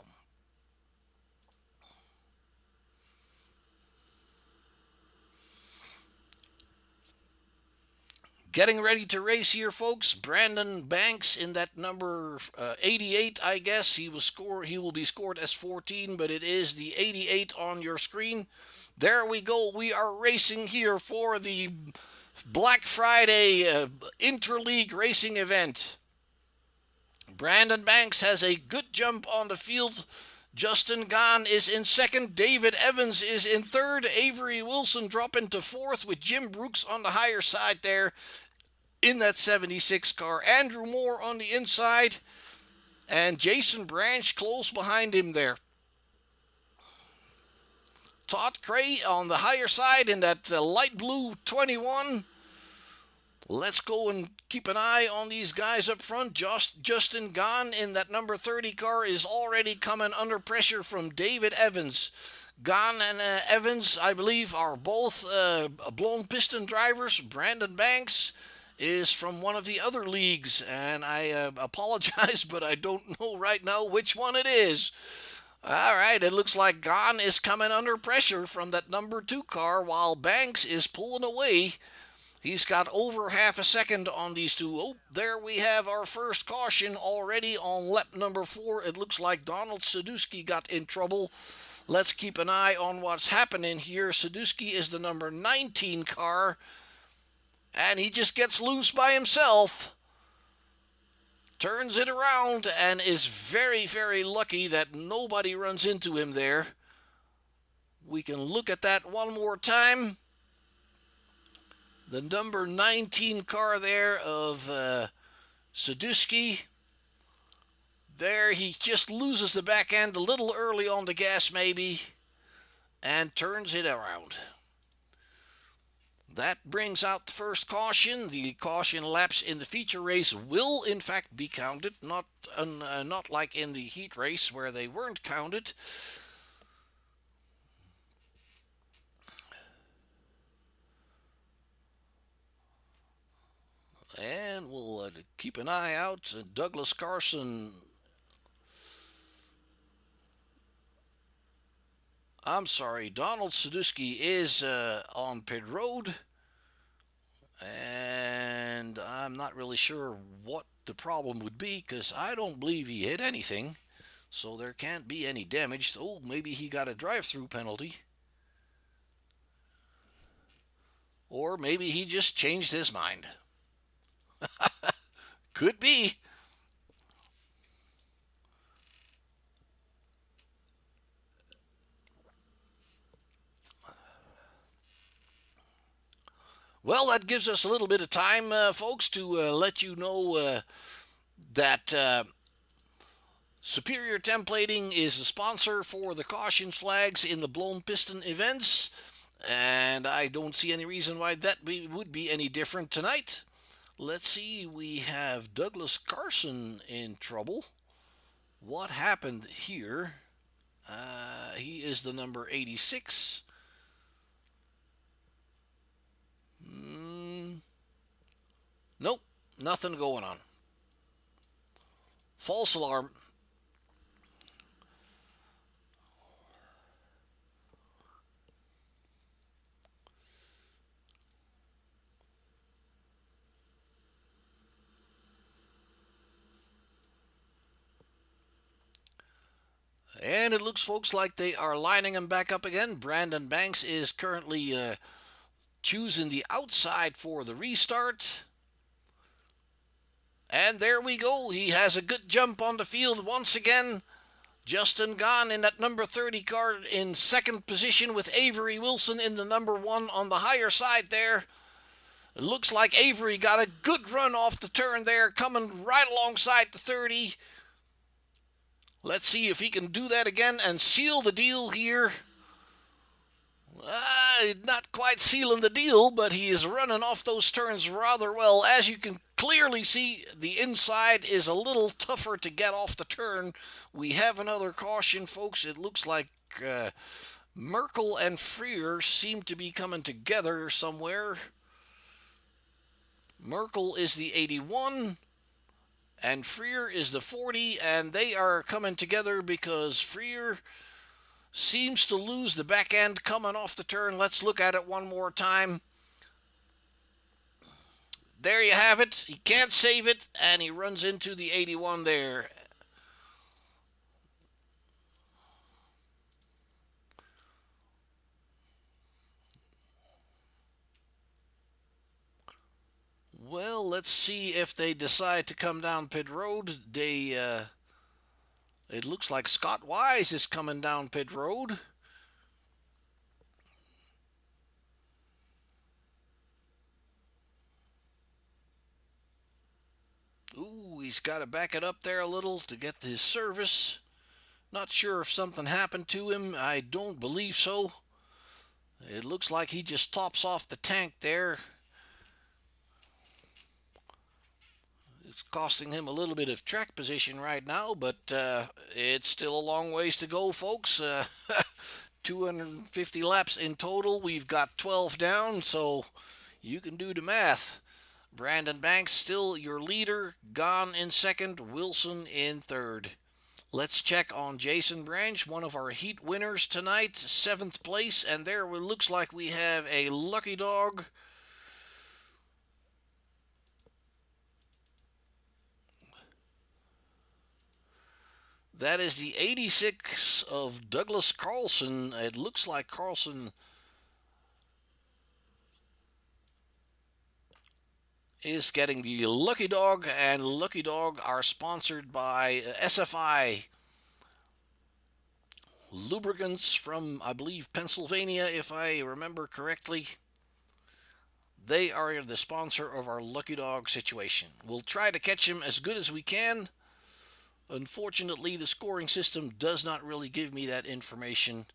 Getting ready to race here, folks. Brandon Banks in that number 88, I guess. He will be scored as 14, but it is the 88 on your screen. There we go. We are racing here for the Black Friday Interleague racing event. Brandon Banks has a good jump on the field. Justin Gahn is in second. David Evans is in third. Avery Wilson dropping to fourth with Jim Brooks on the higher side there in that 76 car. Andrew Moore on the inside and Jason Branch close behind him there. Todd Cray on the higher side in that light blue 21. Let's go and keep an eye on these guys up front. Justin Gahn in that number 30 car is already coming under pressure from David Evans. Gahn and Evans, I believe, are both blown piston drivers. Brandon Banks is from one of the other leagues, and I apologize, but I don't know right now which one it is. All right, it looks like Gahn is coming under pressure from that number 2 car while Banks is pulling away. He's got over half a second on these two. Oh, there we have our first caution already on lap number 4. It looks like Donald Sadusky got in trouble. Let's keep an eye on what's happening here. Sadusky is the number 19 car, and he just gets loose by himself. Turns it around and is very, very lucky that nobody runs into him there. We can look at that one more time. The number 19 car there of Sadusky. There, he just loses the back end a little early on the gas maybe and turns it around. That brings out the first caution. The caution laps in the feature race will in fact be counted, not like in the heat race where they weren't counted. And we'll keep an eye out. Douglas Carson. I'm sorry, Donald Sadusky is on pit road. And I'm not really sure what the problem would be because I don't believe he hit anything. So there can't be any damage. Oh, maybe he got a drive-through penalty. Or maybe he just changed his mind. Could be. Well, that gives us a little bit of time, folks, to let you know that Superior Templating is the sponsor for the caution flags in the blown piston events, and I don't see any reason why that would be any different tonight. Let's see, we have Douglas Carson in trouble. What happened here? He is the number 86. Nope, nothing going on. False alarm. And it looks, folks, like they are lining him back up again. Brandon Banks is currently choosing the outside for the restart. And there we go. He has a good jump on the field once again. Justin Gahn in that number 30 car in second position with Avery Wilson in the number 1 on the higher side there. It looks like Avery got a good run off the turn there, coming right alongside the 30. Let's see if he can do that again and seal the deal here. Not quite sealing the deal, but he is running off those turns rather well. As you can clearly see, the inside is a little tougher to get off the turn. We have another caution, folks. It looks like Merkel and Freer seem to be coming together somewhere. Merkel is the 81. and Freer is the 40, and they are coming together because Freer seems to lose the back end coming off the turn. Let's look at it one more time. There you have it. He can't save it, and he runs into the 81 there. Well, let's see if they decide to come down pit road. It looks like Scott Wise is coming down pit road. Ooh, he's got to back it up there a little to get his service. Not sure if something happened to him. I don't believe so. It looks like he just tops off the tank there. It's costing him a little bit of track position right now, but it's still a long ways to go, folks. 250 laps in total. We've got 12 down, so you can do the math. Brandon Banks still your leader, Gone in second, Wilson in third. Let's check on Jason Branch, one of our heat winners tonight, 7th place, and there it looks like we have a lucky dog. That is the 86 of Douglas Carlson. It looks like Carlson is getting the Lucky Dog, and Lucky Dog are sponsored by SFI Lubricants from, I believe, Pennsylvania, if I remember correctly. They are the sponsor of our Lucky Dog situation. We'll try to catch him as good as we can. Unfortunately, the scoring system does not really give me that information.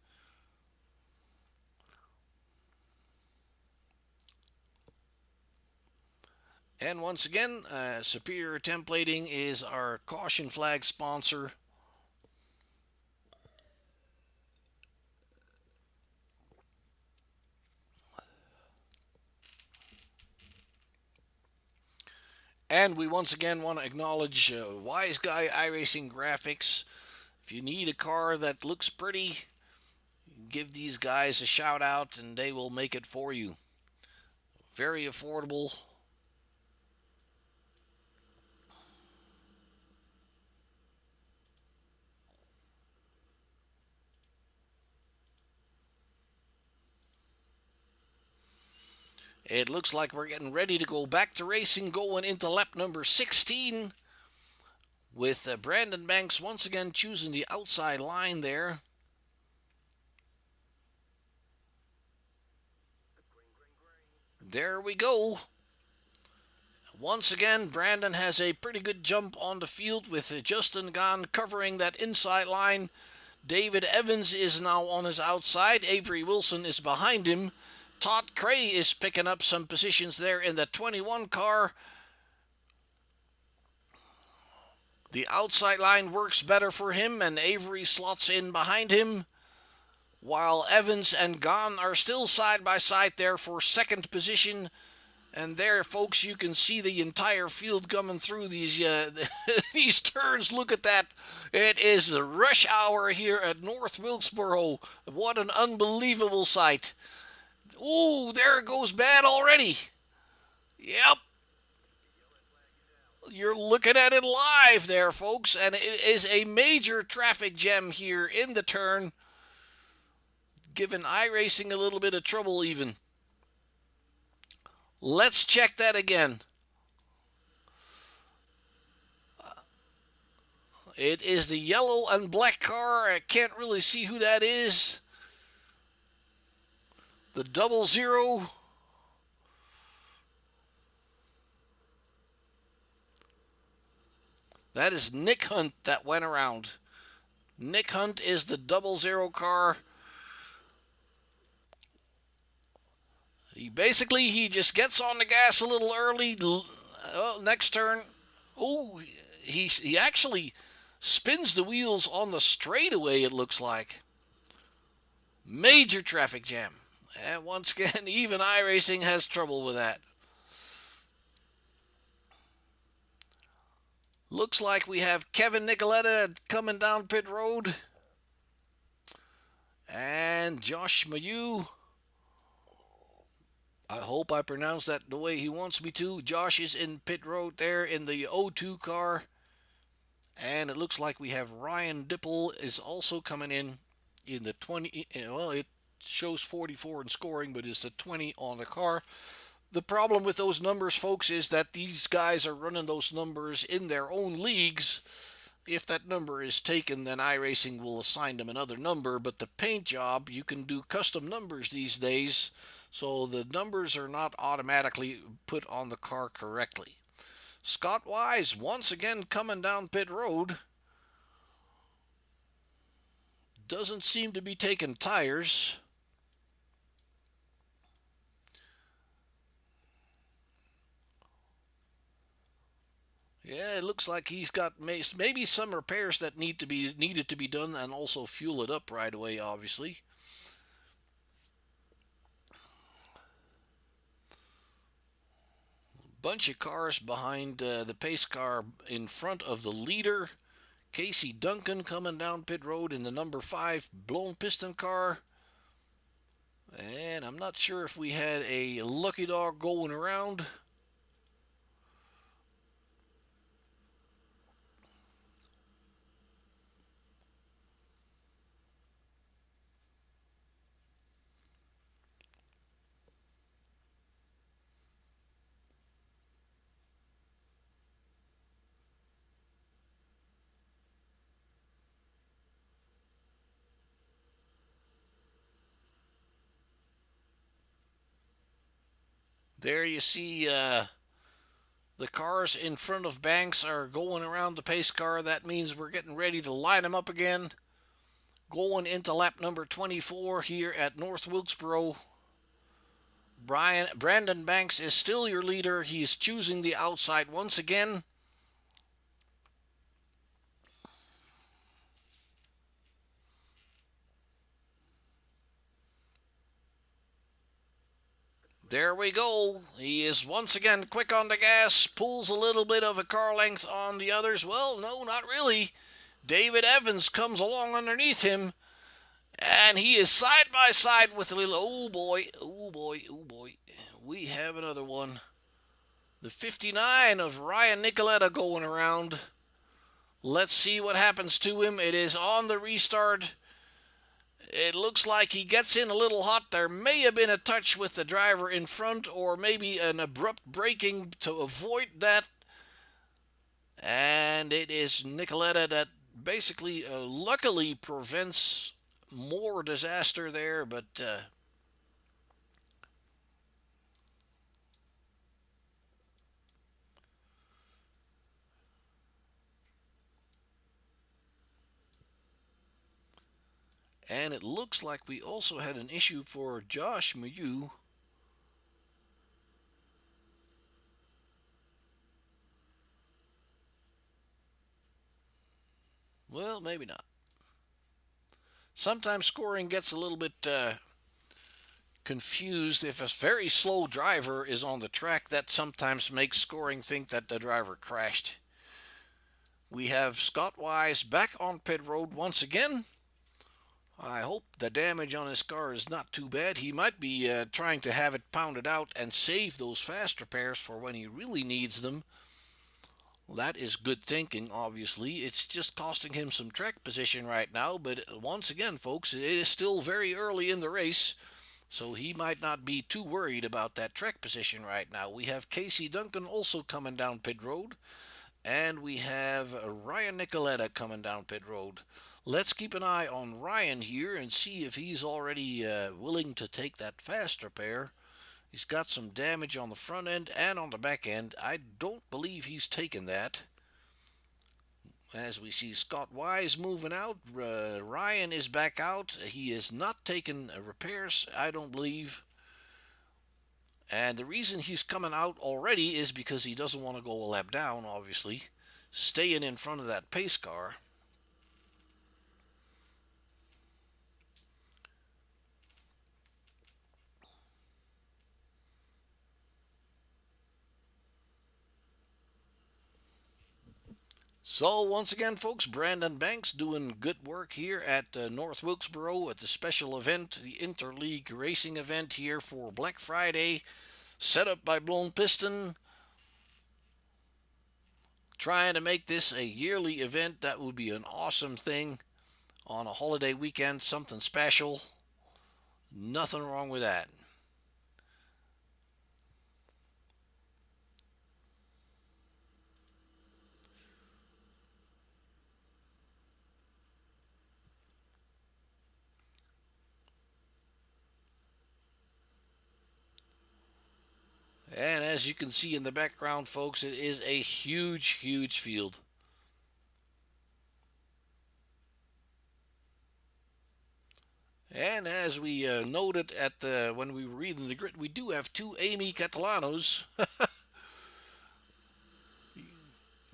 And once again, Superior Templating is our caution flag sponsor. And we once again want to acknowledge Wise Guy iRacing Graphics. If you need a car that looks pretty, give these guys a shout out and they will make it for you. Very affordable. It looks like we're getting ready to go back to racing, going into lap number 16 with Brandon Banks once again choosing the outside line there. There we go. Once again, Brandon has a pretty good jump on the field with Justin Gahn covering that inside line. David Evans is now on his outside. Avery Wilson is behind him. Todd Cray is picking up some positions there in the 21 car. The outside line works better for him, and Avery slots in behind him, while Evans and Gahn are still side by side there for second position. And there, folks, you can see the entire field coming through these these turns. Look at that. It is the rush hour here at North Wilkesboro. What an unbelievable sight. Ooh, there it goes bad already. Yep. You're looking at it live there, folks, and it is a major traffic jam here in the turn, giving iRacing a little bit of trouble even. Let's check that again. It is the yellow and black car. I can't really see who that is. The 00. That is Nick Hunt that went around. Nick Hunt is the 00 car. He just gets on the gas a little early. Next turn. Oh, he actually spins the wheels on the straightaway, it looks like. Major traffic jam. And once again, even iRacing has trouble with that. Looks like we have Kevin Nicoletta coming down pit road. And Josh Mayu. I hope I pronounced that the way he wants me to. Josh is in pit road there in the O2 car. And it looks like we have Ryan Dipple is also coming in the 20. Well, it shows 44 in scoring, but it's the 20 on the car. The problem with those numbers, folks, is that these guys are running those numbers in their own leagues. If that number is taken, then iRacing will assign them another number. But the paint job, you can do custom numbers these days, so the numbers are not automatically put on the car correctly. Scott Wise once again coming down pit road. Doesn't seem to be taking tires. Yeah, it looks like he's got maybe some repairs that needed to be done, and also fuel it up right away, obviously. Bunch of cars behind the pace car in front of the leader. Casey Duncan coming down pit road in the number 5 blown piston car. And I'm not sure if we had a lucky dog going around. There you see the cars in front of Banks are going around the pace car. That means we're getting ready to line them up again. Going into lap number 24 here at North Wilkesboro. Brandon Banks is still your leader. He is choosing the outside once again. There we go. He is once again quick on the gas, pulls a little bit of a car length on the others. Well, no, not really. David Evans comes along underneath him, and he is side by side with a little, oh boy, oh boy, oh boy. We have another one. The 59 of Ryan Nicoletta going around. Let's see what happens to him. It is on the restart. It looks like he gets in a little hot. There may have been a touch with the driver in front, or maybe an abrupt braking to avoid that. And it is Nicoletta that basically luckily prevents more disaster there, but and it looks like we also had an issue for Josh Mayu. Well, maybe not. Sometimes scoring gets a little bit confused. If a very slow driver is on the track, that sometimes makes scoring think that the driver crashed. We have Scott Wise back on pit road once again. I hope the damage on his car is not too bad. He might be trying to have it pounded out and save those fast repairs for when he really needs them. Well, that is good thinking, obviously. It's just costing him some track position right now, but once again, folks, it is still very early in the race, so he might not be too worried about that track position right now. We have Casey Duncan also coming down pit road, and we have Ryan Nicoletta coming down pit road. Let's keep an eye on Ryan here and see if he's already willing to take that fast repair. He's got some damage on the front end and on the back end. I don't believe he's taken that. As we see Scott Wise moving out, Ryan is back out. He is not taking repairs, I don't believe. And the reason he's coming out already is because he doesn't want to go a lap down, obviously. Staying in front of that pace car. So once again, folks, Brandon Banks doing good work here at North Wilkesboro at the special event, the Interleague Racing event here for Black Friday, set up by Blown Piston. Trying to make this a yearly event. That would be an awesome thing on a holiday weekend, something special. Nothing wrong with that. And as you can see in the background, folks, it is a huge, huge field. And as we noted at the when we were reading the grid, we do have two Amy Catalanos.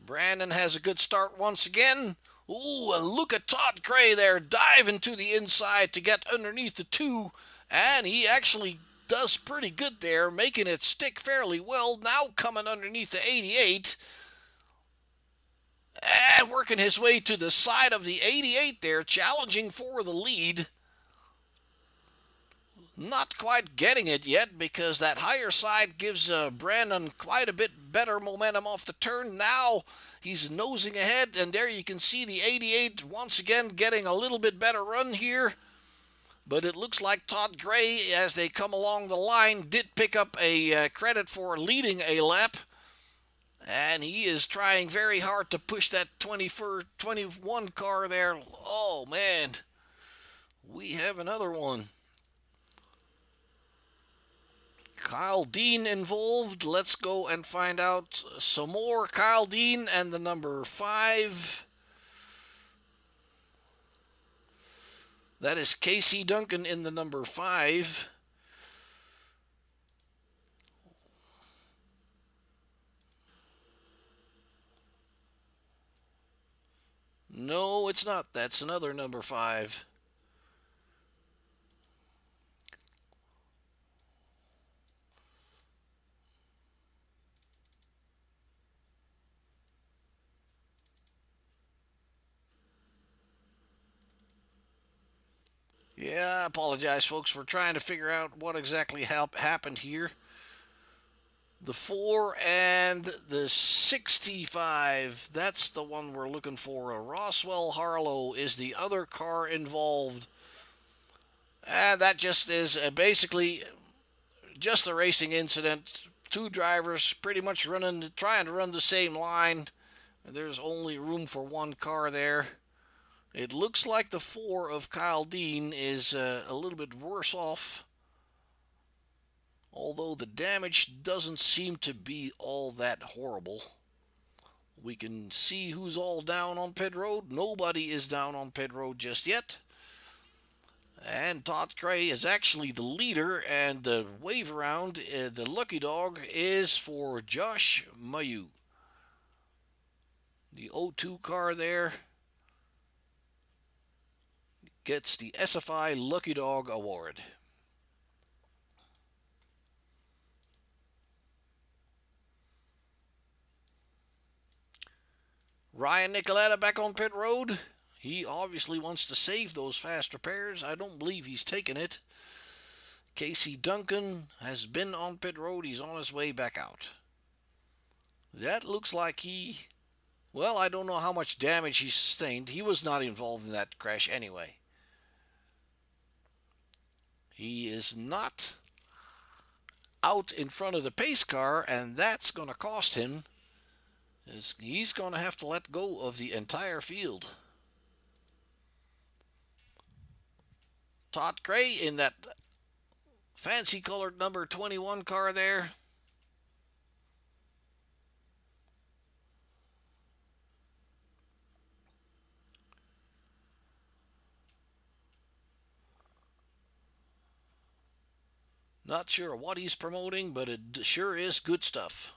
Brandon has a good start once again. Ooh, and look at Todd Gray there diving to the inside to get underneath the two. And he actually does pretty good there, making it stick fairly well. Now coming underneath the 88. And working his way to the side of the 88 there, challenging for the lead. Not quite getting it yet because that higher side gives Brandon quite a bit better momentum off the turn. Now he's nosing ahead, and there you can see the 88 once again getting a little bit better run here. But it looks like Todd Gray, as they come along the line, did pick up a credit for leading a lap. And he is trying very hard to push that 21 car there. Oh, man. We have another one. Kyle Dean involved. Let's go and find out some more. Kyle Dean and the number 5. That is Casey Duncan in the number 5. No, it's not. That's another number 5. Yeah, I apologize, folks. We're trying to figure out what exactly happened here. The 4 and the 65. That's the one we're looking for. Roswell Harlow is the other car involved. And that just is basically just a racing incident. Two drivers pretty much trying to run the same line. There's only room for one car there. It looks like the 4 of Kyle Dean is a little bit worse off. Although the damage doesn't seem to be all that horrible. We can see who's all down on pit road. Nobody is down on pit road just yet. And Todd Gray is actually the leader, and the wave around, the lucky dog, is for Josh Mayu. The 02 car there gets the SFI Lucky Dog Award. Ryan Nicoletta back on pit road. He obviously wants to save those fast repairs. I don't believe he's taken it. Casey Duncan has been on pit road. He's on his way back out. That looks like well, I don't know how much damage he sustained. He was not involved in that crash anyway. He is not out in front of the pace car, and that's going to cost him. He's going to have to let go of the entire field. Todd Gray in that fancy colored number 21 car there. Not sure what he's promoting, but it sure is good stuff.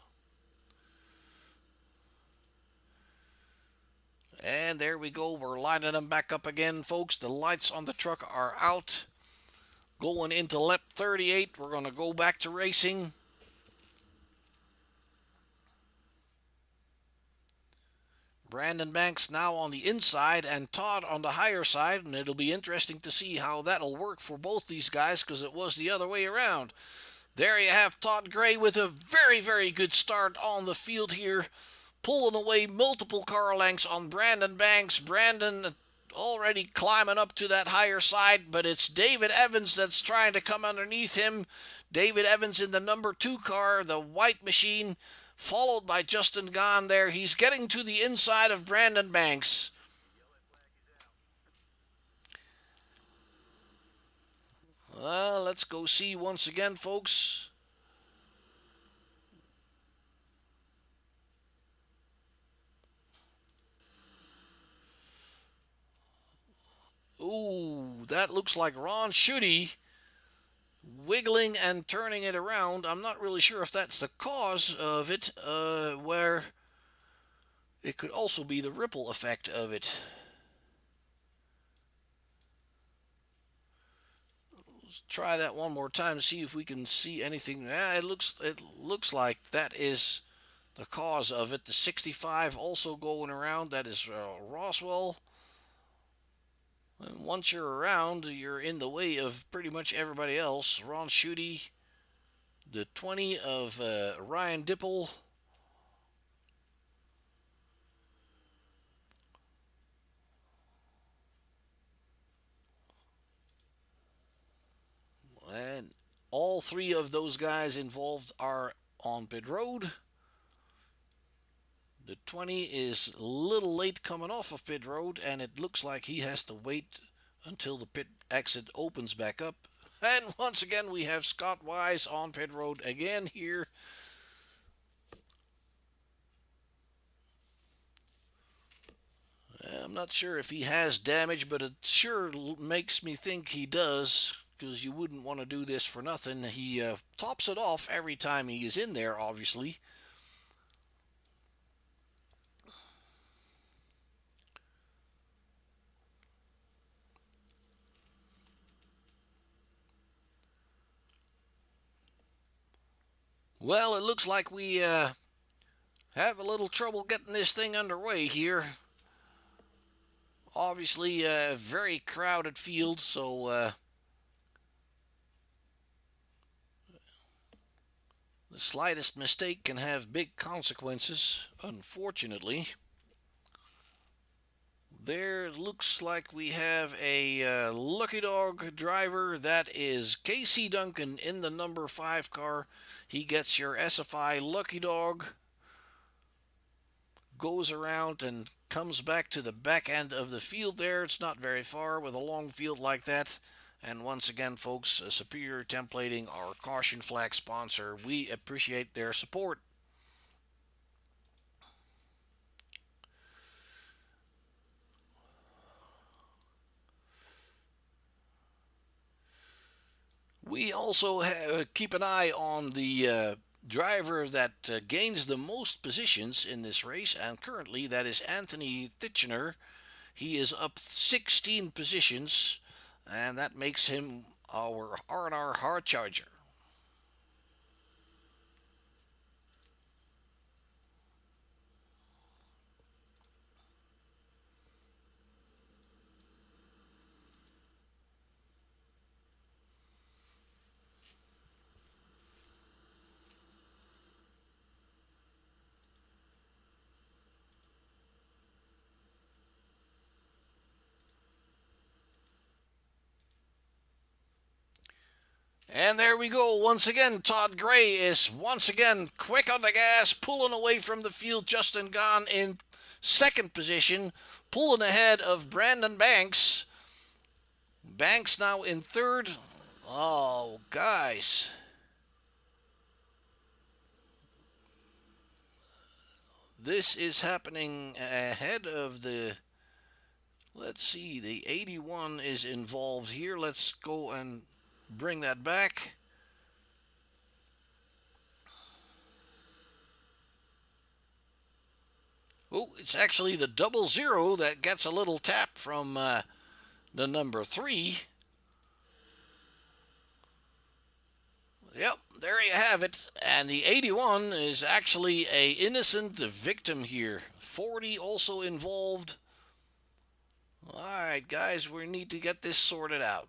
And there we go. We're lining them back up again, folks. The lights on the truck are out. Going into lap 38. We're going to go back to racing. Brandon Banks now on the inside and Todd on the higher side, and it'll be interesting to see how that'll work for both these guys because it was the other way around. There you have Todd Gray with a very, very good start on the field here, pulling away multiple car lengths on Brandon Banks. Brandon already climbing up to that higher side, but it's David Evans that's trying to come underneath him. David Evans in the number 2 car, the white machine, followed by Justin Gahn there. He's getting to the inside of Brandon Banks. Let's go see once again, folks. Ooh, that looks like Ron Schutte wiggling and turning it around. I'm not really sure if that's the cause of it, where it could also be the ripple effect of it. Let's try that one more time to see if we can see anything. It looks like that is the cause of it. The 65 also going around. That is Roswell. And once you're around, you're in the way of pretty much everybody else. Ron Schutte, the 20 of Ryan Dipple. And all 3 of those guys involved are on pit road. The 20 is a little late coming off of pit road, and it looks like he has to wait until the pit exit opens back up. And once again, we have Scott Wise on pit road again here. I'm not sure if he has damage, but it sure makes me think he does, because you wouldn't want to do this for nothing. He tops it off every time he is in there, obviously. Well, it looks like we have a little trouble getting this thing underway here. Obviously, a very crowded field, so the slightest mistake can have big consequences, unfortunately. There looks like we have a lucky dog driver. That is Casey Duncan in the number 5 car. He gets your SFI lucky dog, goes around and comes back to the back end of the field there. It's not very far with a long field like that. And once again, folks, Superior Templating, our caution flag sponsor, we appreciate their support. We also keep an eye on the driver that gains the most positions in this race, and currently that is Anthony Titchener. He is up 16 positions, and that makes him our R&R hard charger. And there we go. Once again, Todd Gray is once again quick on the gas, pulling away from the field. Justin Gahn in second position, pulling ahead of Brandon Banks. Banks now in third. Oh, guys. This is happening ahead of the... Let's see, the 81 is involved here. Let's go and bring that back. Oh, it's actually the 00 that gets a little tap from the number 3. Yep, there you have it. And the 81 is actually a innocent victim here. 40 also involved. All right, guys, we need to get this sorted out.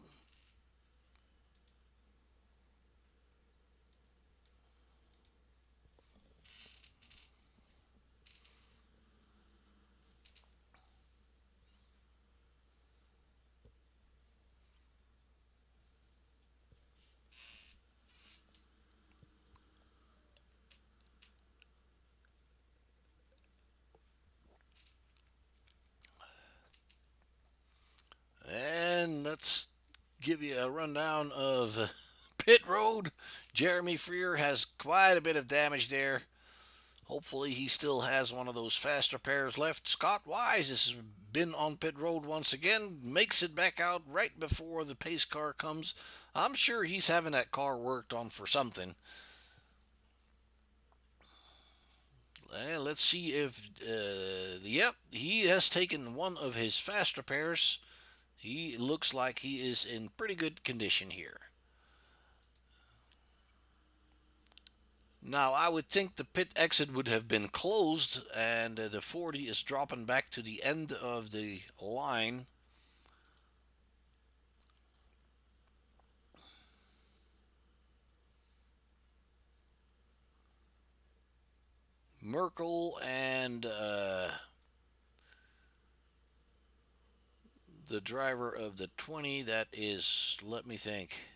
And let's give you a rundown of pit road. Jeremy Freer has quite a bit of damage there. Hopefully he still has one of those fast repairs left. Scott Wise has been on pit road once again. Makes it back out right before the pace car comes. I'm sure he's having that car worked on for something. Let's see if... yep, he has taken one of his fast repairs. He looks like he is in pretty good condition here. Now, I would think the pit exit would have been closed, and the 40 is dropping back to the end of the line. Merkel and the driver of the 20, that is, let me think.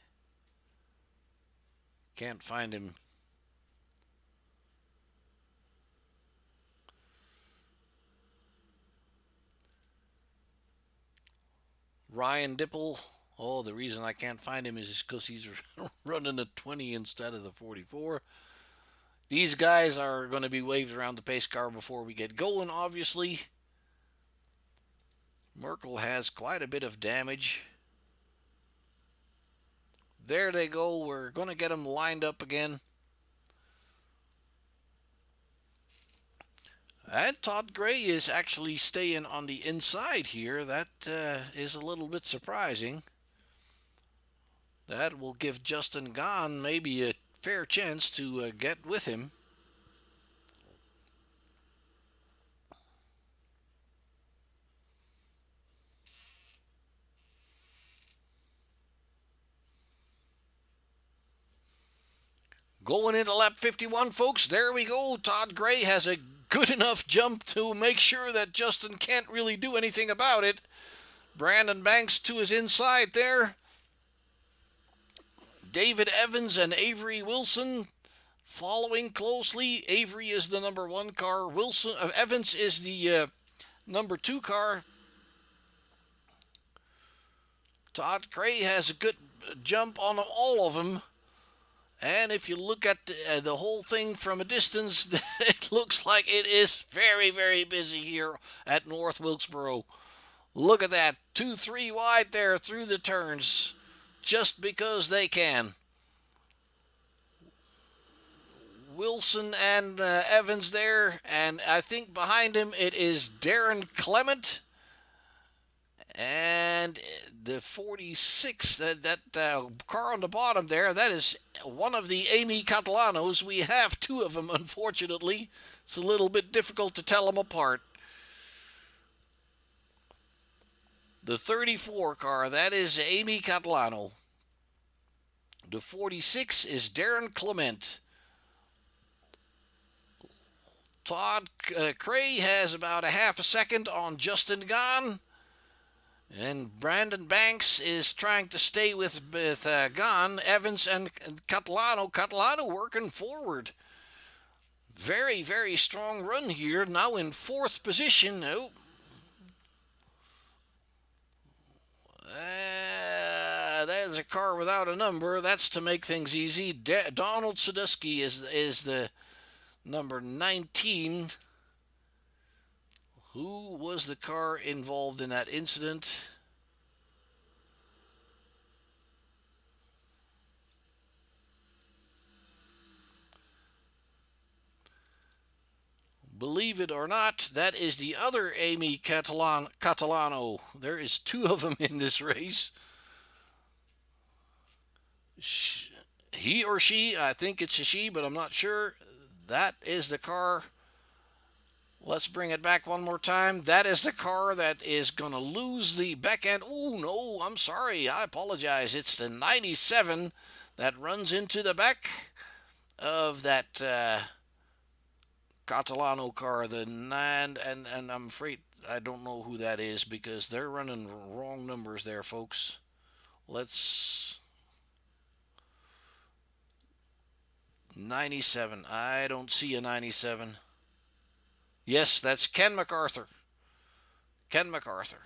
Can't find him. Ryan Dipple. Oh, the reason I can't find him is because he's running a 20 instead of the 44. These guys are going to be waved around the pace car before we get going, obviously. Merkel has quite a bit of damage. There they go. We're going to get them lined up again. And Todd Gray is actually staying on the inside here. That is a little bit surprising. That will give Justin Gahn maybe a fair chance to get with him. Going into lap 51, folks. There we go. Todd Gray has a good enough jump to make sure that Justin can't really do anything about it. Brandon Banks to his inside there. David Evans and Avery Wilson following closely. Avery is the number 1 car. Evans is the number 2 car. Todd Gray has a good jump on all of them. And if you look at the whole thing from a distance, it looks like it is very, very busy here at North Wilkesboro. Look at that. 2-3 wide there through the turns. Just because they can. Wilson and Evans there. And I think behind him it is Darren Clement. And the 46, that car on the bottom there, that is one of the Amy Catalanos. We have 2 of them, unfortunately. It's a little bit difficult to tell them apart. The 34 car, that is Amy Catalano. The 46 is Darren Clement. Todd Gray has about a half a second on Justin Gahn. And Brandon Banks is trying to stay with Gahn, Evans, and Catalano. Catalano working forward. Very, very strong run here. Now in 4th position. Oh. There's a car without a number. That's to make things easy. Donald Sadusky is the number 19. Who was the car involved in that incident? Believe it or not, that is the other Amy Catalano. There is 2 of them in this race. he or she, I think it's a she, but I'm not sure. That is the car. Let's bring it back one more time. That is the car that is going to lose the back end. Oh, no, I'm sorry. I apologize. It's the 97 that runs into the back of that Catalano car. The 9, and I'm afraid I don't know who that is because they're running wrong numbers there, folks. Let's 97. I don't see a 97. Yes, that's Ken MacArthur. Ken MacArthur.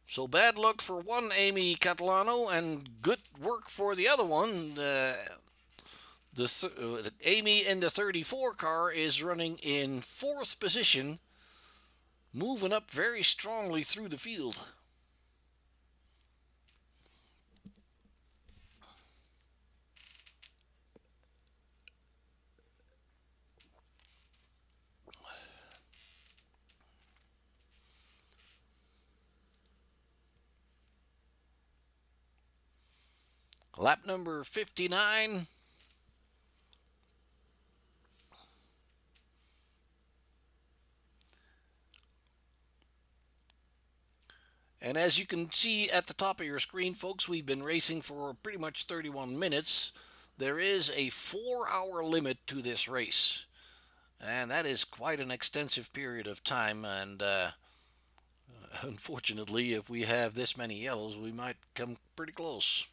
So bad luck for one Amy Catalano and good work for the other one. Amy in the 34 car is running in 4th position, moving up very strongly through the field. Lap number 59. And as you can see at the top of your screen, folks, we've been racing for pretty much 31 minutes. There is a 4-hour limit to this race. And that is quite an extensive period of time. And unfortunately, if we have this many yellows, we might come pretty close.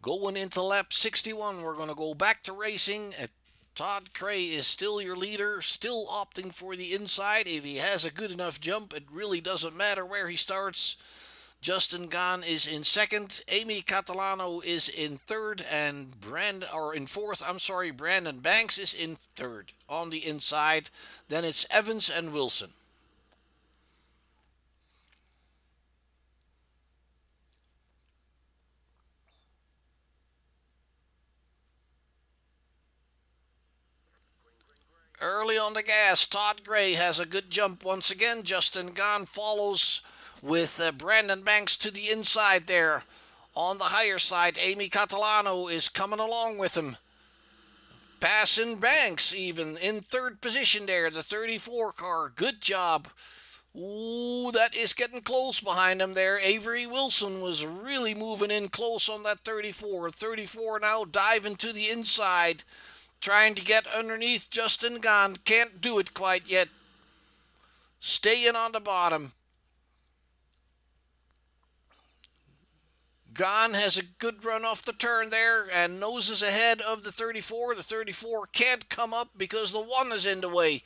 Going into lap 61, we're going to go back to racing. Todd Cray is still your leader, still opting for the inside. If he has a good enough jump, it really doesn't matter where he starts. Justin Gahn is in 2nd. Amy Catalano is in 3rd, and in 4th. Brandon Banks is in 3rd on the inside. Then it's Evans and Wilson. Early on the gas, Todd Gray has a good jump once again. Justin Gahn follows with Brandon Banks to the inside there. On the higher side, Amy Catalano is coming along with him. Passing Banks even in 3rd position there, the 34 car. Good job. Ooh, that is getting close behind him there. Avery Wilson was really moving in close on that 34. 34 now diving to the inside, trying to get underneath Justin Gahn. Can't do it quite yet. Staying on the bottom. Gahn has a good run off the turn there and noses ahead of the 34. The 34 can't come up because the 1 is in the way.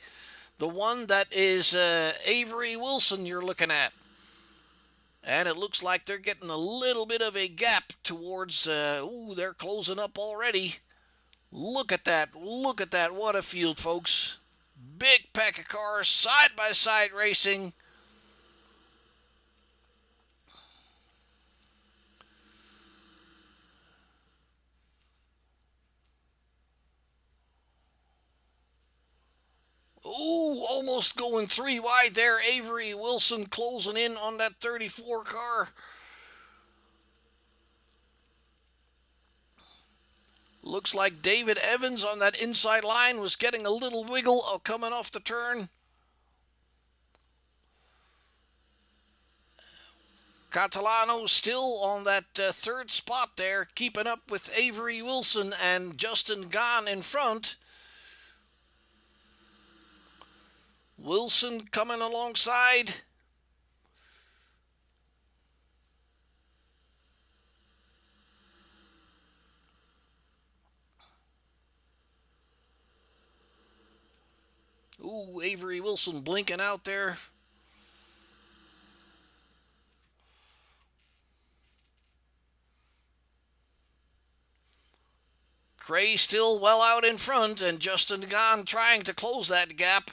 The 1 that is Avery Wilson you're looking at. And it looks like they're getting a little bit of a gap towards, they're closing up already. Look at that. Look at that. What a field, folks. Big pack of cars, side-by-side racing. Ooh, almost going 3 wide there. Avery Wilson closing in on that 34 car. Looks like David Evans on that inside line was getting a little wiggle coming off the turn. Catalano still on that 3rd spot there, keeping up with Avery Wilson and Justin Gahn in front. Wilson coming alongside. Ooh, Avery Wilson blinking out there. Cray still well out in front, and Justin Gahn trying to close that gap.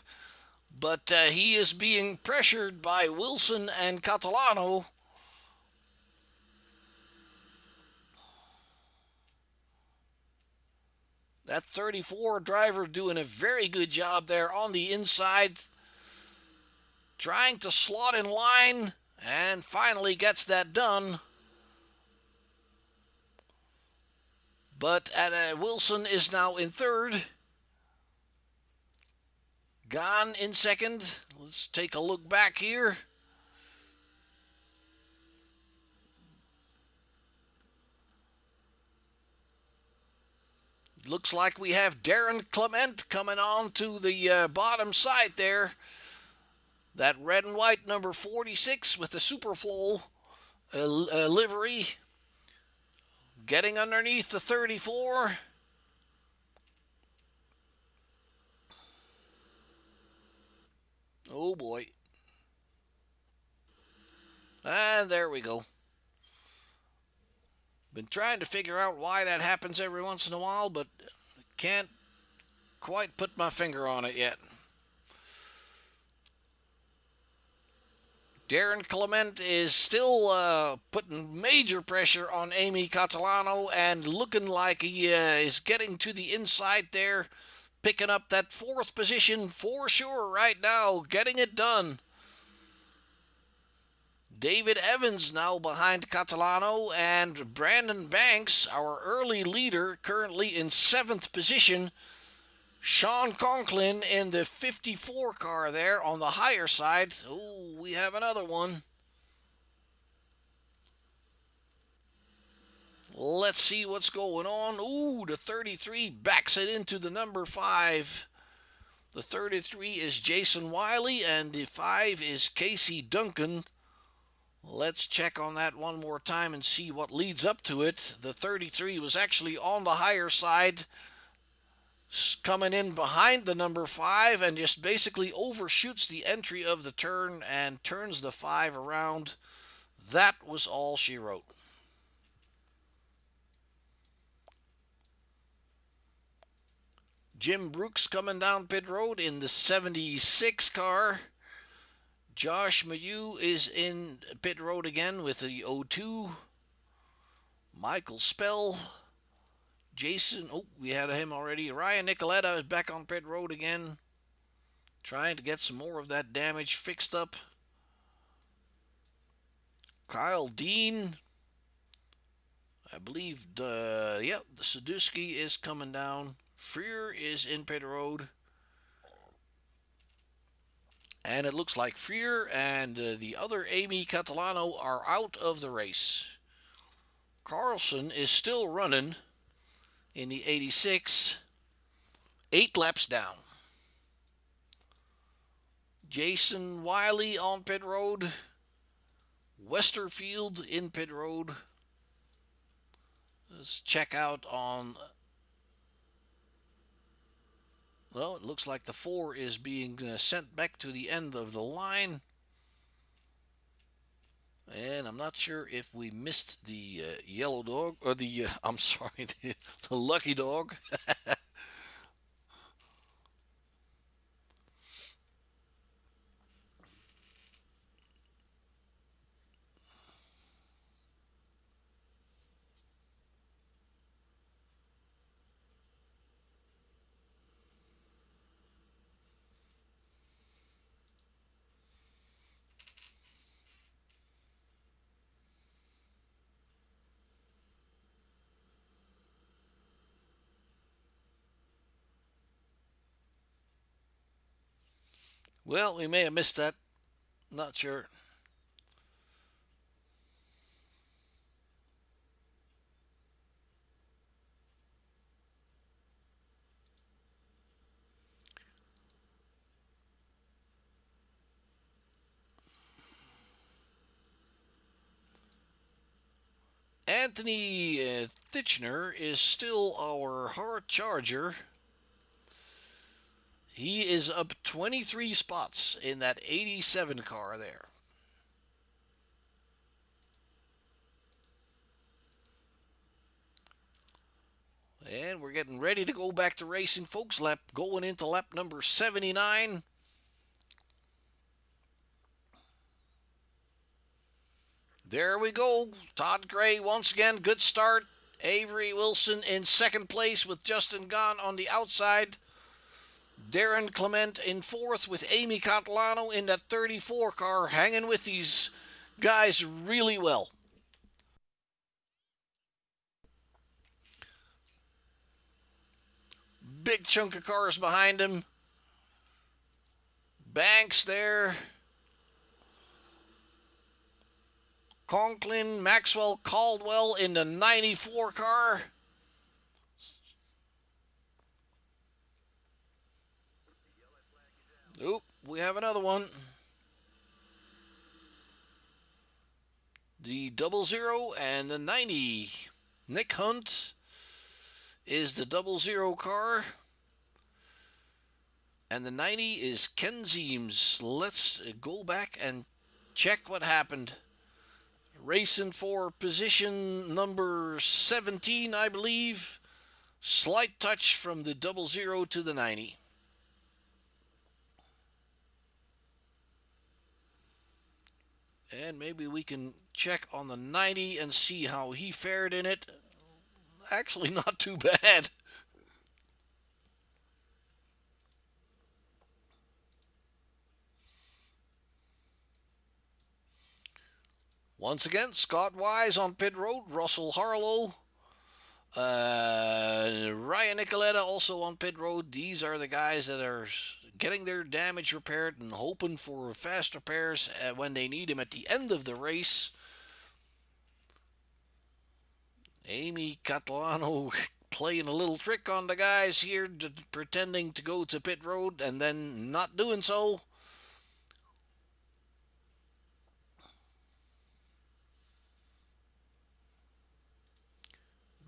But he is being pressured by Wilson and Catalano. That 34 driver doing a very good job there on the inside. trying to slot in line and finally gets that done. But Wilson is now in third. Gone in second. Let's take a look back here. Looks like we have Darren Clement coming on to the bottom side there. That red and white number 46 with the Superflow livery. Getting underneath the 34. Oh boy. And there we go. Been trying to figure out why that happens every once in a while, but can't quite put my finger on it yet. Darren Clement is still putting major pressure on Amy Catalano and looking like he is getting to the inside there, picking up that fourth position for sure right now, getting it done. David Evans now behind Catalano, and Brandon Banks, our early leader, currently in 7th position. Sean Conklin in the 54 car there on the higher side. Oh, we have another one. Let's see what's going on. Ooh, the 33 backs it into the number 5. The 33 is Jason Wiley, and the 5 is Casey Duncan. Let's check on that one more time and see what leads up to it. The 33 was actually on the higher side, coming in behind the number 5 and just basically overshoots the entry of the turn and turns the 5 around. That was all she wrote. Jim Brooks coming down pit road in the 76 car. Josh Mayu is in pit road again with the 02. Michael Spell. Jason, oh, we had him already. Ryan Nicoletta is back on pit road again, trying to get some more of that damage fixed up. Kyle Dean, I believe, the Sadusky is coming down. Freer is in pit road. And it looks like Freer and the other Amy Catalano are out of the race. Carlson is still running in the 86, 8 laps down. Jason Wiley on pit road. Westerfield in pit road. Let's check out on... Well, it looks like the 4 is being sent back to the end of the line. And I'm not sure if we missed the yellow dog, or the, I'm sorry, the lucky dog. Well, we may have missed that. Not sure. Anthony Titchener is still our hard charger. He is up 23 spots in that 87 car there. And we're getting ready to go back to racing, folks. Going into lap number 79. There we go. Todd Gray once again, good start. Avery Wilson in second place with Justin Gahn on the outside. Darren Clement in fourth with Amy Catalano in that 34 car, hanging with these guys really well. Big chunk of cars behind him. Banks there. Conklin, Maxwell, Caldwell in the 94 car. Oop, we have another one. The 00 and the 90. Nick Hunt is the 00 car. And the 90 is Ken Zeems. Let's go back and check what happened. Racing for position number 17, I believe. Slight touch from the 00 to the 90. And maybe we can check on the 90 and see how he fared in it. Actually, not too bad. Once again, Scott Wise on pit road, Russell Harlow, Ryan Nicoletta also on pit road. These are the guys that are getting their damage repaired and hoping for fast repairs when they need them at the end of the race. Amy Catalano playing a little trick on the guys here, pretending to go to pit road and then not doing so.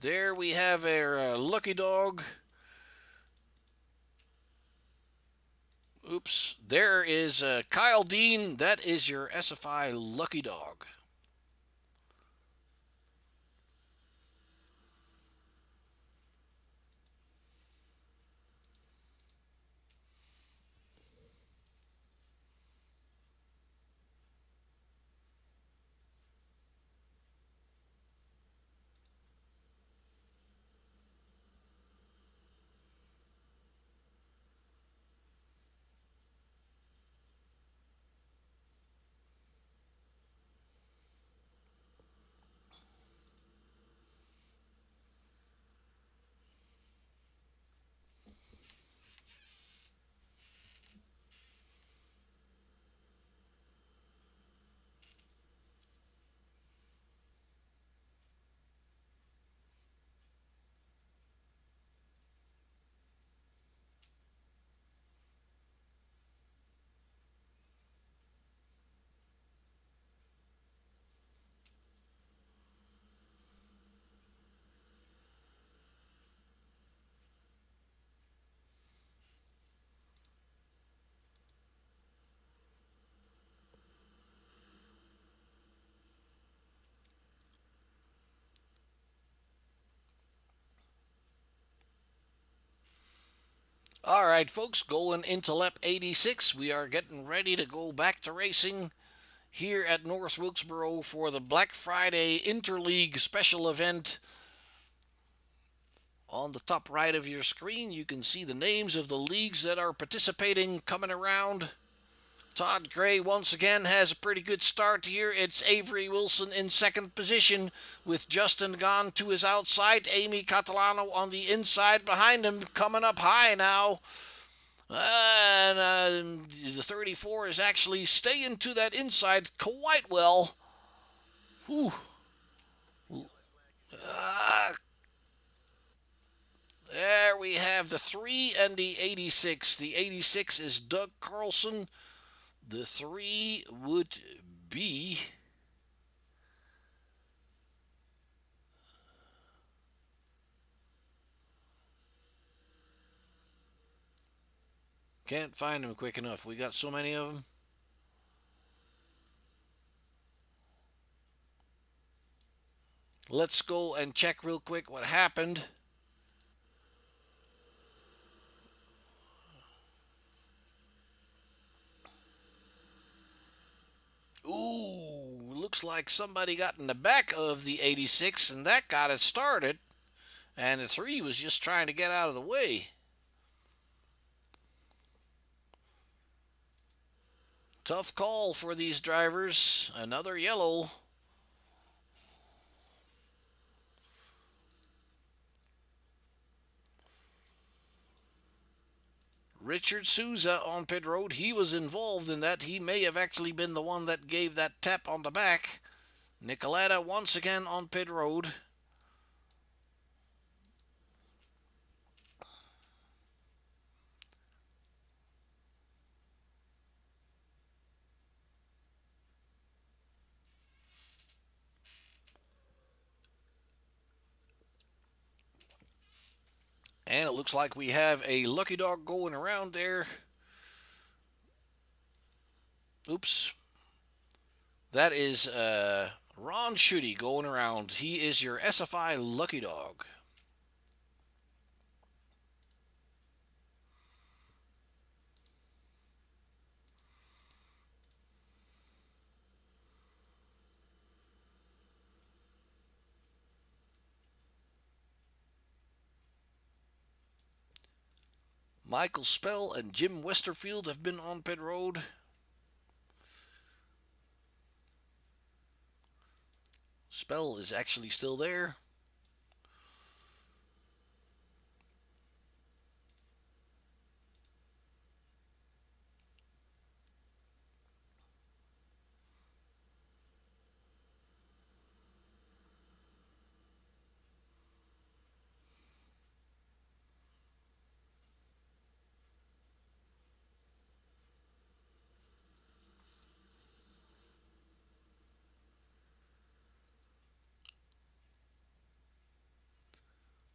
There we have our lucky dog. Oops. There is Kyle Dean. That is your SFI lucky dog. All right, folks, going into lap 86. We are getting ready to go back to racing here at North Wilkesboro for the Black Friday Interleague special event. On the top right of your screen, you can see the names of the leagues that are participating coming around. Todd Gray once again has a pretty good start here. It's Avery Wilson in second position with Justin Gahn to his outside. Amy Catalano on the inside behind him, coming up high now. And the 34 is actually staying to that inside quite well. Whew. There we have the 3 and the 86. The 86 is Doug Carlson. The 3 would be can't find them quick enough. We got so many of them. Let's go and check real quick what happened. Ooh, looks like somebody got in the back of the 86 and that got it started. And the 3 was just trying to get out of the way. Tough call for these drivers. Another yellow. Richard Souza on pit road. He was involved in that. He may have actually been the one that gave that tap on the back. Nicoletta once again on pit road. And it looks like we have a lucky dog going around there. Oops. That is Ron Schutte going around. He is your SFI lucky dog. Michael Spell and Jim Westerfield have been on pit road. Spell is actually still there.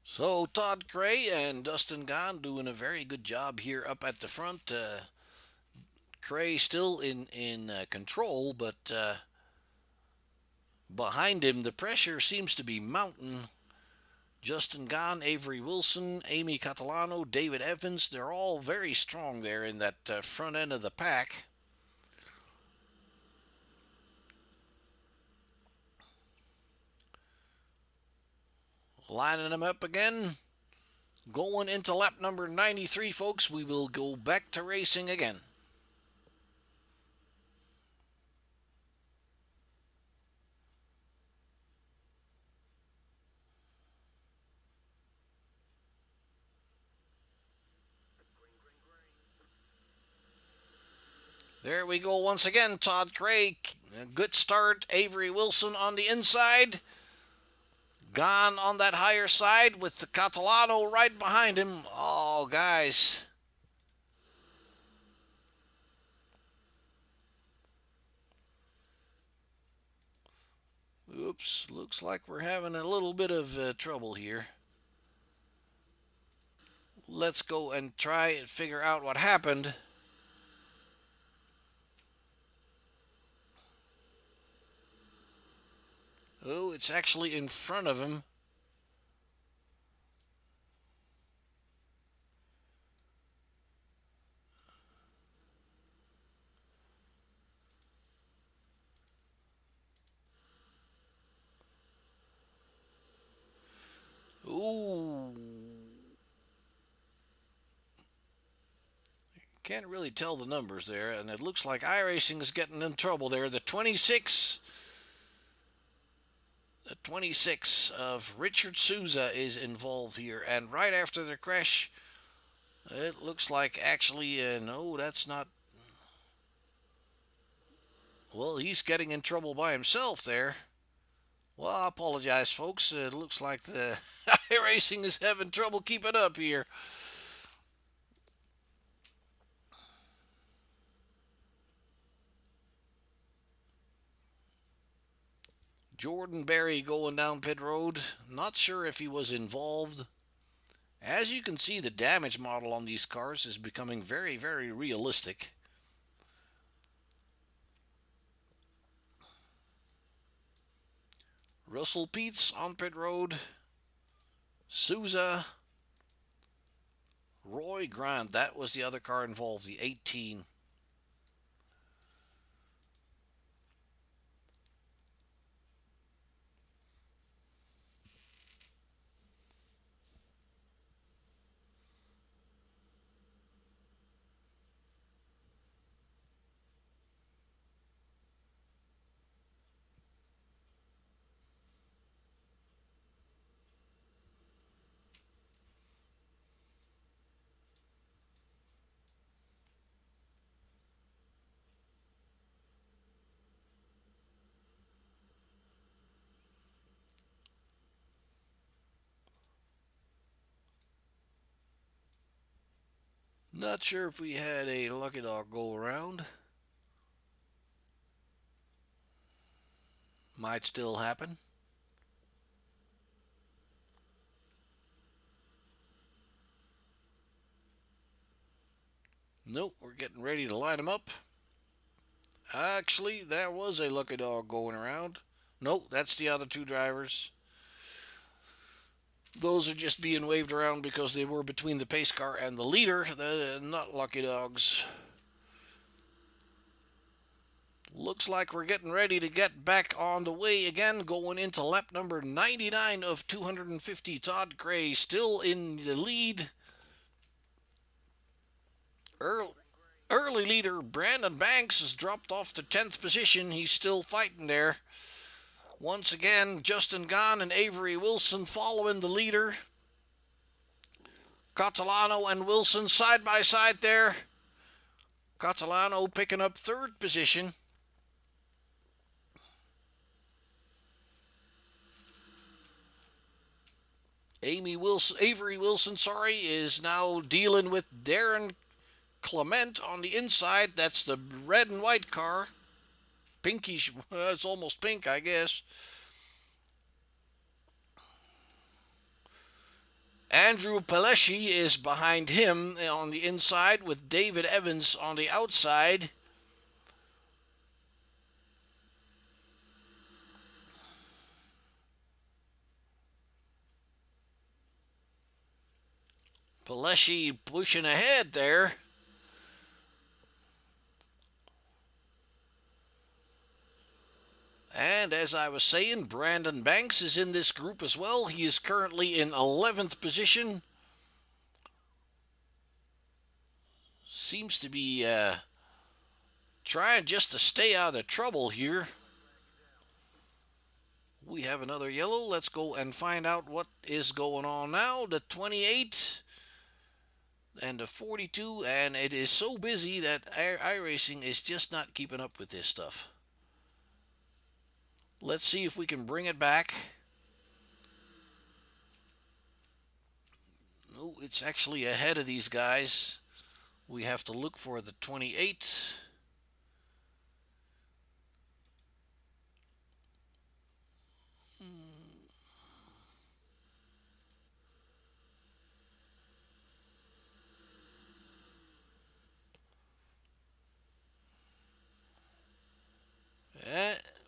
So Todd Gray and Dustin Gahn doing a very good job here up at the front. Gray still in control, but behind him the pressure seems to be mounting. Justin Gahn, Avery Wilson, Amy Catalano, David Evans, they're all very strong there in that front end of the pack. Lining them up again. Going into lap number 93, folks. We will go back to racing again. There we go once again. Todd Gray, a good start. Avery Wilson on the inside. Gone on that higher side with the Catalano right behind him. Oh, guys. Oops, looks like we're having a little bit of trouble here. Let's go and try and figure out what happened. Oh, it's actually in front of him. Ooh. Can't really tell the numbers there, and it looks like iRacing is getting in trouble there. The 26 of Richard Souza is involved here, and right after the crash, it looks like actually, no, that's not. Well, he's getting in trouble by himself there. Well, I apologize, folks. It looks like the iRacing is having trouble keeping up here. Jordan Berry going down pit road. Not sure if he was involved. As you can see, the damage model on these cars is becoming very, very realistic. Russell Peets on pit road. Souza. Roy Grant, that was the other car involved, the 18. Not sure if we had a lucky dog go around. Might still happen. Nope, we're getting ready to line them up. Actually, there was a lucky dog going around. Nope, that's the other two drivers. Those are just being waved around because they were between the pace car and the leader. They're not lucky dogs. Looks like we're getting ready to get back on the way again, going into lap number 99 of 250. Todd Gray still in the lead. Early leader Brandon Banks has dropped off to 10th position. He's still fighting there. Once again, Justin Gahn and Avery Wilson following the leader. Catalano and Wilson side by side there. Catalano picking up 3rd position. Avery Wilson, is now dealing with Darren Clement on the inside. That's the red and white car. Pinkish, it's almost pink, I guess. Andrew Pelesci is behind him on the inside with David Evans on the outside. Pelesci pushing ahead there. And as I was saying, Brandon Banks is in this group as well. He is currently in 11th position. Seems to be trying just to stay out of trouble here. We have another yellow. Let's go and find out what is going on now. The 28 and the 42, and it is so busy that iRacing is just not keeping up with this stuff. Let's see if we can bring it back. No, it's actually ahead of these guys. We have to look for the 28.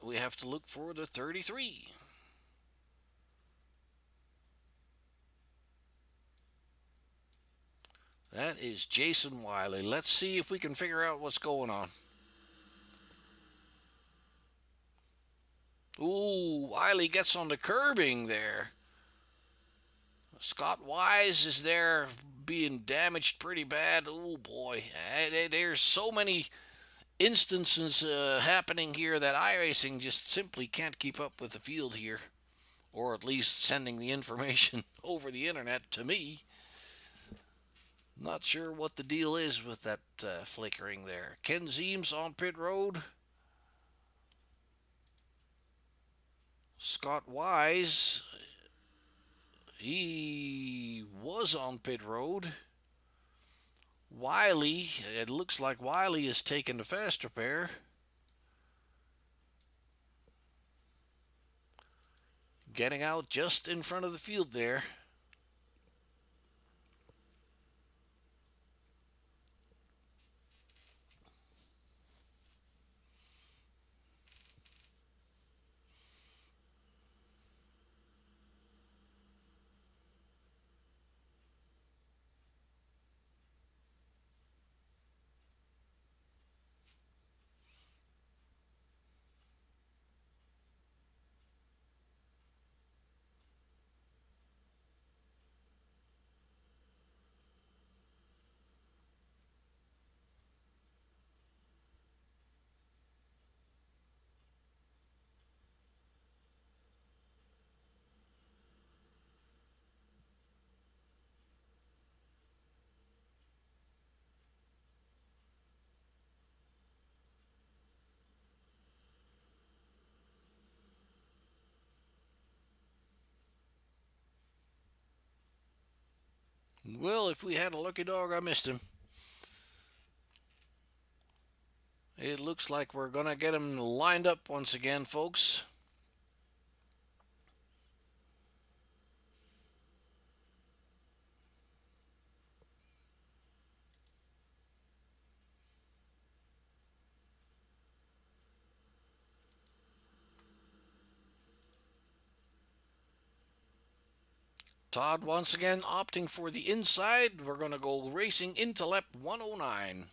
We have to look for the 33. That is Jason Wiley. Let's see if we can figure out what's going on. Ooh, Wiley gets on the curbing there. Scott Wise is there being damaged pretty bad. Oh boy, there's so many instances happening here that iRacing just simply can't keep up with the field here, or at least sending the information over the internet to me. Not sure what the deal is with that flickering there. Ken Zeems on pit road. Scott Wise, he was on pit road. Wiley, it looks like Wiley is taking the fast repair. Getting out just in front of the field there. Well, if we had a lucky dog, I missed him. It looks like we're going to get them lined up once again, folks. Todd once again opting for the inside. We're going to go racing into lap 109.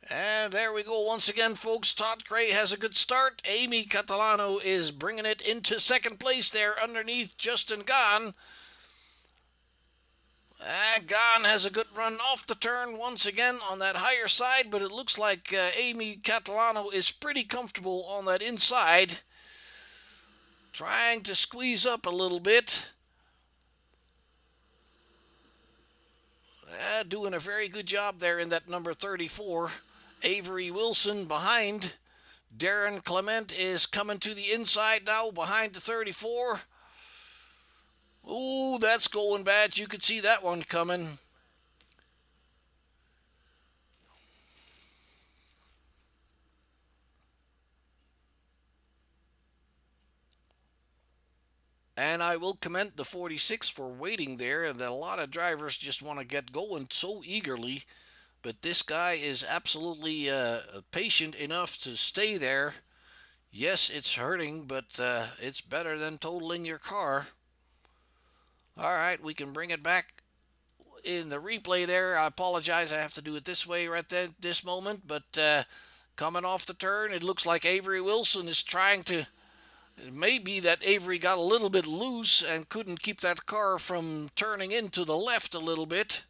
And there we go once again, folks. Todd Gray has a good start. Amy Catalano is bringing it into second place there underneath Justin Gahn. Gahn has a good run off the turn once again on that higher side, but it looks like Amy Catalano is pretty comfortable on that inside. Trying to squeeze up a little bit. Doing a very good job there in that number 34. Avery Wilson behind. Darren Clement is coming to the inside now behind the 34. Ooh, that's going bad. You could see that one coming. And I will commend the 46 for waiting there. And a lot of drivers just want to get going so eagerly. But this guy is absolutely patient enough to stay there. Yes, it's hurting, but it's better than totaling your car. All right, we can bring it back in the replay there. I apologize, I have to do it this way right at this moment. But coming off the turn, it looks like Avery Wilson is trying to... It may be that Avery got a little bit loose and couldn't keep that car from turning into the left a little bit.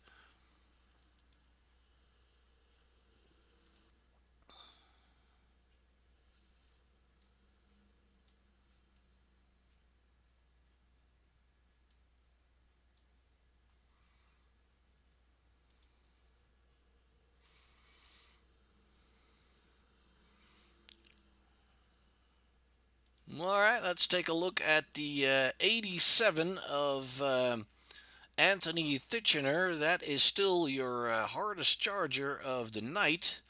All right, let's take a look at the 87 of Anthony Titchener. That is still your hardest charger of the night.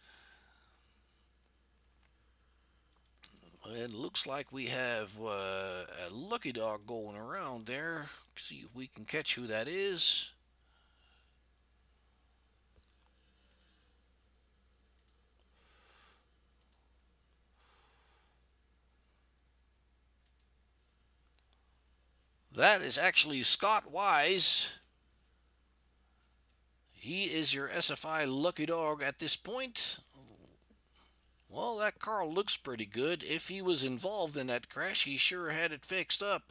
It looks like we have a lucky dog going around there. See if we can catch who that is. That is actually Scott Wise. He is your SFI lucky dog at this point. Well, that car looks pretty good. If he was involved in that crash, he sure had it fixed up.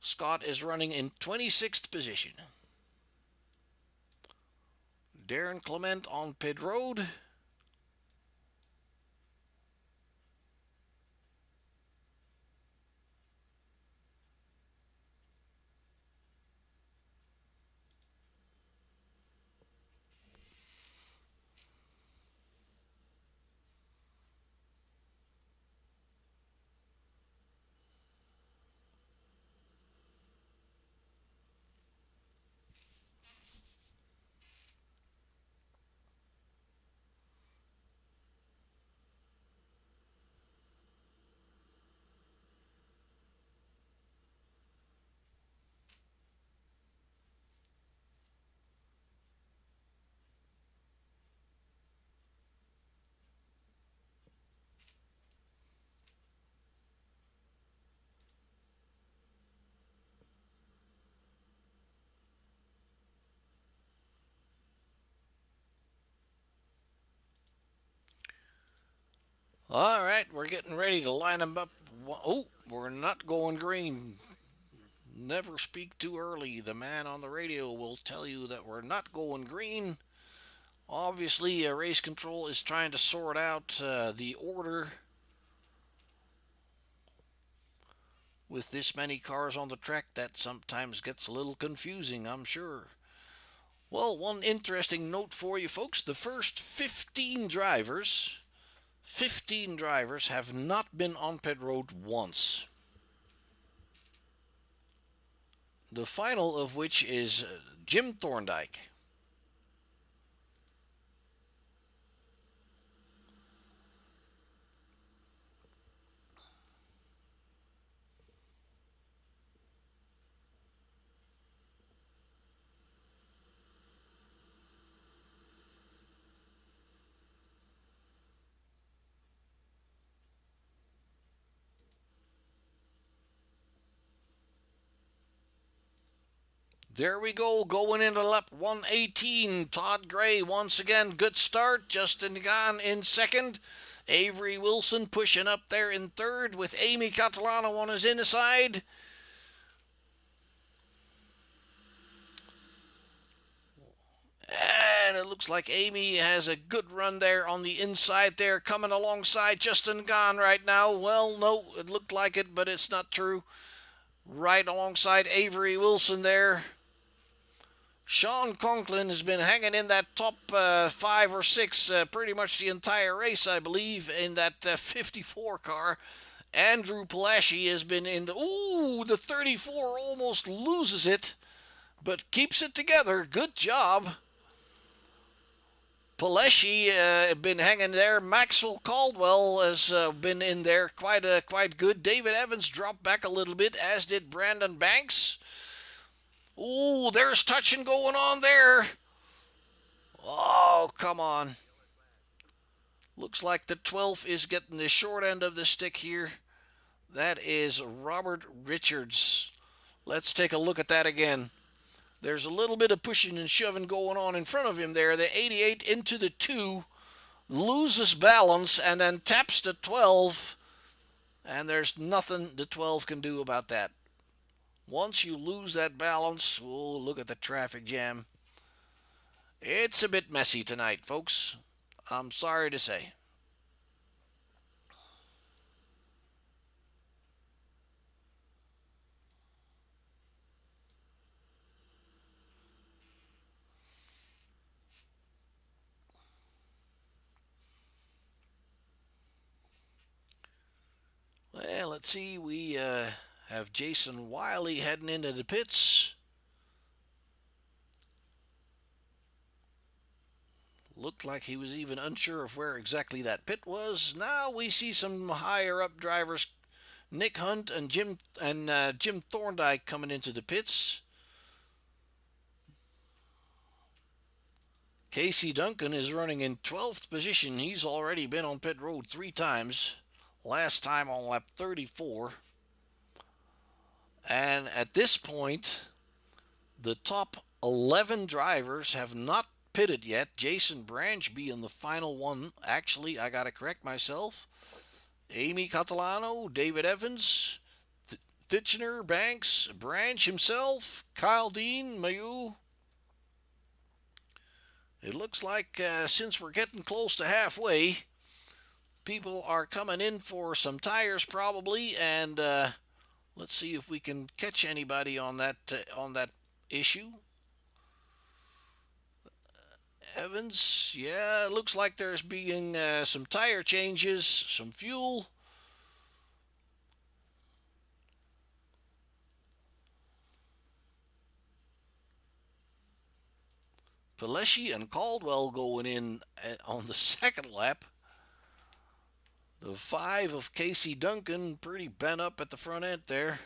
Scott is running in 26th position. Darren Clement on pit road. All right, we're getting ready to line them up. Oh, we're not going green. Never speak too early. The man on the radio will tell you that we're not going green. Obviously, race control is trying to sort out the order. With this many cars on the track, that sometimes gets a little confusing, I'm sure. Well, one interesting note for you folks, the first 15 drivers have not been on pit road once. The final of which is Jim Thorndike. There we go, going into lap 118. Todd Gray once again, good start. Justin Gahn in second. Avery Wilson pushing up there in third with Amy Catalano on his inside. And it looks like Amy has a good run there on the inside there, coming alongside Justin Gahn right now. Well, no, it looked like it, but it's not true. Right alongside Avery Wilson there. Sean Conklin has been hanging in that top 5 or 6 pretty much the entire race, I believe, in that 54 car. Andrew Palashi has been in the 34 almost loses it, but keeps it together. Good job. Palashi been hanging there. Maxwell Caldwell has been in there quite good. David Evans dropped back a little bit, as did Brandon Banks. Ooh, there's touching going on there. Oh, come on. Looks like the 12th is getting the short end of the stick here. That is Robert Richards. Let's take a look at that again. There's a little bit of pushing and shoving going on in front of him there. The 88 into the 2, loses balance, and then taps the 12. And there's nothing the 12 can do about that. Once you lose that balance, oh, look at the traffic jam. It's a bit messy tonight, folks. I'm sorry to say. Well, let's see. We have Jason Wiley heading into the pits. Looked like he was even unsure of where exactly that pit was. Now we see some higher up drivers, Nick Hunt and Jim Thorndike coming into the pits. Casey Duncan is running in 12th position. He's already been on pit road 3 times. Last time on lap 34. And at this point, the top 11 drivers have not pitted yet. Jason Branch being the final one. Actually, I got to correct myself. Amy Catalano, David Evans, Titchener, Banks, Branch himself, Kyle Dean, Mayu. It looks like since we're getting close to halfway, people are coming in for some tires probably, and let's see if we can catch anybody on that issue. Evans, yeah, it looks like there's being some tire changes, some fuel. Palashi and Caldwell going in on the second lap. The 5 of Casey Duncan pretty bent up at the front end there.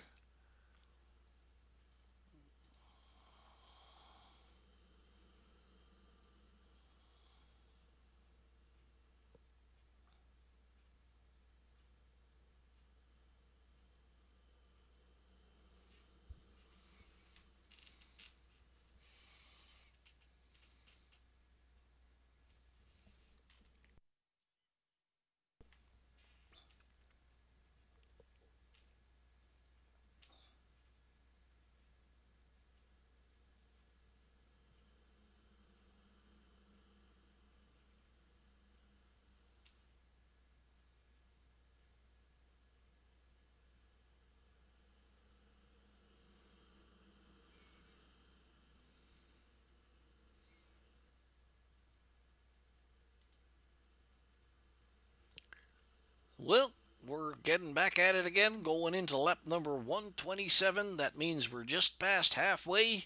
Well, we're getting back at it again, going into lap number 127. That means we're just past halfway.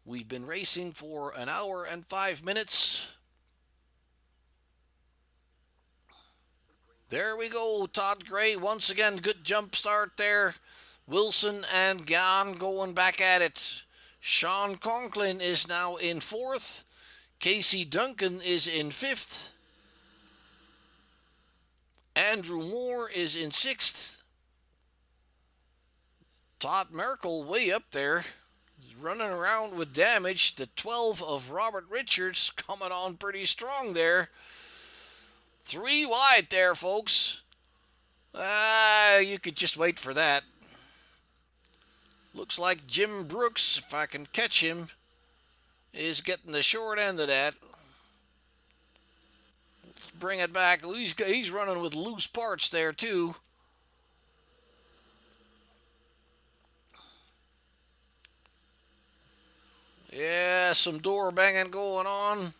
We've been racing for an hour and 5 minutes. There we go, Todd Gray. Once again, good jump start there. Wilson and Gan going back at it. Sean Conklin is now in fourth. Casey Duncan is in fifth. Andrew Moore is in sixth. Todd Merkel way up there. He's running around with damage. The 12 of Robert Richards coming on pretty strong there. 3 wide there, folks. You could just wait for that. Looks like Jim Brooks, if I can catch him, is getting the short end of that. Let's bring it back. He's running with loose parts there, too. Yeah, some door banging going on.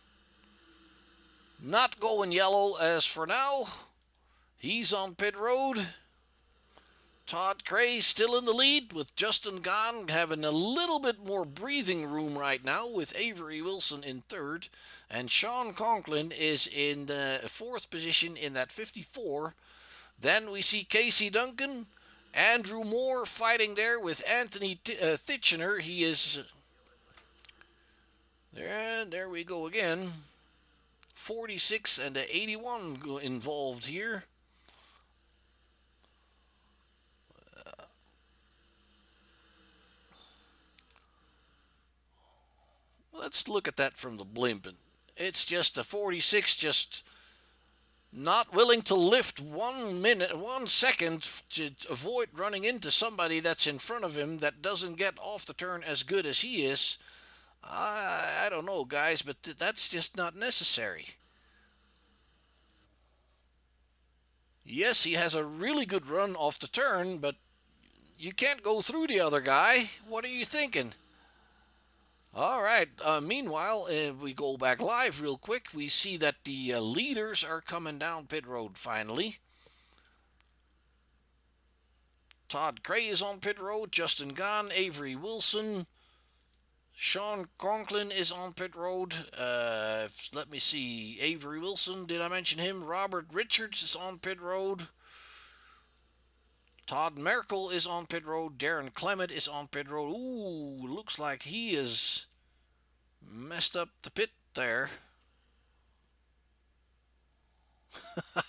Not going yellow as for now. He's on pit road. Todd Gray still in the lead with Justin Gahn having a little bit more breathing room right now with Avery Wilson in third. And Sean Conklin is in the fourth position in that 54. Then we see Casey Duncan, Andrew Moore fighting there with Anthony Titchener. He is... There we go again. 46 and 81 involved here. Let's look at that from the blimp. It's just a 46 just not willing to lift 1 second to avoid running into somebody that's in front of him that doesn't get off the turn as good as he is. I don't know, guys, but that's just not necessary. Yes, he has a really good run off the turn, but you can't go through the other guy. What are you thinking? All right. Meanwhile, we go back live real quick. We see that the leaders are coming down pit road finally. Todd Gray is on pit road. Justin Gahn, Avery Wilson. Sean Conklin is on pit road. Let me see. Avery Wilson, did I mention him? Robert Richards is on pit road. Todd Merkel is on pit road. Darren Clement is on pit road. Ooh, looks like he is messed up the pit there.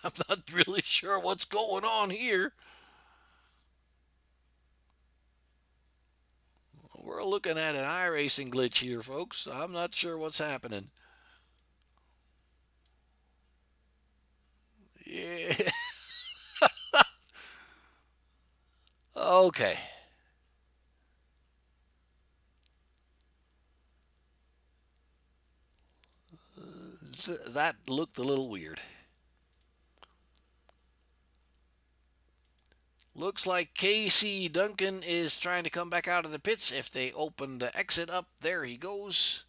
I'm not really sure what's going on here. We're looking at an iRacing glitch here, folks. I'm not sure what's happening. Yeah. Okay. That looked a little weird. Looks like Casey Duncan is trying to come back out of the pits. If they open the exit up, there he goes.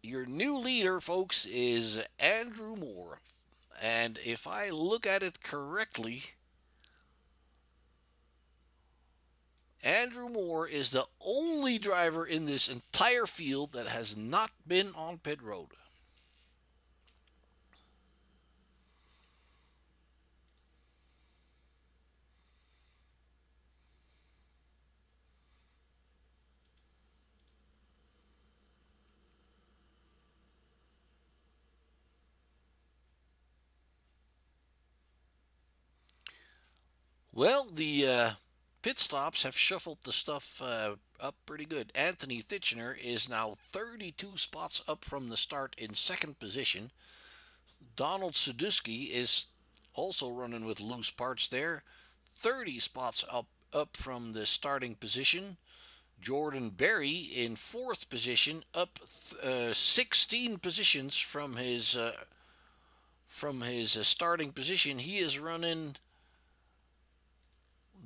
Your new leader, folks, is Andrew Moore. And if I look at it correctly, Andrew Moore is the only driver in this entire field that has not been on pit road. Well, the pit stops have shuffled the stuff up pretty good. Anthony Titchener is now 32 spots up from the start in second position. Donald Sadusky is also running with loose parts there. 30 spots up from the starting position. Jordan Berry in fourth position, up 16 positions from his starting position. He is running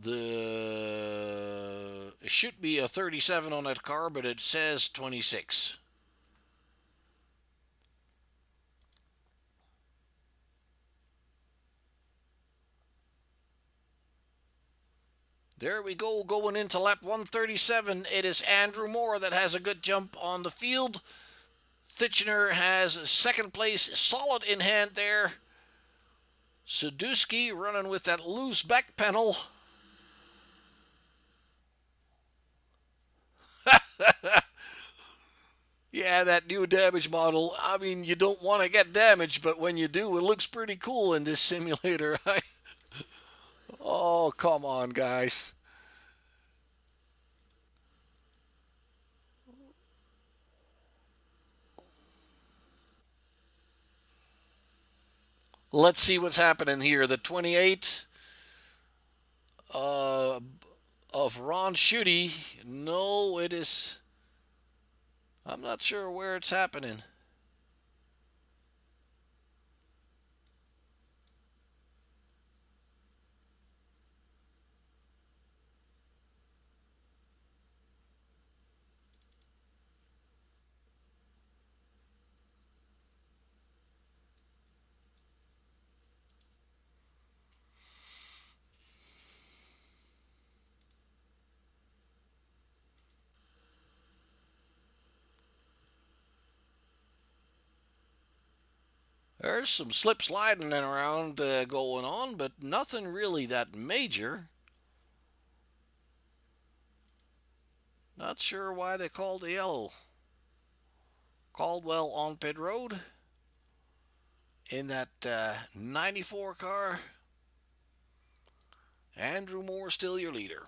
it should be a 37 on that car, but it says 26. There we go, going into lap 137. It is Andrew Moore that has a good jump on the field. Titchener has second place, solid in hand there. Sadusky running with that loose back pedal. Yeah, that new damage model. I mean, you don't want to get damaged, but when you do, it looks pretty cool in this simulator. Oh, come on, guys. Let's see what's happening here. The 28 of Ron Schutte. No, it is. I'm not sure where it's happening. There's some slip sliding around going on, but nothing really that major. Not sure why they called the yellow. Caldwell on pit road in that 94 car. Andrew Moore still your leader.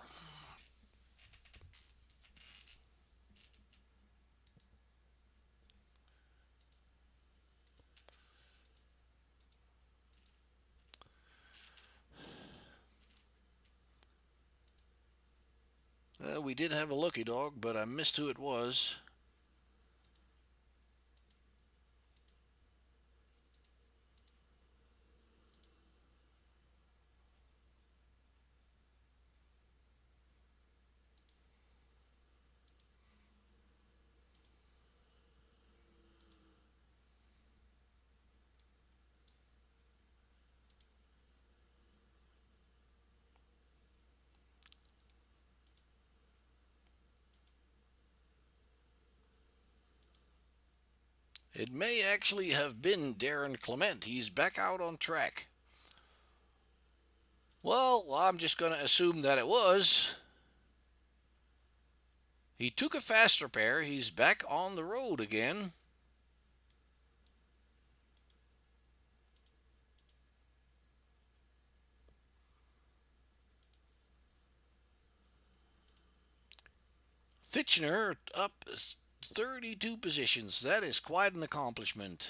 We did have a lucky dog, but I missed who it was. It may actually have been Darren Clement. He's back out on track. Well, I'm just going to assume that it was. He took a faster pair. He's back on the road again. Titchener up 32 positions. That is quite an accomplishment.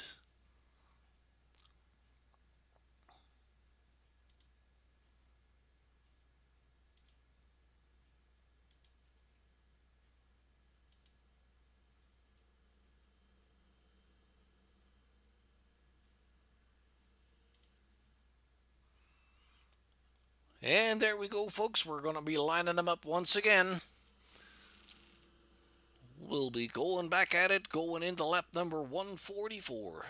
And there we go, folks. We're going to be lining them up once again. We'll be going back at it, going into lap number 144.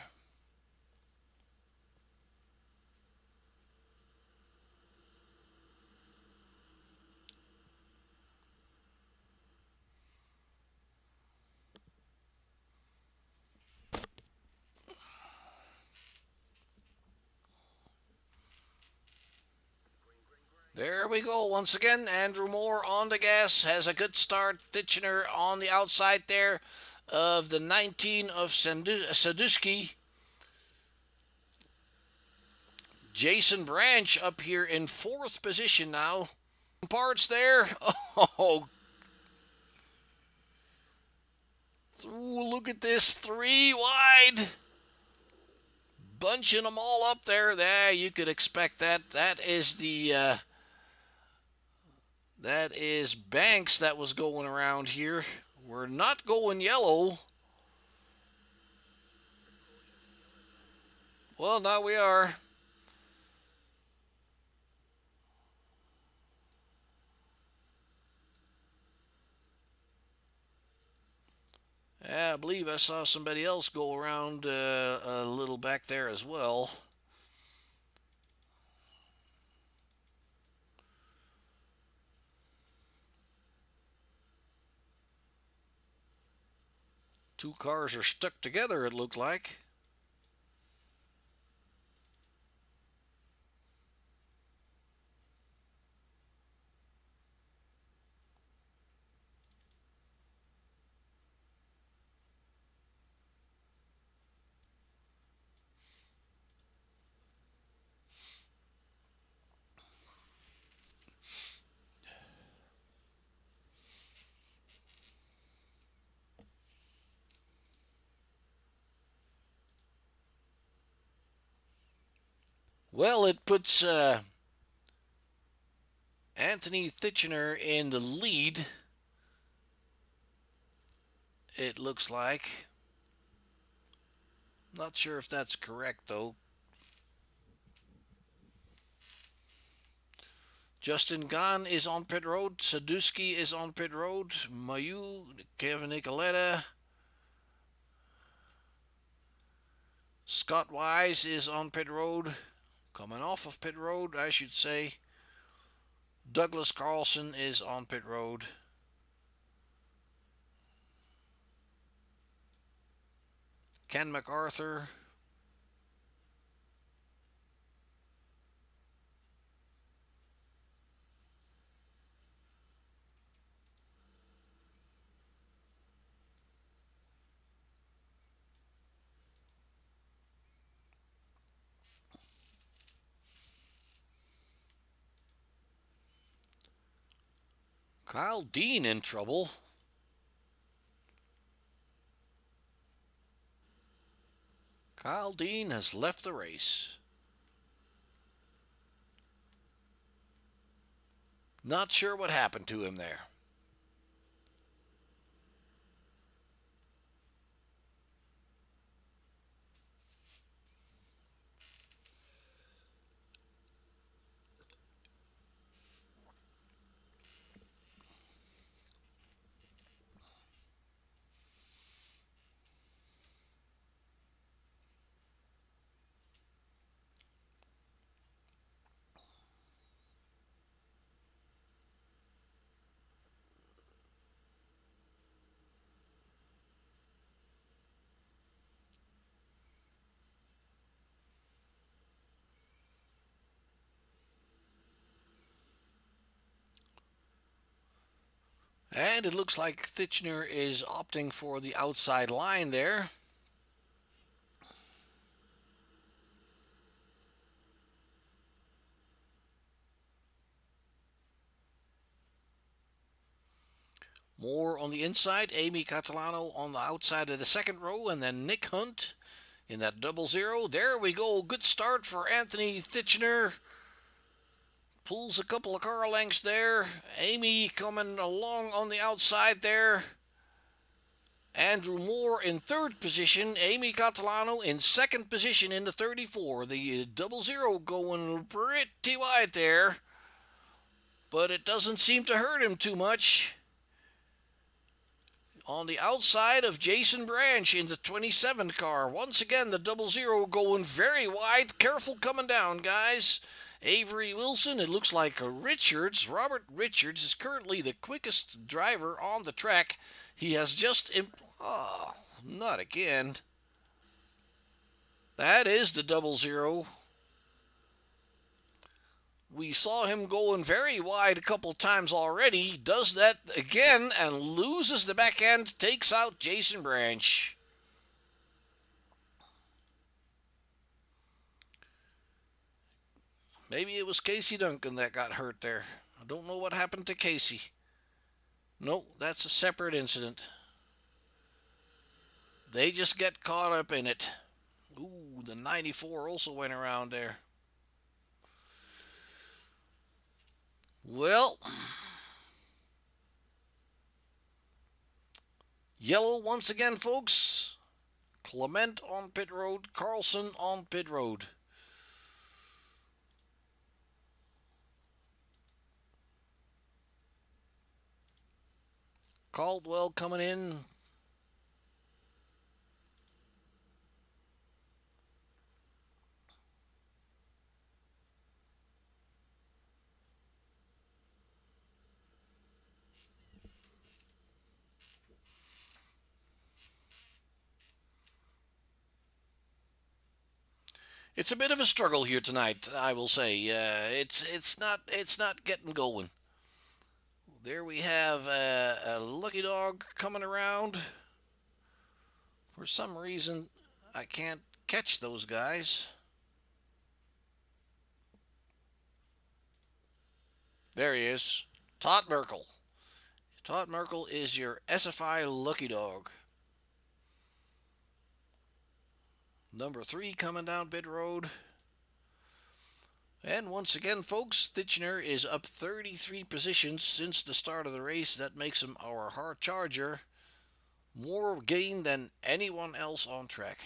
There we go. Once again, Andrew Moore on the gas, has a good start. Titchener on the outside there of the 19 of Sadusky. Jason Branch up here in fourth position now. Parts there. Oh, ooh, look at this. 3 wide. Bunching them all up there. There, you could expect that. That is the... that is Banks that was going around here. We're not going yellow. Well, now we are. Yeah, I believe I saw somebody else go around a little back there as well. Two cars are stuck together, it looked like. Well, it puts Anthony Titchener in the lead, it looks like. Not sure if that's correct, though. Justin Gahn is on pit road. Sadusky is on pit road. Mayu, Kevin Nicoletta. Scott Wise is on pit road. Coming off of pit road, I should say. Douglas Carlson is on pit road. Ken MacArthur. Kyle Dean in trouble. Kyle Dean has left the race. Not sure what happened to him there. And it looks like Titchener is opting for the outside line there. More on the inside. Amy Catalano on the outside of the second row. And then Nick Hunt in that 00. There we go. Good start for Anthony Titchener. Pulls a couple of car lengths there. Amy coming along on the outside there. Andrew Moore in third position. Amy Catalano in second position in the 34. The 00 going pretty wide there. But it doesn't seem to hurt him too much. On the outside of Jason Branch in the 27 car. Once again, the 00 going very wide. Careful coming down, guys. Avery Wilson, it looks like Richards. Robert Richards is currently the quickest driver on the track. He has just... Oh, not again. That is the 00. We saw him going very wide a couple times already. Does that again and loses the back end. Takes out Jason Branch. Maybe it was Casey Duncan that got hurt there. I don't know what happened to Casey. Nope, that's a separate incident. They just get caught up in it. Ooh, the 94 also went around there. Well, yellow once again, folks. Clement on pit road. Carlson on pit road. Caldwell coming in. It's a bit of a struggle here tonight, I will say. It's not getting going. There we have a lucky dog coming around. For some reason, I can't catch those guys. There he is. Todd Merkel. Todd Merkel is your SFI lucky dog. Number 3 coming down pit road. And once again, folks, Titchener is up 33 positions since the start of the race. That makes him our hard charger. More gain than anyone else on track.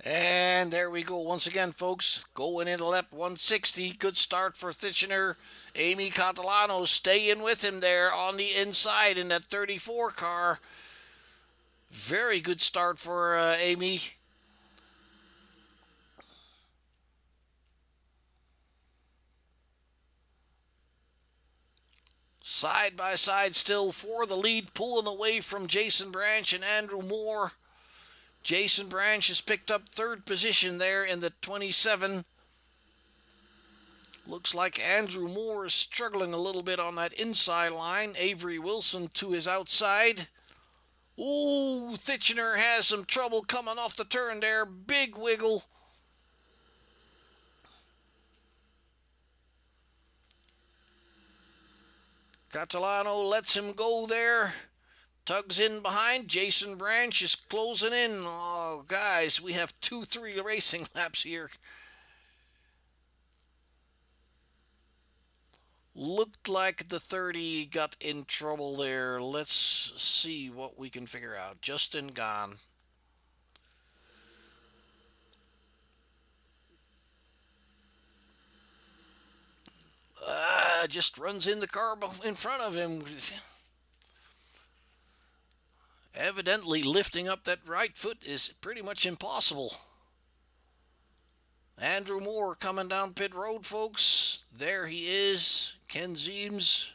And there we go once again, folks. Going into lap 160. Good start for Titchener. Amy Catalano staying with him there on the inside in that 34 car. Very good start for Amy. Side by side still for the lead, pulling away from Jason Branch and Andrew Moore. Jason Branch has picked up third position there in the 27. Looks like Andrew Moore is struggling a little bit on that inside line. Avery Wilson to his outside. Ooh, Titchener has some trouble coming off the turn there. Big wiggle. Catalano lets him go there. Tugs in behind. Jason Branch is closing in. Oh, guys, we have 2-3 racing laps here. Looked like the 30 got in trouble there. Let's see what we can figure out. Justin gone. Just runs in the car in front of him. Evidently lifting up that right foot is pretty much impossible. Andrew Moore coming down pit road, folks. There he is. Ken Zeems.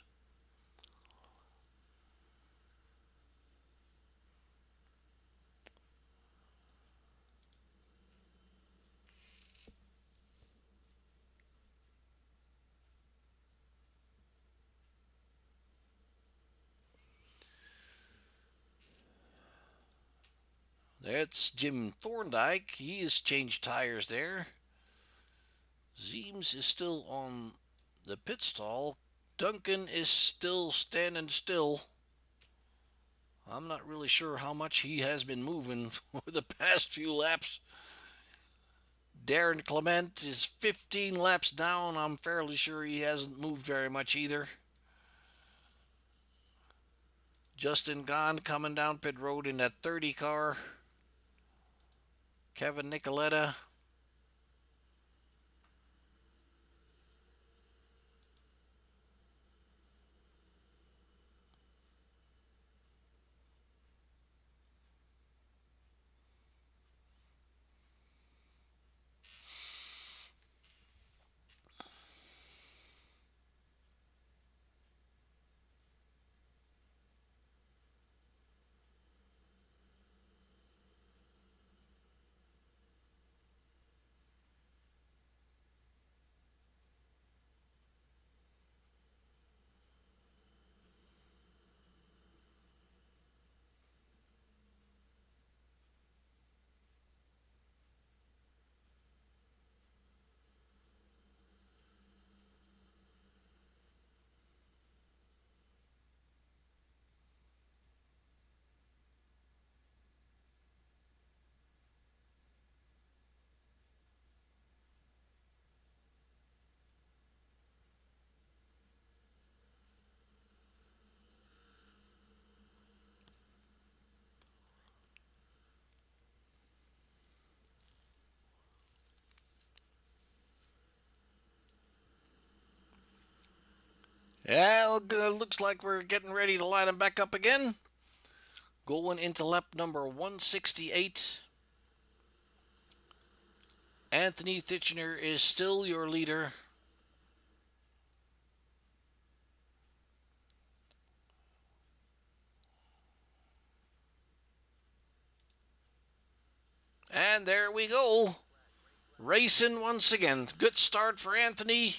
That's Jim Thorndike. He has changed tires there. Zeems is still on the pit stall. Duncan is still standing still. I'm not really sure how much he has been moving for the past few laps. Darren Clement is 15 laps down. I'm fairly sure he hasn't moved very much either. Justin Gahn coming down pit road in that 30 car. Kevin Nicoletta. Yeah, looks like we're getting ready to line them back up again. Going into lap number 168. Anthony Titchener is still your leader. And there we go. Racing once again. Good start for Anthony.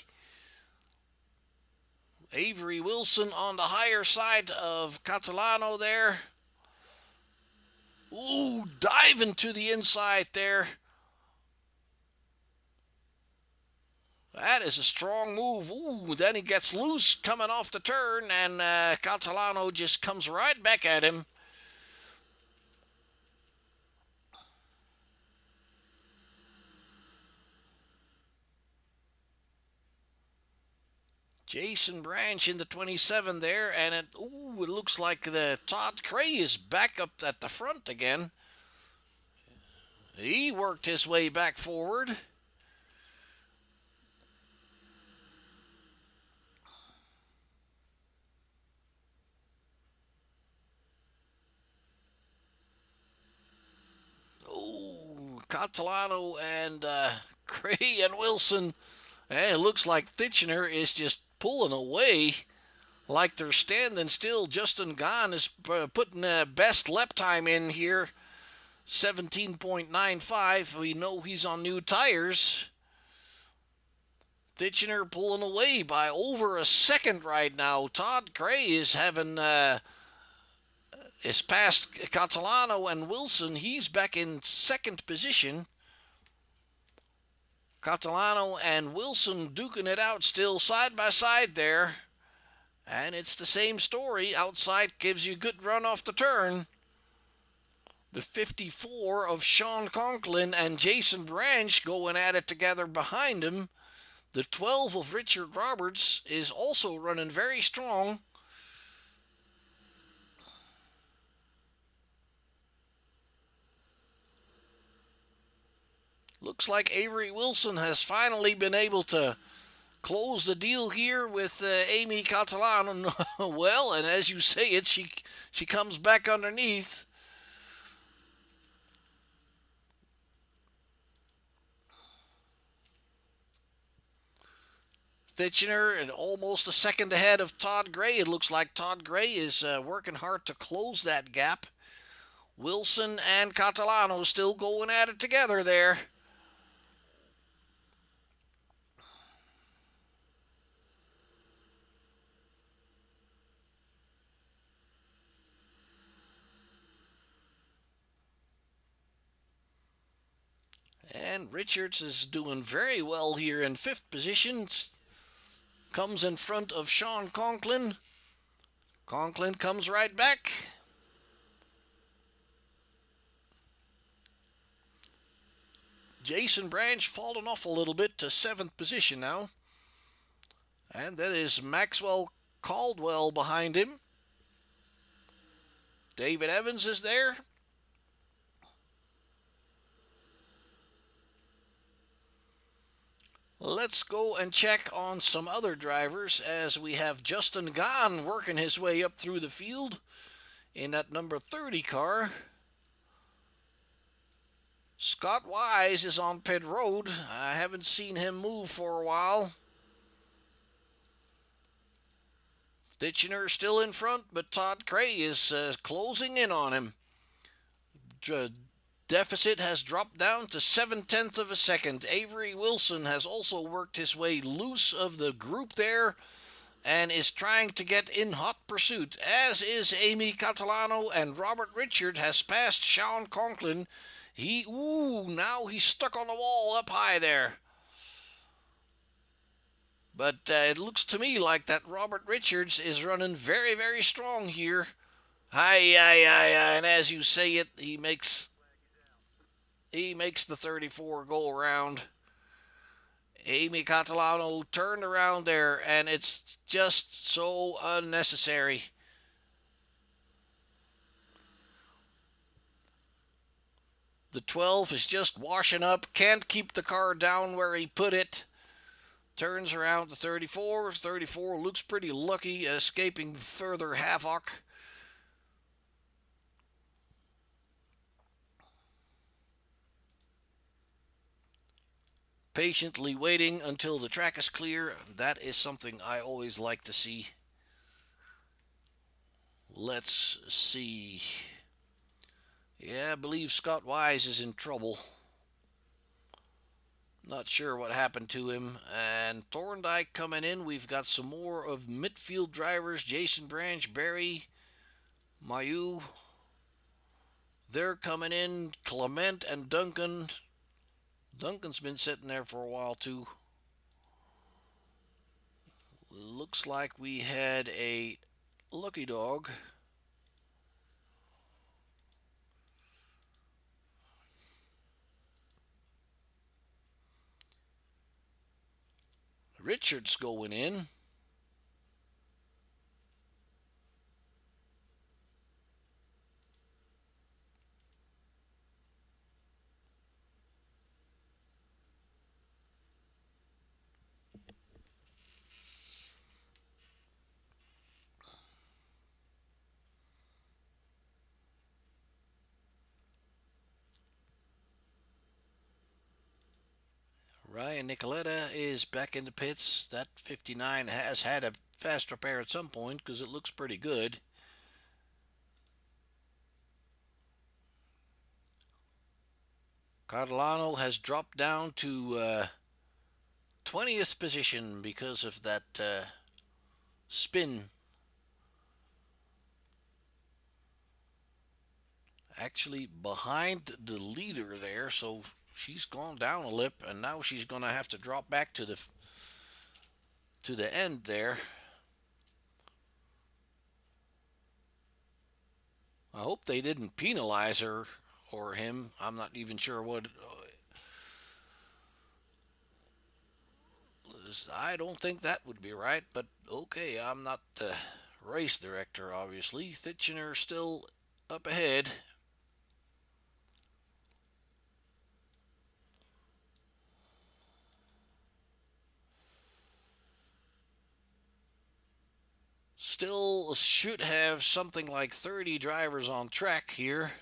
Avery Wilson on the higher side of Catalano there. Ooh, diving to the inside there. That is a strong move. Ooh, then he gets loose coming off the turn, and Catalano just comes right back at him. Jason Branch in the 27 there, and it looks like the Todd Cray is back up at the front again. He worked his way back forward. Oh, Catalano and Cray and Wilson. Hey, it looks like Titchener is just pulling away like they're standing still. Justin Gahn is putting best lap time in here, 17.95. We know he's on new tires. Titchener pulling away by over a second right now. Todd Cray is having is past Catalano and Wilson. He's back in second position. Catalano and Wilson duking it out still side by side there. And it's the same story. Outside gives you a good run off the turn. The 54 of Sean Conklin and Jason Branch going at it together behind him. The 12 of Richard Roberts is also running very strong. Looks like Avery Wilson has finally been able to close the deal here with Amy Catalano. Well, and as you say it, she comes back underneath. Titchener and almost a second ahead of Todd Gray. It looks like Todd Gray is working hard to close that gap. Wilson and Catalano still going at it together there. And Richards is doing very well here in fifth position. Comes in front of Sean Conklin. Conklin comes right back. Jason Branch falling off a little bit to seventh position now. And that is Maxwell Caldwell behind him. David Evans is there. Let's go and check on some other drivers as we have Justin Gahn working his way up through the field in that number 30 car. Scott Wise is on pit road. I haven't seen him move for a while. Titchener still in front, but Todd Cray is closing in on him. Deficit has dropped down to 7/10 of a second. Avery Wilson has also worked his way loose of the group there and is trying to get in hot pursuit, as is Amy Catalano, and Robert Richard has passed Sean Conklin. Now he's stuck on the wall up high there. But it looks to me like that Robert Richards is running very, very strong here. And as you say it, he makes the 34 go around. Amy Catalano turned around there, and it's just so unnecessary. The 12 is just washing up, can't keep the car down where he put it. Turns around to 34. 34 looks pretty lucky, escaping further havoc. Patiently waiting until the track is clear. That is something I always like to see. Let's see. Yeah, I believe Scott Wise is in trouble. Not sure what happened to him. And Thorndike coming in. We've got some more of midfield drivers. Jason Branch, Barry, Mayu. They're coming in. Clement and Duncan. Duncan's been sitting there for a while too. Looks like we had a lucky dog. Richards going in. Ryan Nicoletta is back in the pits. That 59 has had a fast repair at some point because it looks pretty good. Catalano has dropped down to 20th position because of that spin. Actually behind the leader there, so she's gone down a lip, and now she's going to have to drop back to the end there. I hope they didn't penalize her or him. I'm not even sure what. I don't think that would be right, but okay, I'm not the race director, obviously. Titchener still up ahead. Still should have something like 30 drivers on track here.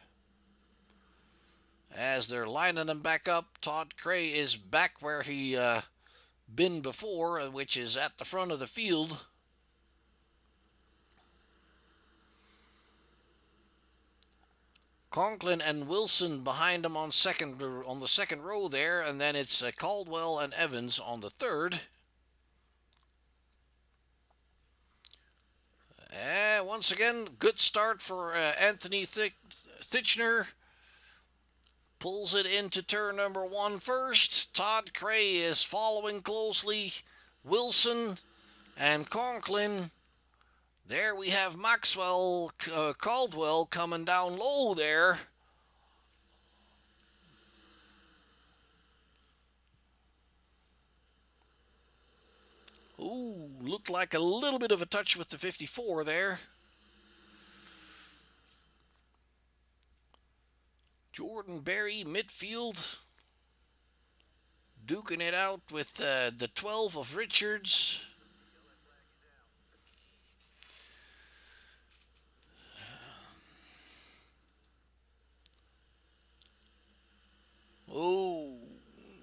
As they're lining them back up, Todd Cray is back where he been before, which is at the front of the field. Conklin and Wilson behind him on the second row there, and then it's Caldwell and Evans on the third. And once again, good start for Anthony Titchener. Pulls it into turn number 1 first. Todd Cray is following closely. Wilson and Conklin. There we have Maxwell Caldwell coming down low there. Ooh, looked like a little bit of a touch with the 54 there. Jordan Berry, midfield. Duking it out with the 12 of Richards. Oh,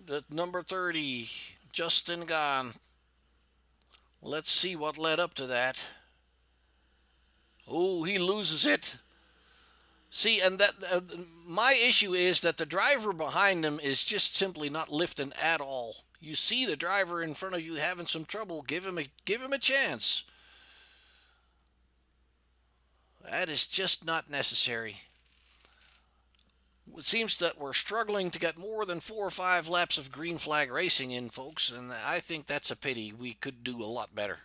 the number 30, Justin gone. Let's see what led up to that. Oh, he loses it. See, and that my issue is that the driver behind him is just simply not lifting at all. You see the driver in front of you having some trouble. Give him a chance. That is just not necessary. It seems that we're struggling to get more than 4 or 5 laps of green flag racing in, folks, and I think that's a pity. We could do a lot better.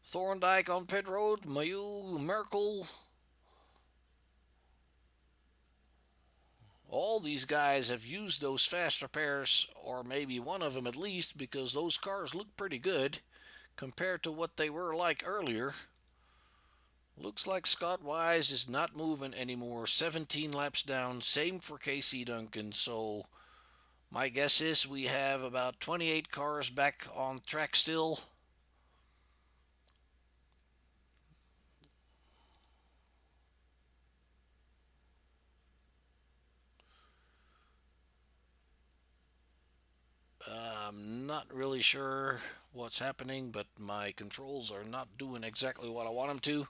Thorndike on pit road, Mayu, Merkel. All these guys have used those fast repairs, or maybe one of them at least, because those cars look pretty good compared to what they were like earlier. Looks like Scott Wise is not moving anymore. 17 laps down. Same for Casey Duncan. So my guess is we have about 28 cars back on track still. I'm not really sure what's happening, but my controls are not doing exactly what I want them to.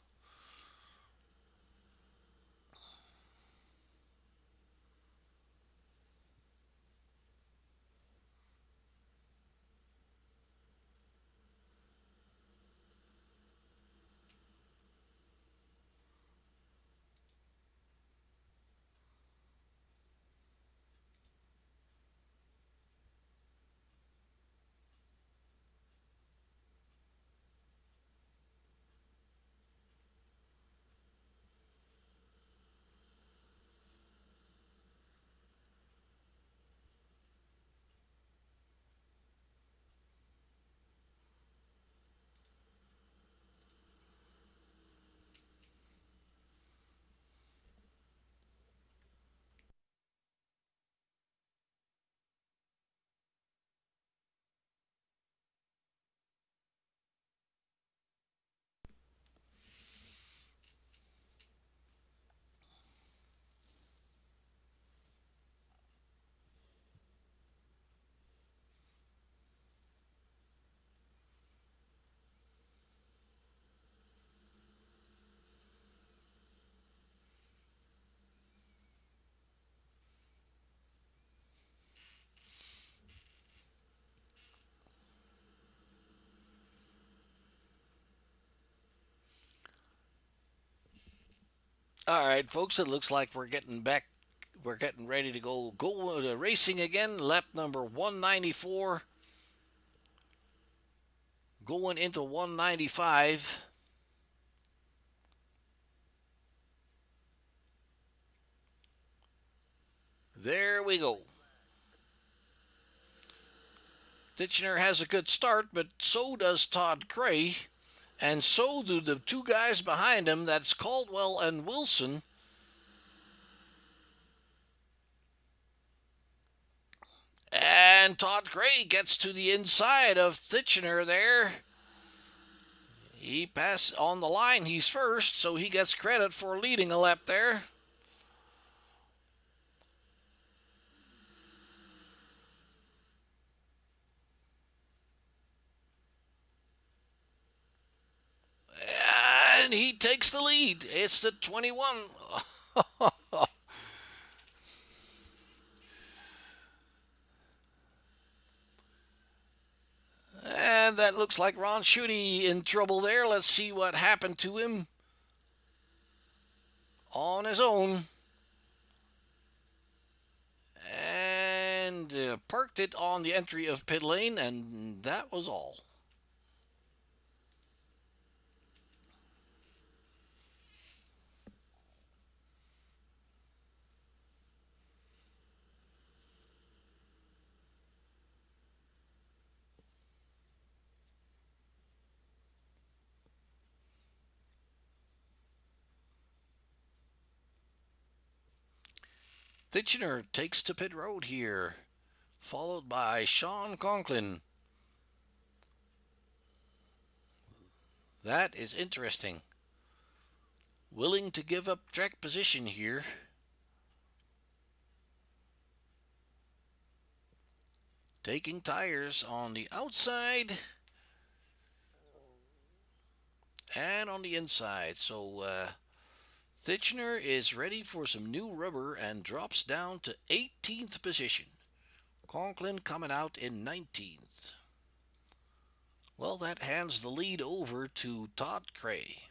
All right, folks, it looks like we're getting back. We're getting ready to go racing again. Lap number 194, going into 195. There we go. Ditchner has a good start, but so does Todd Cray, and so do the two guys behind him. That's Caldwell and Wilson. And Todd Gray gets to the inside of Titchener there. He passed on the line. He's first, so he gets credit for leading a lap there. And he takes the lead. It's the 21. And that looks like Ron Schutte in trouble there. Let's see what happened to him on his own. And parked it on the entry of pit lane, and that was all. Titchener takes to pit road here, followed by Sean Conklin. That is interesting. Willing to give up track position here. Taking tires on the outside and on the inside. So Titchener is ready for some new rubber and drops down to 18th position. Conklin coming out in 19th. Well, that hands the lead over to Todd Cray.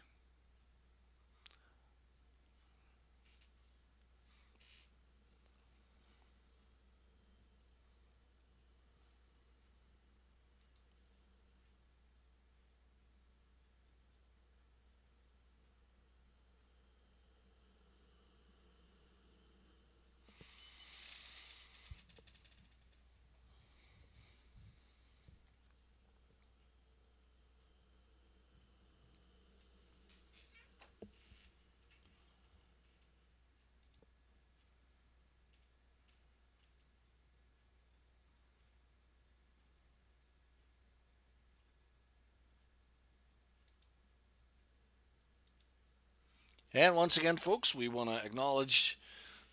And once again, folks, we want to acknowledge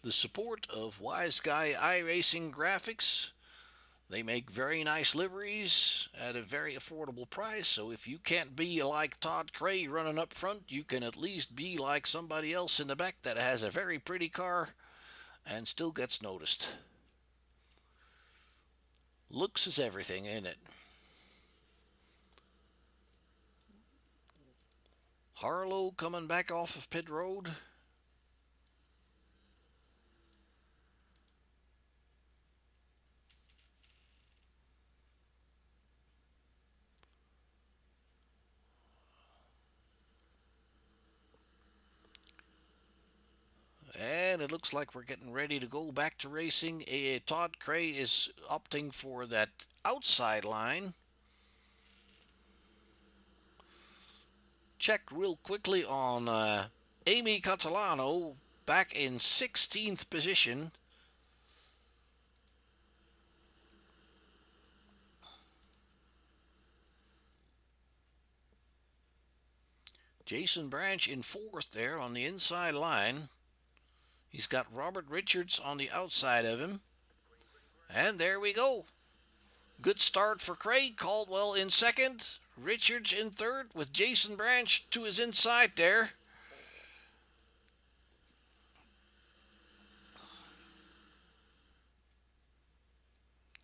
the support of Wise Guy iRacing Graphics. They make very nice liveries at a very affordable price. So if you can't be like Todd Cray running up front, you can at least be like somebody else in the back that has a very pretty car and still gets noticed. Looks is everything, ain't it? Harlow coming back off of pit road. And it looks like we're getting ready to go back to racing. Todd Cray is opting for that outside line. Check real quickly on Amy Catalano back in 16th position. Jason Branch in 4th there on the inside line. He's got Robert Richards on the outside of him. And there we go. Good start for Craig. Caldwell in 2nd. Richards in 3rd with Jason Branch to his inside there.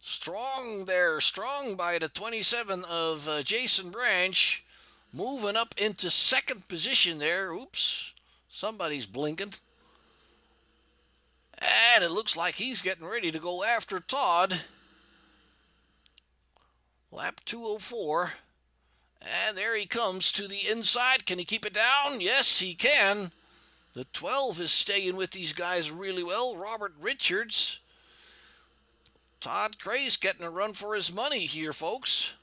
Strong there. Strong by the 27 of Jason Branch. Moving up into 2nd position there. Oops. Somebody's blinking. And it looks like he's getting ready to go after Todd. Lap 204. And there he comes to the inside. Can he keep it down? Yes, he can. The 12 is staying with these guys really well. Robert Richards. Todd Cray's getting a run for his money here, folks.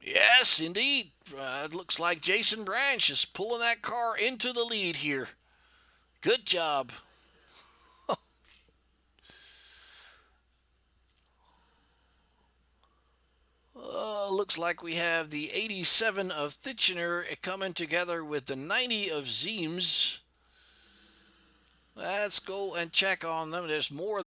Yes, indeed. It looks like Jason Branch is pulling that car into the lead here. Good job. Looks like we have the 87 of Titchener coming together with the 90 of Zeems. Let's go and check on them. There's more.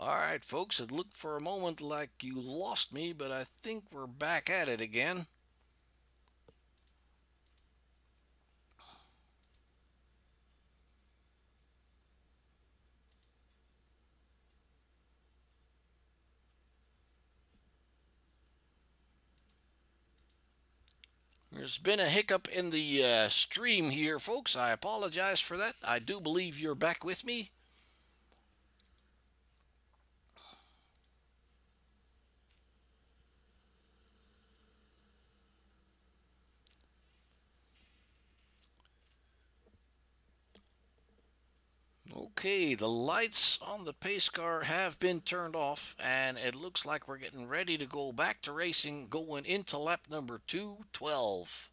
All right, folks, it looked for a moment like you lost me, but I think we're back at it again. There's been a hiccup in the stream here, folks. I apologize for that. I do believe you're back with me. Okay, the lights on the pace car have been turned off, and it looks like we're getting ready to go back to racing, going into lap number 212.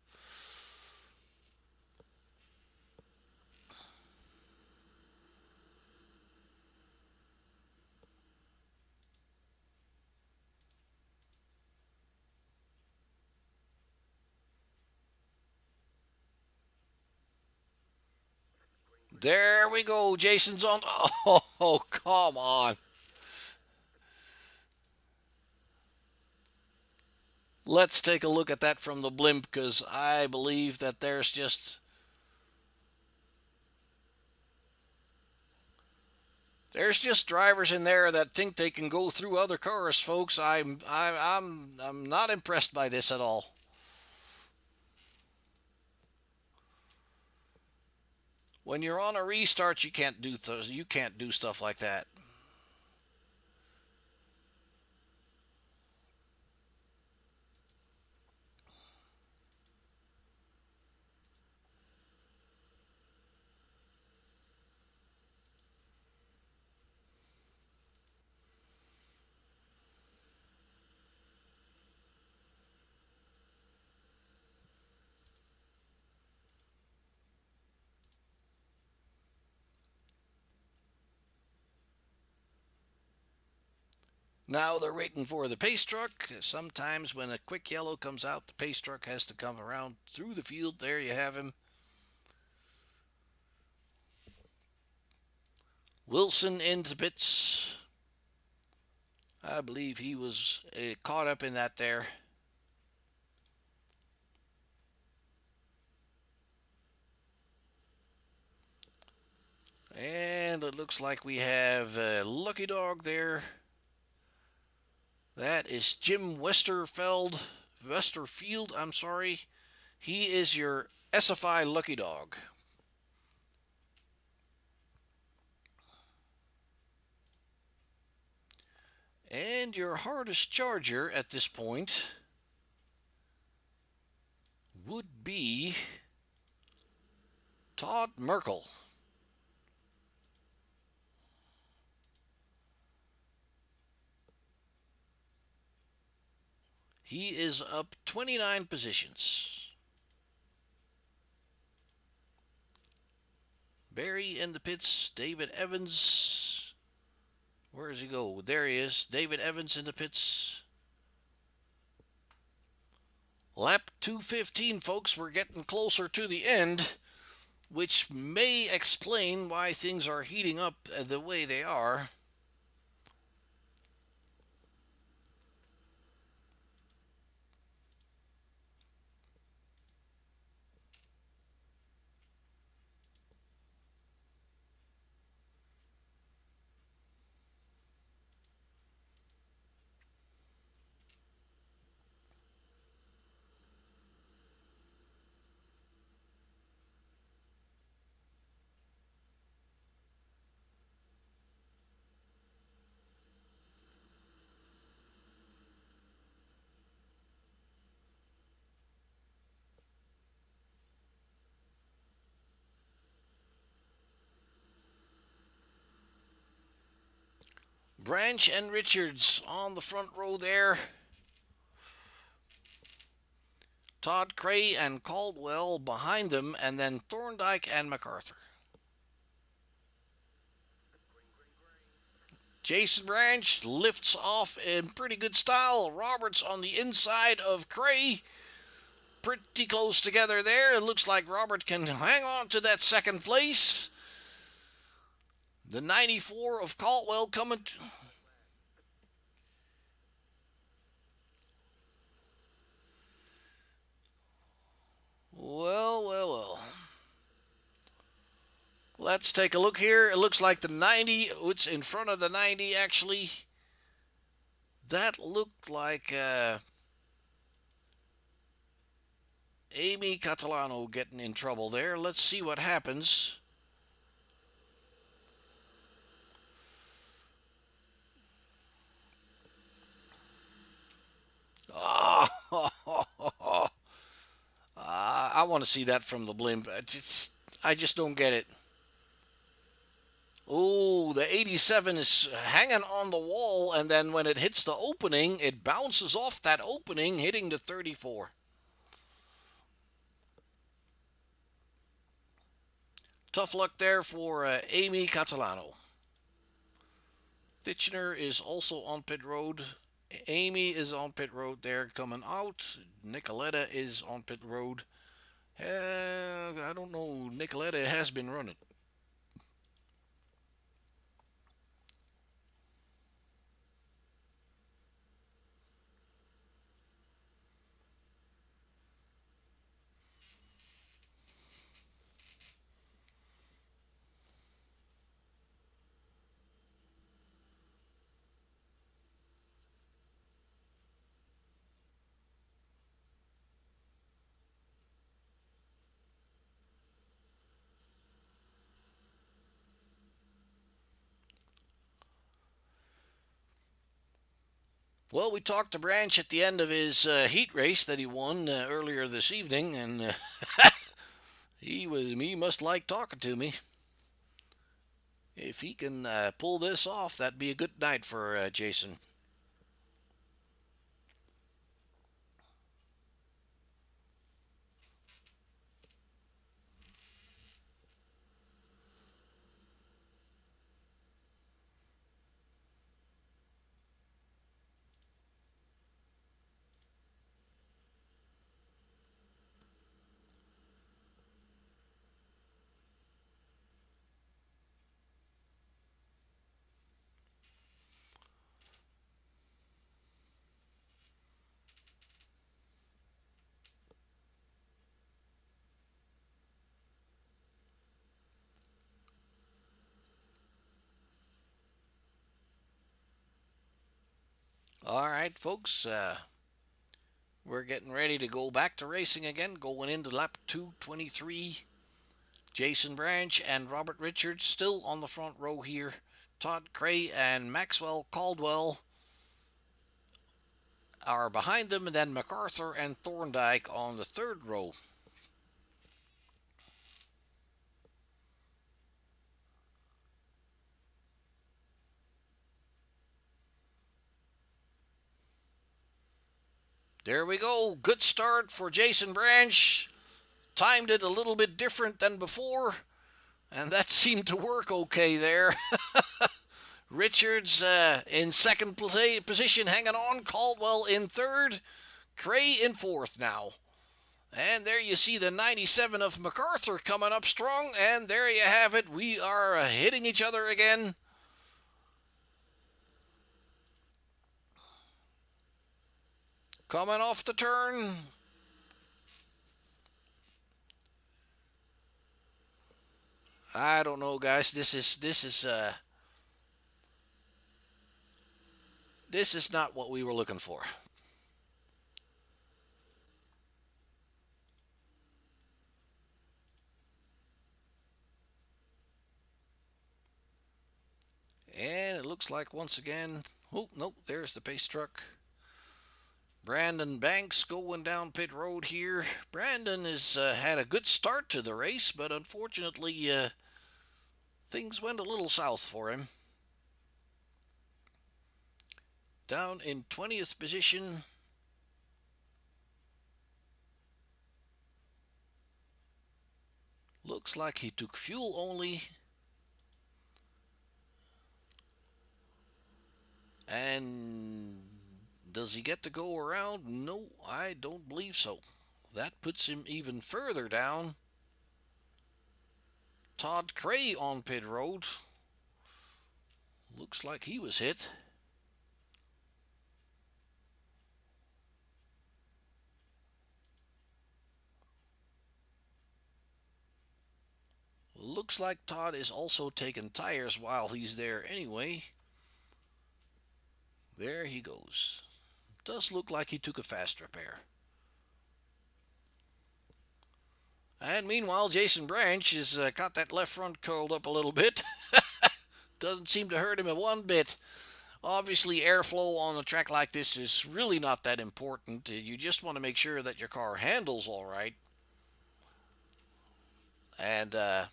There we go. Jason's on. Oh, come on. Let's take a look at that from the blimp, because I believe that there's just drivers in there that think they can go through other cars, folks. I'm not impressed by this at all. When you're on a restart, you can't do stuff like that. Now they're waiting for the pace truck. Sometimes when a quick yellow comes out, the pace truck has to come around through the field. There you have him. Wilson into pits. I believe he was caught up in that there. And it looks like we have a lucky dog there. That is Jim Westerfield. I'm sorry. He is your SFI lucky dog. And your hardest charger at this point would be Todd Merkel. He is up 29 positions. Barry in the pits. David Evans. Where does he go? There he is. David Evans in the pits. Lap 215, folks. We're getting closer to the end, which may explain why things are heating up the way they are. Branch and Richards on the front row there. Todd Cray and Caldwell behind them, and then Thorndike and MacArthur. Jason Branch lifts off in pretty good style. Roberts on the inside of Cray. Pretty close together there. It looks like Robert can hang on to that second place. The 94 of Caldwell coming. Well. Let's take a look here. It looks like the 90, it's in front of the 90 actually. That looked like Amy Catalano getting in trouble there. Let's see what happens. Oh, I want to see that from the blimp. I just don't get it. Oh, the 87 is hanging on the wall, and then when it hits the opening, it bounces off that opening, hitting the 34. Tough luck there for Amy Catalano. Titchener is also on pit road. Amy is on pit road there coming out. Nicoletta is on pit road. I don't know. Nicoletta has been running. Well, we talked to Branch at the end of his heat race that he won earlier this evening, and he must like talking to me. If he can pull this off, that'd be a good night for Jason. All right, folks. We're getting ready to go back to racing again, going into lap 223. Jason Branch and Robert Richards still on the front row here. Todd Cray and Maxwell Caldwell are behind them, and then MacArthur and Thorndike on the third row. There we go. Good start for Jason Branch. Timed it a little bit different than before, and that seemed to work okay there. Richards in second position, hanging on. Caldwell in third. Cray in fourth now. And there you see the 97 of MacArthur coming up strong. And there you have it. We are hitting each other again. Coming off the turn. I don't know, guys. This is not what we were looking for. And it looks like once again, oh, nope, there's the pace truck. Brandon Banks going down pit road here. Brandon has had a good start to the race, but unfortunately, things went a little south for him. Down in 20th position. Looks like he took fuel only. And does he get to go around? No, I don't believe so. That puts him even further down. Todd Cray on pit road. Looks like he was hit. Looks like Todd is also taking tires while he's there anyway. There he goes. Does look like he took a fast repair. And meanwhile, Jason Branch has got that left front curled up a little bit. Doesn't seem to hurt him a one bit. Obviously, airflow on a track like this is really not that important. You just want to make sure that your car handles all right. And the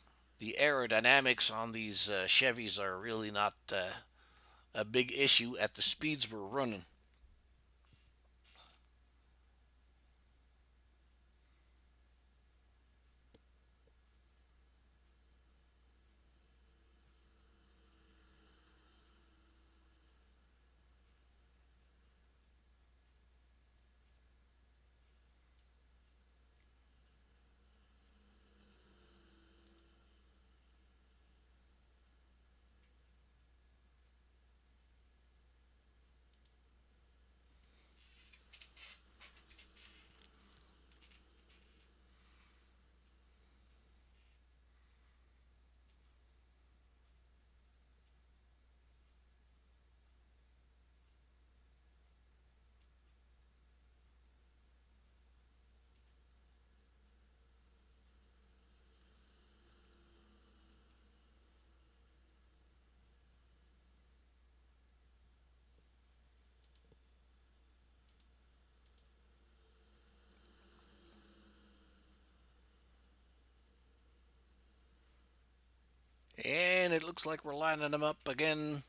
aerodynamics on these Chevys are really not a big issue at the speeds we're running. And it looks like we're lining them up again.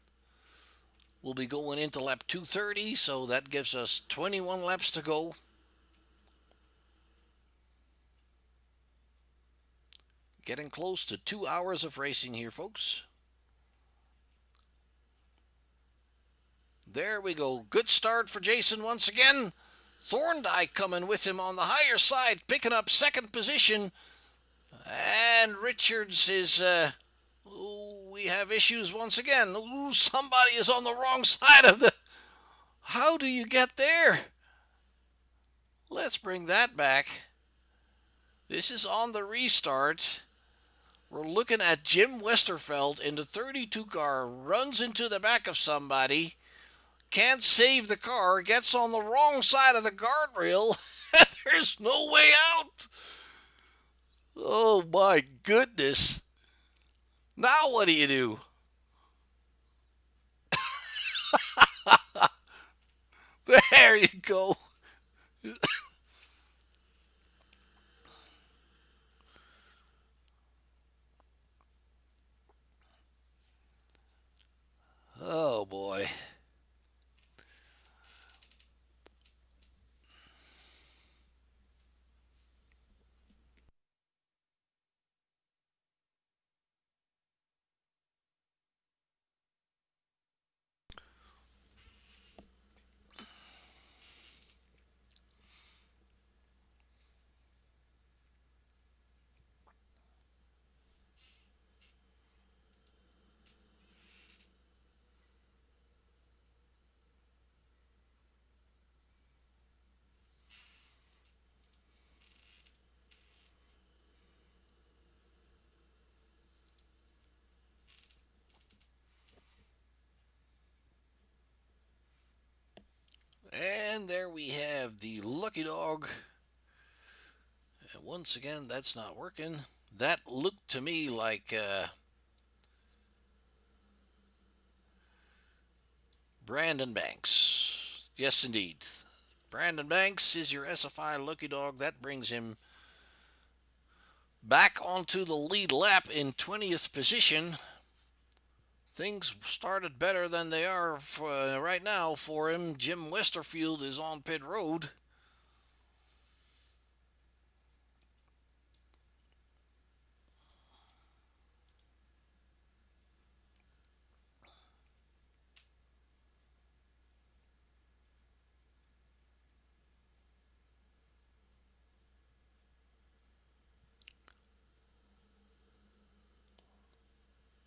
We'll be going into lap 230, so that gives us 21 laps to go. Getting close to 2 hours of racing here, folks. There we go. Good start for Jason once again. Thorndike coming with him on the higher side, picking up second position. And Richards is... we have issues once again. Ooh, somebody is on the wrong side of the... How do you get there? Let's bring that back. This is on the restart. We're looking at Jim Westerveld in the 32 car. Runs into the back of somebody. can't save the car, gets on the wrong side of the guardrail. There's no way out. Oh my goodness. Now what do you do? There you go. Oh boy. And there we have the lucky dog. And once again, that's not working. That looked to me like Brandon Banks. Yes, indeed. Brandon Banks is your SFI lucky dog. That brings him back onto the lead lap in 20th position. Things started better than they are right now for him. Jim Westerfield is on pit road.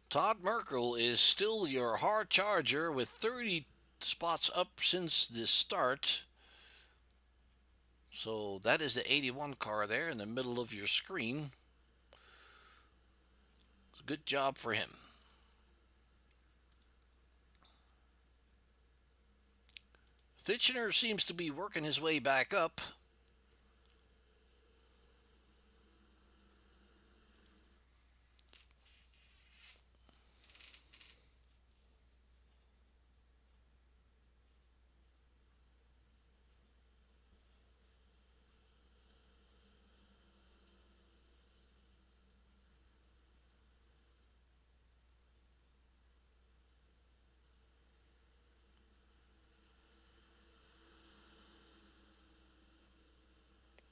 Todd Merkel is still your hard charger with 30 spots up since the start. So that is the 81 car there in the middle of your screen. Good job for him. Thitchener seems to be working his way back up.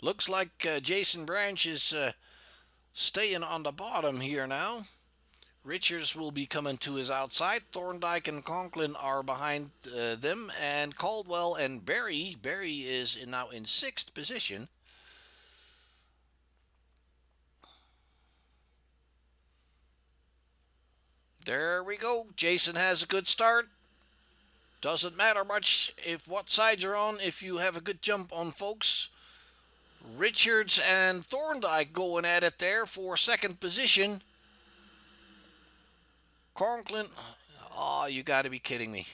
Looks like Jason Branch is staying on the bottom here now. Richards will be coming to his outside. Thorndike and Conklin are behind them. And Caldwell and Berry. Berry is now in 6th position. There we go. Jason has a good start. Doesn't matter much if what side you're on if you have a good jump on folks. Richards and Thorndike going at it there for 2nd position. Conklin, oh, you got to be kidding me.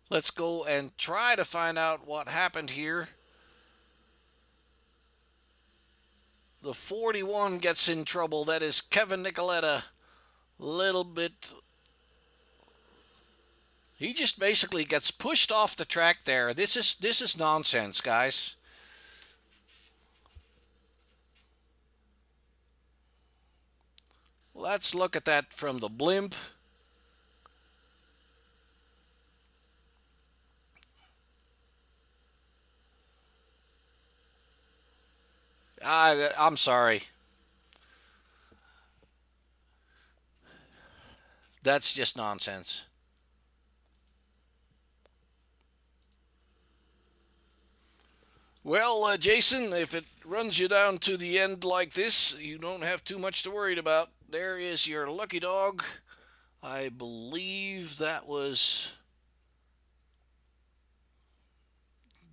Let's go and try to find out what happened here. The 41 gets in trouble. That is Kevin Nicoletta. Little bit. He just basically gets pushed off the track there. This is nonsense, guys. Let's look at that from the blimp. I'm sorry. That's just nonsense. Well, Jason, if it runs you down to the end like this, you don't have too much to worry about. There is your lucky dog. I believe that was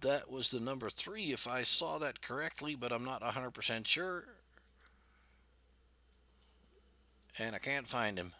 That was the number 3, if I saw that correctly, but I'm not 100% sure. And I can't find him.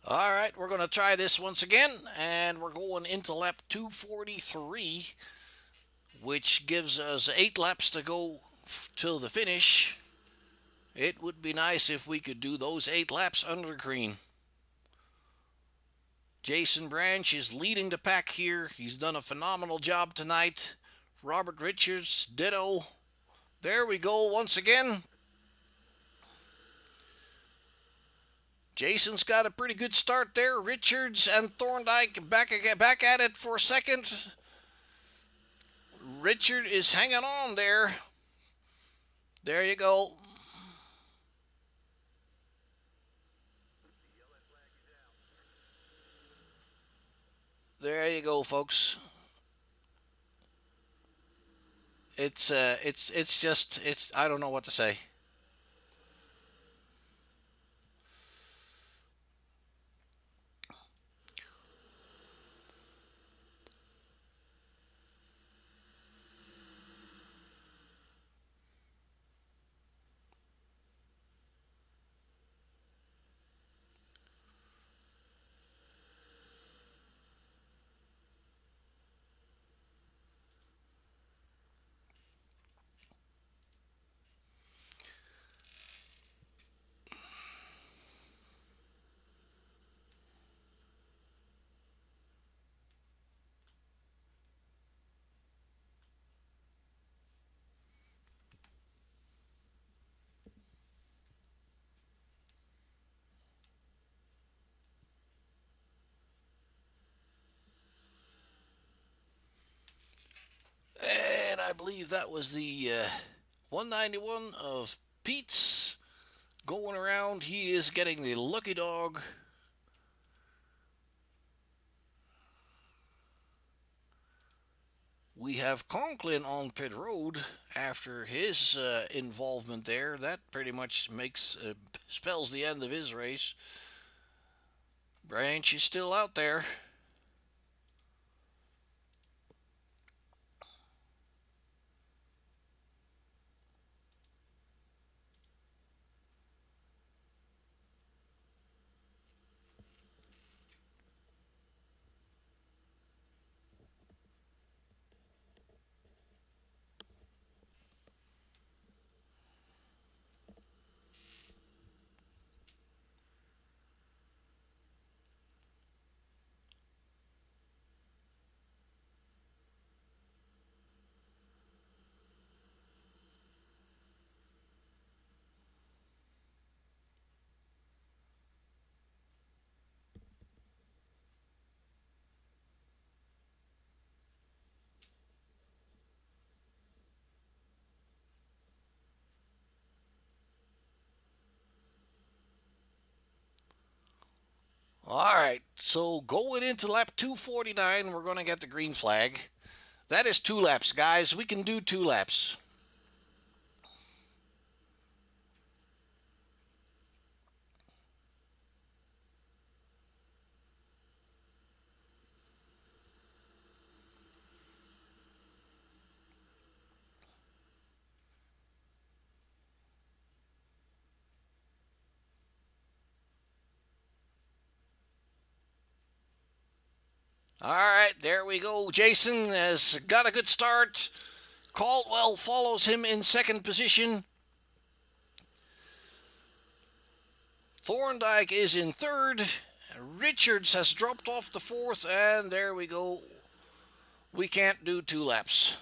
All right, we're going to try this once again, and we're going into lap 243, which gives us 8 laps to go till the finish. It would be nice if we could do those 8 laps under green. Jason Branch is leading the pack here. He's done a phenomenal job tonight. Robert Richards, ditto. There we go once again. Jason's got a pretty good start there. Richards and Thorndike back at it for a second. Richard is hanging on there. There you go. There you go, folks. It's just I don't know what to say. And I believe that was the 191 of Pete's going around. He is getting the lucky dog. We have Conklin on pit road after his involvement there. That pretty much spells the end of his race. Branch is still out there. All right, so going into lap 249, we're going to get the green flag. That is 2 laps, guys. We can do 2 laps. All right, there we go. Jason has got a good start. Caldwell follows him in second position. Thorndike is in third. Richards has dropped off the fourth, and there we go. We can't do 2 laps.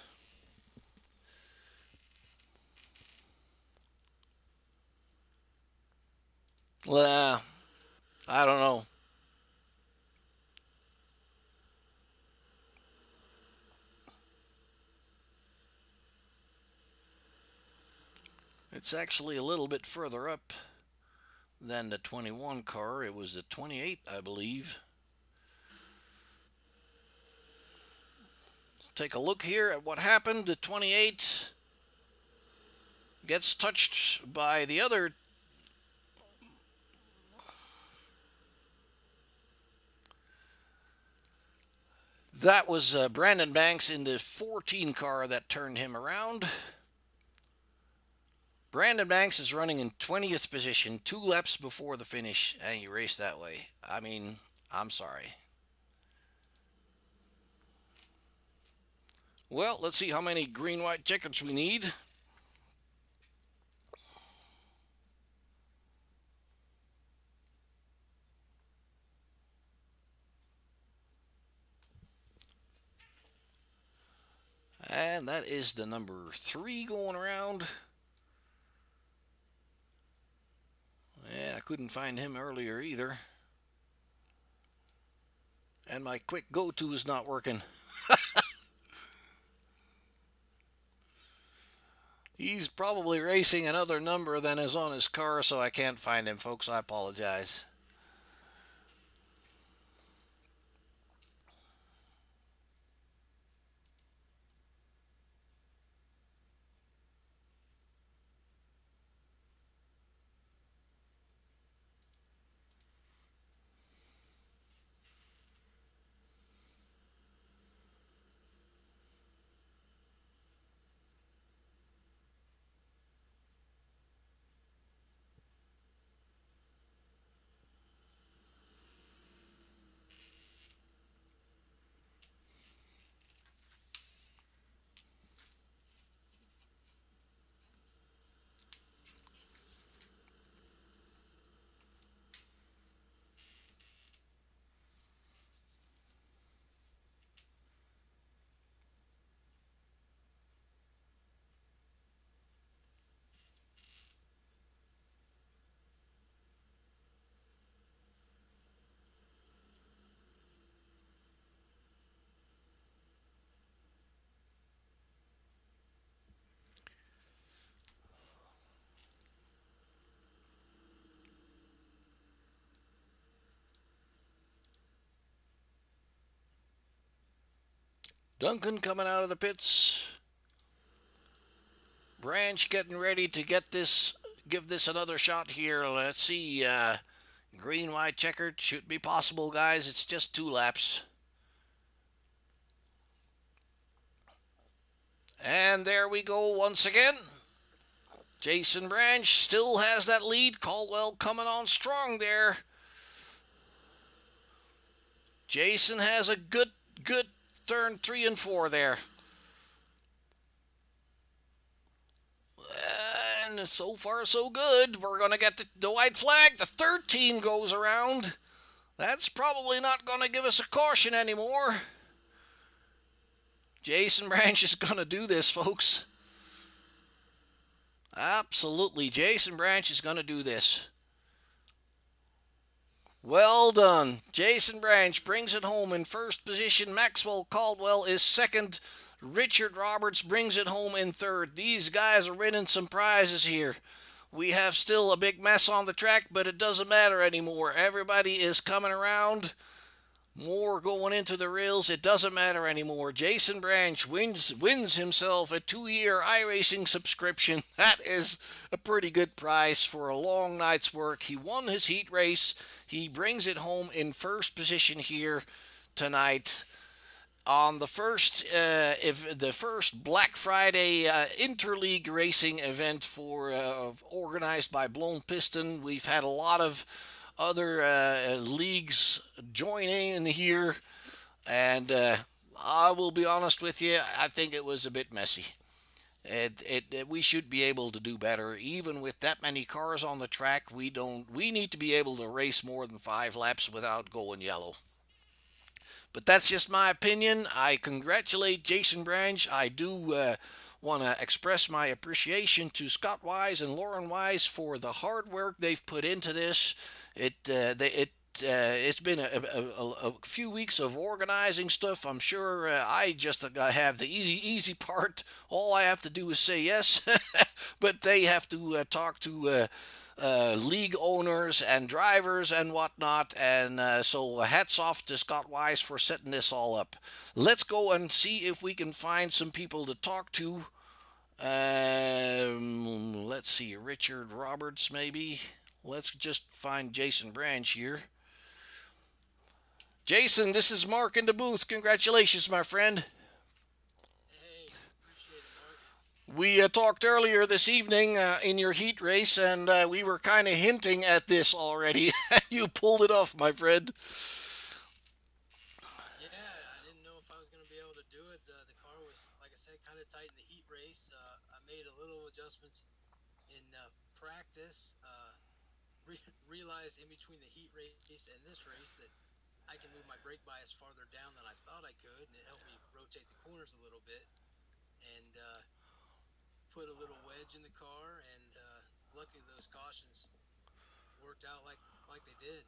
Well, I don't know. It's actually a little bit further up than the 21 car. It was the 28, I believe. Let's take a look here at what happened. The 28 gets touched by the other. That was Brandon Banks in the 14 car that turned him around. Brandon Banks is running in 20th position, 2 laps before the finish, and you race that way. I mean, I'm sorry. Well, let's see how many green-white checkers we need. And that is the number 3 going around. Yeah, I couldn't find him earlier either. And my quick go-to is not working. He's probably racing another number than is on his car, so I can't find him, folks. I apologize. Duncan coming out of the pits. Branch getting ready to give this another shot here. Let's see. Green, white, checkered. Should be possible, guys. It's just 2 laps. And there we go once again. Jason Branch still has that lead. Caldwell coming on strong there. Jason has a good turn 3 and 4 there. And so far, so good. We're going to get the white flag. The 13 goes around. That's probably not going to give us a caution anymore. Jason Branch is going to do this, folks. Absolutely, Jason Branch is going to do this. Well done. Jason Branch brings it home in first position. Maxwell Caldwell is second. Richard Roberts brings it home in third. These guys are winning some prizes here. We have still a big mess on the track, but it doesn't matter anymore. Everybody is coming around. More going into the rails. It doesn't matter anymore. Jason Branch wins himself a 2-year iRacing subscription. That is a pretty good price for a long night's work. He won his heat race. He brings it home in first position here tonight on the first if the first Black Friday interleague racing event for organized by Blown Piston. We've had a lot of other leagues joining in here, and I will be honest with you, I think it was a bit messy. We should be able to do better. Even with that many cars on the track, we don't. We need to be able to race more than 5 laps without going yellow. But that's just my opinion. I congratulate Jason Branch. I do want to express my appreciation to Scott Wise and Lauren Wise for the hard work they've put into this. It's been a few weeks of organizing stuff. I'm sure I just have the easy part. All I have to do is say yes, but they have to talk to league owners and drivers and whatnot. And so hats off to Scott Wise for setting this all up. Let's go and see if we can find some people to talk to. Let's see, Richard Roberts maybe. Let's just find Jason Branch here. Jason, this is Mark in the booth. Congratulations, my friend. Hey, appreciate it, Mark. We talked earlier this evening in your heat race, and we were kind of hinting at this already. You pulled it off, my friend. Yeah, I didn't know if I was going to be able to do it. The car was, like I said, kind of tight in the heat race. I made a little adjustments in practice. Realized in between the heat race and this race that I can move my brake bias farther down than I thought I could, and it helped me rotate the corners a little bit. And put a little wedge in the car, and luckily those cautions worked out like they did.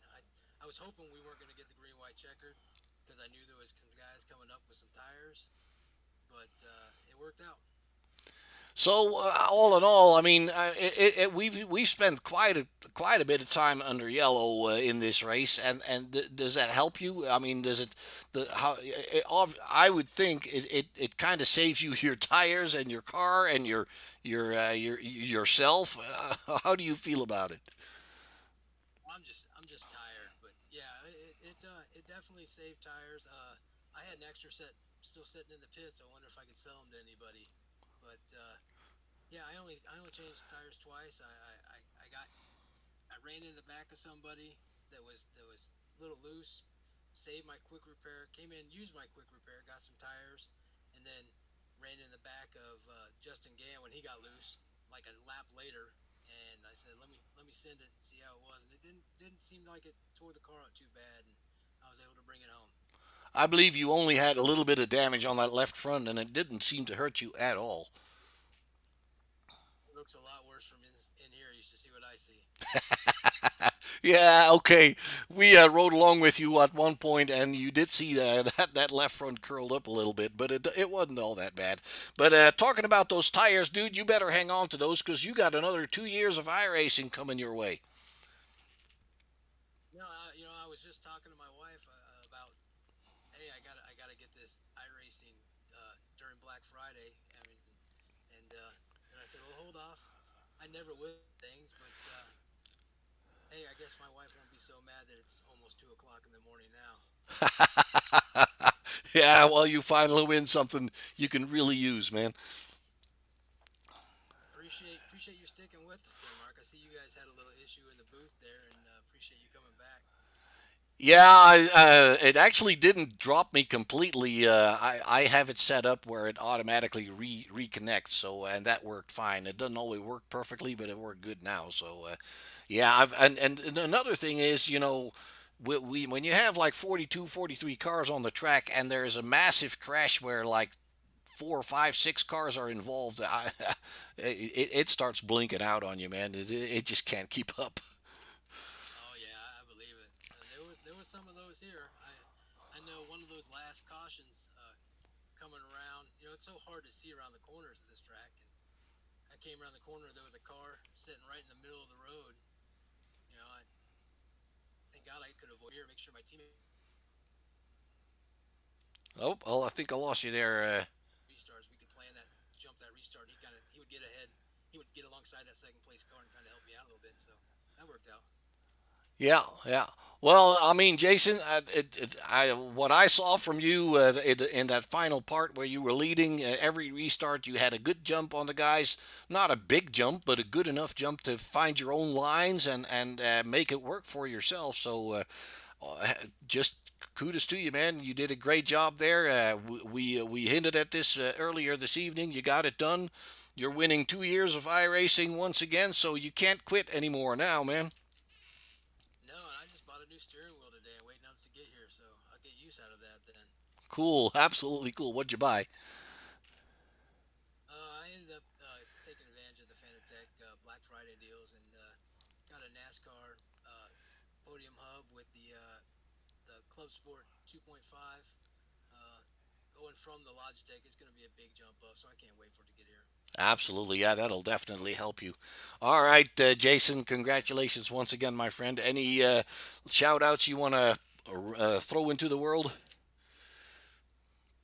I was hoping we weren't going to get the green white checkered because I knew there was some guys coming up with some tires, but it worked out. So all in all, I mean, we've spent quite a bit of time under yellow in this race, and does that help you? I mean, does it the how I would think it kind of saves you your tires and your car and your yourself. How do you feel about it? I'm just tired, but yeah, it definitely saved tires. I had an extra set still sitting in the pits. I wonder if I could sell them to anybody, but yeah, I only changed the tires twice. I ran in the back of somebody that was a little loose, saved my quick repair, came in, used my quick repair, got some tires, and then ran in the back of Justin Gann when he got loose, like a lap later. And I said, let me send it and see how it was, and it didn't seem like it tore the car up too bad, and I was able to bring it home. I believe you only had a little bit of damage on that left front, and it didn't seem to hurt you at all. It looks a lot worse from in here. You should see what I see. Yeah, okay. We rode along with you at one point, and you did see that left front curled up a little bit, but it wasn't all that bad. But talking about those tires, dude, you better hang on to those because you got another 2 years of iRacing coming your way. I was just talking to my wife about, hey, I gotta get this iRacing during Black Friday. I mean, and I said, well, hold off. I never will things, but hey, I guess my wife won't be so mad that it's almost 2 o'clock in the morning now. Yeah, well, you finally win something you can really use, man. Appreciate you sticking with us there, Mark. I see you guys had a little issue in the booth there, and appreciate you coming back. Yeah, it actually didn't drop me completely. I have it set up where it automatically reconnects, so and that worked fine. It doesn't always work perfectly, but it worked good now. So yeah, and another thing is, when you have like 42, 43 cars on the track, and there's a massive crash where like 4, 5, 6 cars are involved, it starts blinking out on you, man. It just can't keep up. Oh yeah, I believe it. There was some of those here. I know one of those last cautions coming around. It's so hard to see around the corners of this track, and I I came around the corner, there was a car sitting right in the middle of the road. I thank God I could avoid here, make sure my teammate Oh, well, I think I lost you there. restarts. We could plan that jump, that restart. He would get ahead. He would get alongside that second place car and kind of help me out a little bit. So that worked out. Yeah, yeah. Well, I mean, Jason, what I saw from you in that final part where you were leading every restart, you had a good jump on the guys. Not a big jump, but a good enough jump to find your own lines and make it work for yourself. So just kudos to you, man. You did a great job there. We hinted at this earlier this evening. You got it done. You're winning 2 years of iRacing once again, so you can't quit anymore now, man. No, and I just bought a new steering wheel today. I'm waiting on it to get here, so I'll get use out of that then. Cool, absolutely cool. What'd you buy? I ended up taking advantage of the Fanatec Black Friday deals and got a NASCAR podium hub with the Club Sport 2.5. Uh, Going from the Logitech, it's going to be a big jump up, so I can't wait for it to get here. Absolutely, yeah, that'll definitely help you. All right, Jason, congratulations once again, my friend. Any shout outs you want to throw into the world?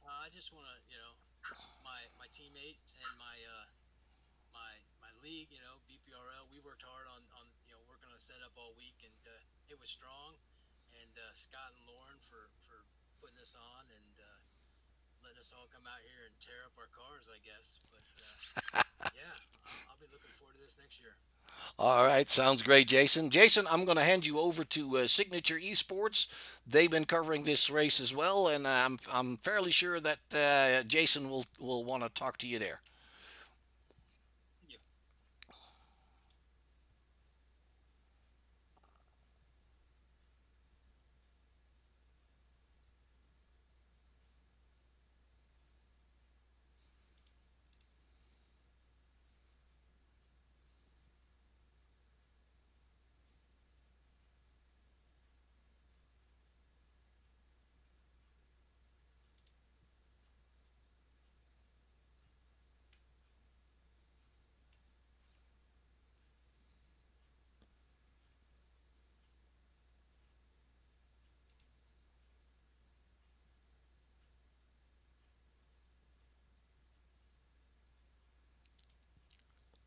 I just want to, my teammates and my league, BPRL. We worked hard on working on a setup all week, and it was strong. And Scott and Lauren for putting this on and letting us all come out here and tear up our cars, I guess. But yeah, I'll be looking forward to this next year. All right, sounds great, Jason. Jason, I'm going to hand you over to Signature Esports. They've been covering this race as well, and I'm fairly sure that Jason will want to talk to you there. Yeah.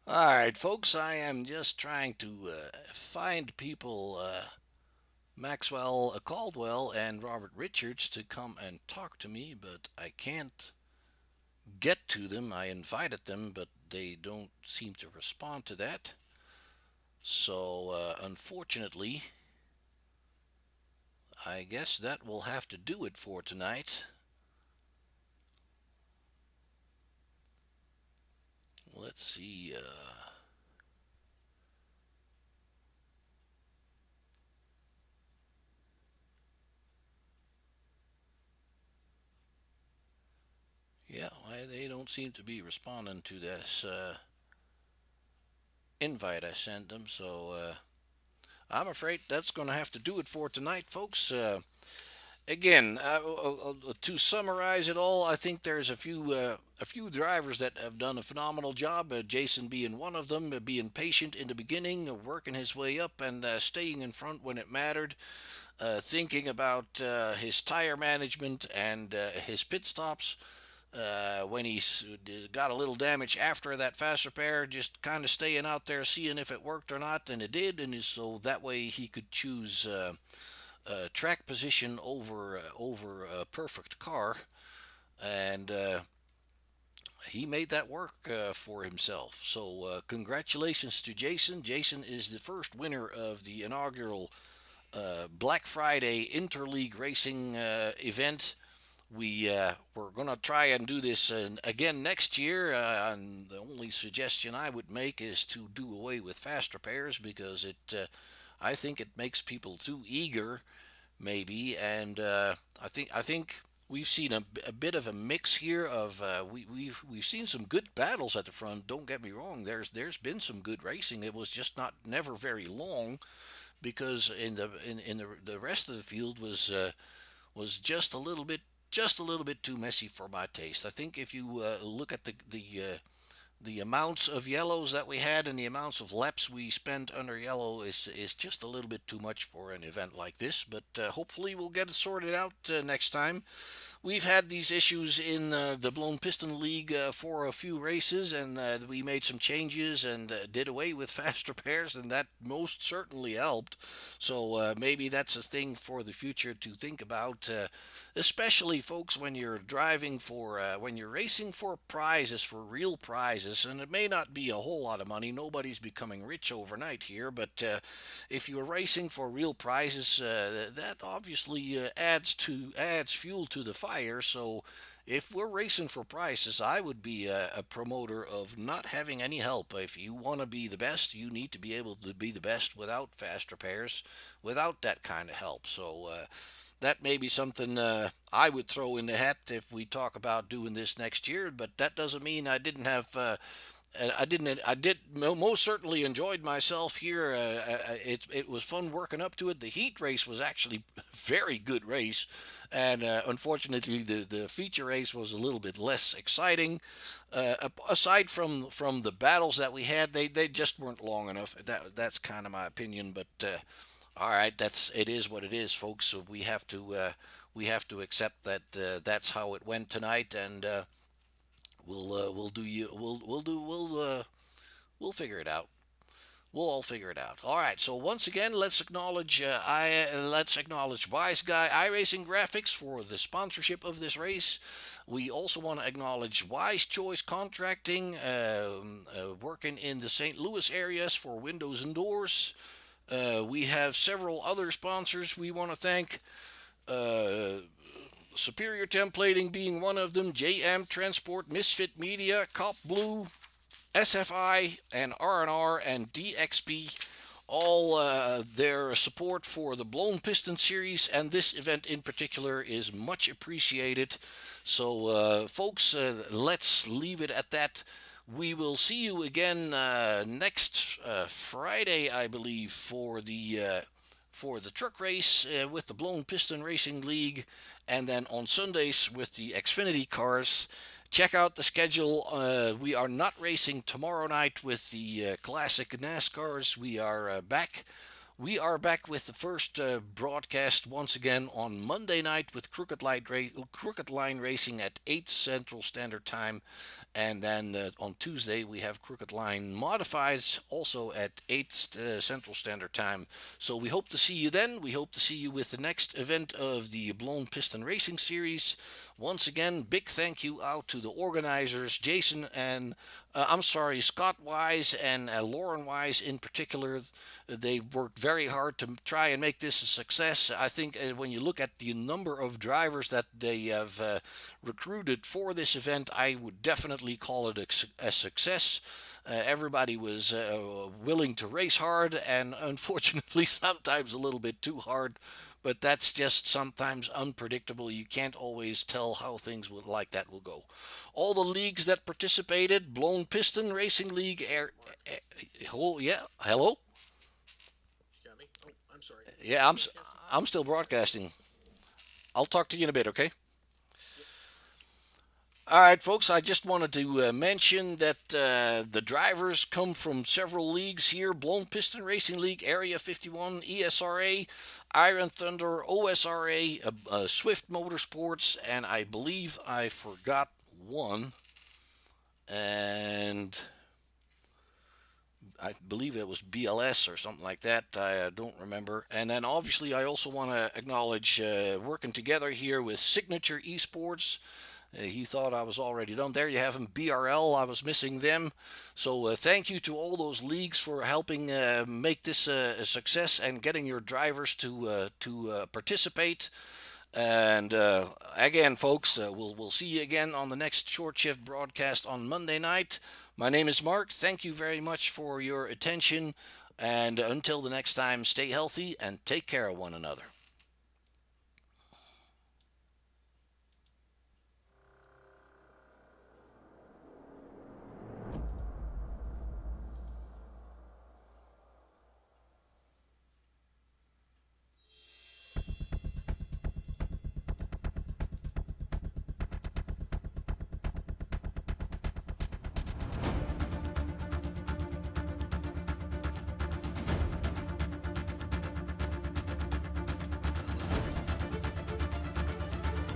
All right, folks, I am just trying to find people, Maxwell Caldwell and Robert Richards, to come and talk to me, but I can't get to them. I invited them, but they don't seem to respond to that. So, unfortunately, I guess that will have to do it for tonight. Let's see. Yeah, they don't seem to be responding to this invite I sent them. So I'm afraid that's going to have to do it for tonight, folks. Again, to summarize it all, I think there's a few drivers that have done a phenomenal job. Jason being one of them, being patient in the beginning, working his way up, and staying in front when it mattered. Thinking about his tire management and his pit stops. When he's got a little damage after that fast repair, just kind of staying out there, seeing if it worked or not, and it did, and so that way he could choose track position over a perfect car, and he made that work for himself. So congratulations to Jason. Jason is the first winner of the inaugural Black Friday Interleague Racing event. We're going to try and do this again next year. And the only suggestion I would make is to do away with fast repairs because I think it makes people too eager, maybe. And I think we've seen a bit of a mix here of we've seen some good battles at the front. Don't get me wrong. There's been some good racing. It was just not never very long because in the rest of the field was just a little bit too messy for my taste. I think if you look at the The amounts of yellows that we had and the amounts of laps we spent under yellow is just a little bit too much for an event like this. But hopefully we'll get it sorted out next time. We've had these issues in the Blown Piston League for a few races, and we made some changes and did away with faster pairs, and that most certainly helped. So maybe that's a thing for the future to think about, especially folks when you're driving for when you're racing for prizes, for real prizes, and it may not be a whole lot of money. Nobody's becoming rich overnight here, but if you're racing for real prizes, that obviously adds fuel to the fire. So if we're racing for prizes, I would be a promoter of not having any help. If you want to be the best, you need to be able to be the best without faster pairs, without that kind of help. So that may be something I would throw in the hat if we talk about doing this next year. But that doesn't mean I didn't have. I didn't. I did most certainly enjoyed myself here. It was fun working up to it. The heat race was actually a very good race, and unfortunately the feature race was a little bit less exciting. Aside from the battles that we had, they just weren't long enough. That's kind of my opinion. But all right, it is what it is, folks. So we have to accept that that's how it went tonight, and we'll figure it out. We'll all figure it out. All right. So once again, let's acknowledge Wise Guy iRacing Graphics for the sponsorship of this race. We also want to acknowledge Wise Choice Contracting, working in the St. Louis areas for windows and doors. We have several other sponsors we want to thank. Superior Templating being one of them, JM Transport, Misfit Media, Cop Blue, SFI, and R&R, and DXP. All their support for the Blown Piston Series and this event in particular is much appreciated. So, folks, let's leave it at that. We will see you again next Friday, I believe, for the truck race with the Blown Piston Racing League, and then on Sundays with the Xfinity cars. Check out the schedule. We are not racing tomorrow night with the Classic NASCARs. We are back. We are back with the first broadcast once again on Monday night with Crooked Line Racing at 8 Central Standard Time. And then on Tuesday we have Crooked Line Modifieds also at 8 Central Standard Time. So we hope to see you then. We hope to see you with the next event of the Blown Piston Racing Series. Once again, big thank you out to the organizers, Jason and Scott Wise and Lauren Wise in particular. They worked very hard to try and make this a success. I think when you look at the number of drivers that they have recruited for this event, I would definitely call it a success. Everybody was willing to race hard, and unfortunately sometimes a little bit too hard. But that's just sometimes unpredictable. You can't always tell how things like that will go. All the leagues that participated: Blown Piston Racing League. Yeah, hello. Got me? Oh, I'm sorry. Yeah, I'm still broadcasting. I'll talk to you in a bit, okay? All right, folks, I just wanted to mention that the drivers come from several leagues here: Blown Piston Racing League, Area 51, ESRA, Iron Thunder, OSRA, Swift Motorsports, and I believe I forgot one, and I believe it was BLS or something like that. I don't remember. And then obviously I also want to acknowledge working together here with Signature Esports. He thought I was already done. There you have him, BRL. I was missing them. So thank you to all those leagues for helping make this a success and getting your drivers to participate. And again, folks, we'll see you again on the next Short Shift broadcast on Monday night. My name is Mark. Thank you very much for your attention. And until the next time, stay healthy and take care of one another.